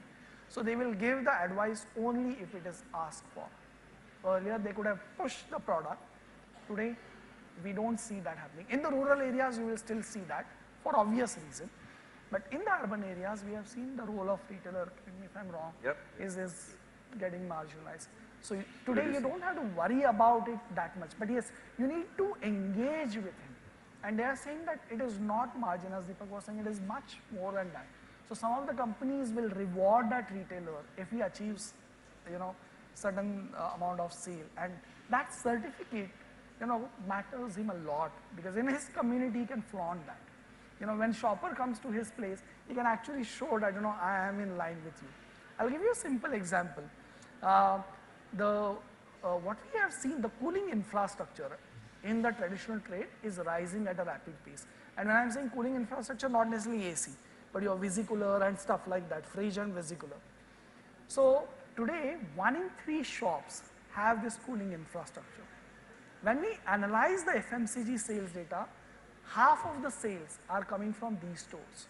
So they will give the advice only if it is asked for. Earlier they could have pushed the product. Today we don't see that happening. In the rural areas you will still see that for obvious reason. But in the urban areas we have seen the role of retailer, if I'm wrong, is getting marginalized. So today you don't have to worry about it that much. But yes, you need to engage with him. And they are saying that it is not margin, as Deepak was saying, it is much more than that. So some of the companies will reward that retailer if he achieves, certain amount of sale. And that certificate, matters him a lot, because in his community he can flaunt that. When shopper comes to his place, he can actually show that, I am in line with you. I'll give you a simple example. What we have seen, the cooling infrastructure in the traditional trade is rising at a rapid pace. And when I'm saying cooling infrastructure, not necessarily AC, but your vesicular and stuff like that, fridge and vesicular. So today, 1 in 3 shops have this cooling infrastructure. When we analyze the FMCG sales data, half of the sales are coming from these stores.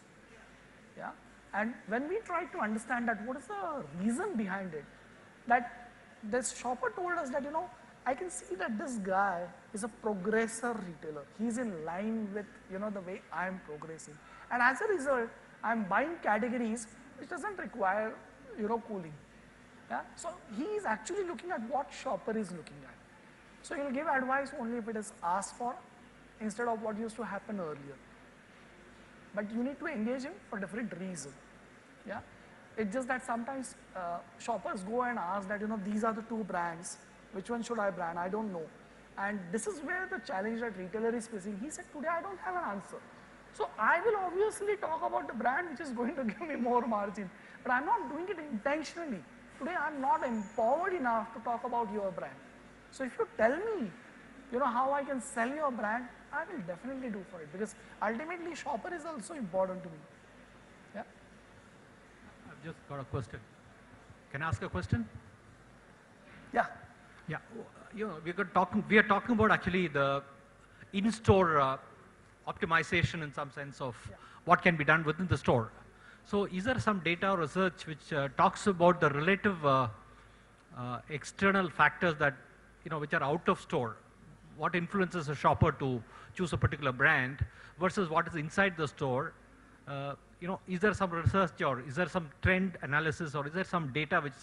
Yeah? And when we try to understand that what is the reason behind it, that this shopper told us that, I can see that this guy is a progressor retailer. He's in line with, the way I'm progressing. And as a result, I'm buying categories which doesn't require, cooling. Yeah? So he is actually looking at what shopper is looking at. So he'll give advice only if it is asked for instead of what used to happen earlier. But you need to engage him for different reasons. Yeah? It's just that sometimes shoppers go and ask that, these are the two brands, which one should I brand? I don't know. And this is where the challenge that retailer is facing. He said, today I don't have an answer. So I will obviously talk about the brand which is going to give me more margin, but I'm not doing it intentionally. Today I'm not empowered enough to talk about your brand. So if you tell me, how I can sell your brand, I will definitely do for it, because ultimately shopper is also important to me. Yeah. I've just got a question. Can I ask a question? Yeah. Yeah. We are talking about actually the in-store optimization in some sense of what can be done within the store. So is there some data or research which talks about the relative external factors that, which are out of store? What influences a shopper to choose a particular brand versus what is inside the store? Is there some research or is there some trend analysis or is there some data which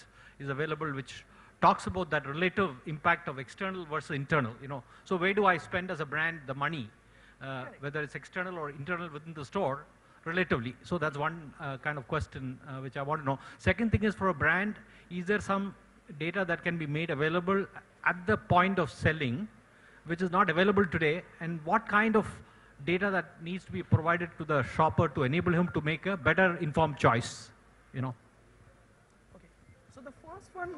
is available which talks about that relative impact of external versus internal? So where do I spend as a brand the money, whether it's external or internal within the store, relatively? So that's one kind of question which I want to know. Second thing is, for a brand, is there some data that can be made available at the point of selling, which is not available today, and what kind of data that needs to be provided to the shopper to enable him to make a better informed choice? Okay. So the first one,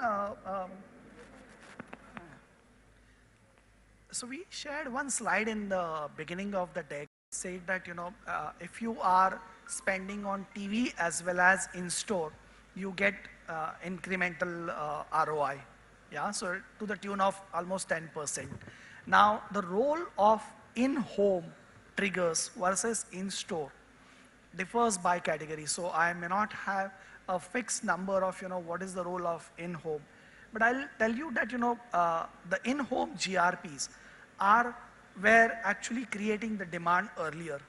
so we shared one slide in the beginning of the deck, said that, if you are spending on TV as well as in-store, you get incremental ROI. Yeah, so to the tune of almost 10%. Now, the role of in-home triggers versus in-store differs by category. So I may not have a fixed number of, what is the role of in-home. But I'll tell you that, the in-home GRPs were actually creating the demand earlier.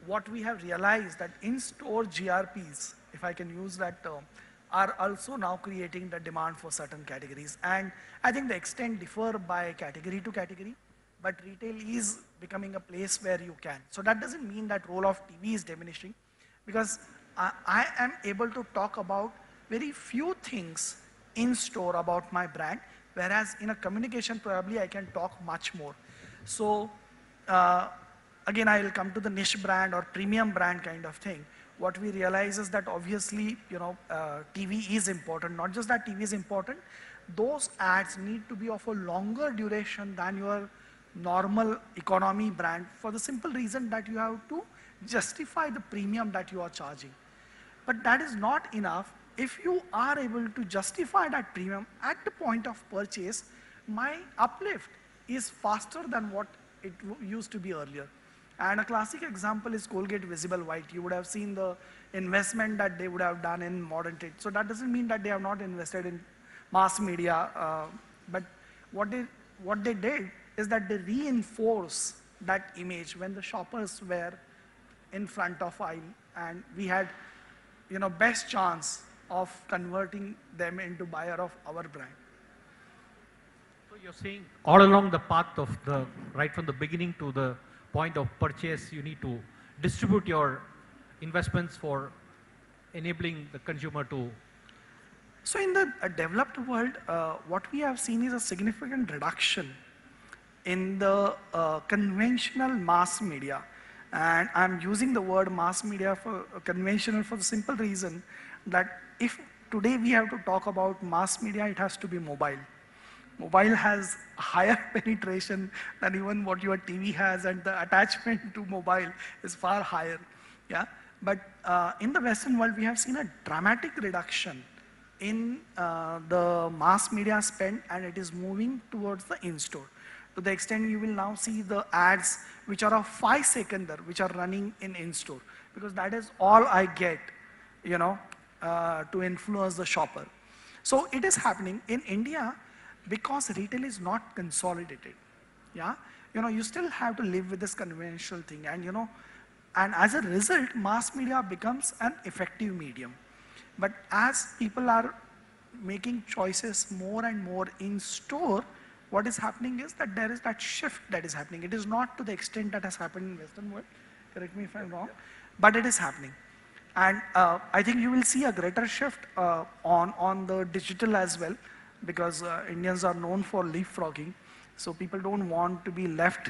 What we have realized that in-store GRPs, if I can use that term, are also now creating the demand for certain categories. And I think the extent differ by category to category, but retail is becoming a place where you can. So that doesn't mean that role of TV is diminishing, because I am able to talk about very few things in store about my brand, whereas in a communication probably I can talk much more. So again, I will come to the niche brand or premium brand kind of thing. What we realize is that obviously, TV is important. Not just that TV is important, those ads need to be of a longer duration than your normal economy brand, for the simple reason that you have to justify the premium that you are charging. But that is not enough. If you are able to justify that premium at the point of purchase, my uplift is faster than what it used to be earlier. And a classic example is Colgate Visible White. You would have seen the investment that they would have done in modern trade. So that doesn't mean that they have not invested in mass media, but what they did is that they reinforce that image when the shoppers were in front of aisle, and we had, best chance of converting them into buyer of our brand. So you're saying all along the path of right from the beginning to the point of purchase, you need to distribute your investments for enabling the consumer to. So in the developed world, what we have seen is a significant reduction in the conventional mass media. And I'm using the word mass media for conventional for the simple reason that if today we have to talk about mass media, it has to be mobile. Mobile has higher penetration than even what your TV has, and the attachment to mobile is far higher. Yeah? But in the Western world, we have seen a dramatic reduction in the mass media spend, and it is moving towards the in-store. To the extent you will now see the ads which are of 5 seconds which are running in-store, because that is all I get, to influence the shopper. So it is happening in India because retail is not consolidated. Yeah, you still have to live with this conventional thing, and as a result, mass media becomes an effective medium. But as people are making choices more and more in store, what is happening is that there is that shift that is happening. It is not to the extent that has happened in Western world, correct me if I'm wrong, but it is happening. And I think you will see a greater shift on the digital as well, because Indians are known for leapfrogging. So people don't want to be left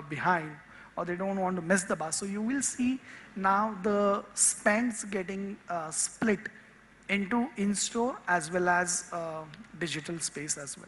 behind, or they don't want to miss the bus. So you will see now the spends getting split into in-store as well as digital space as well.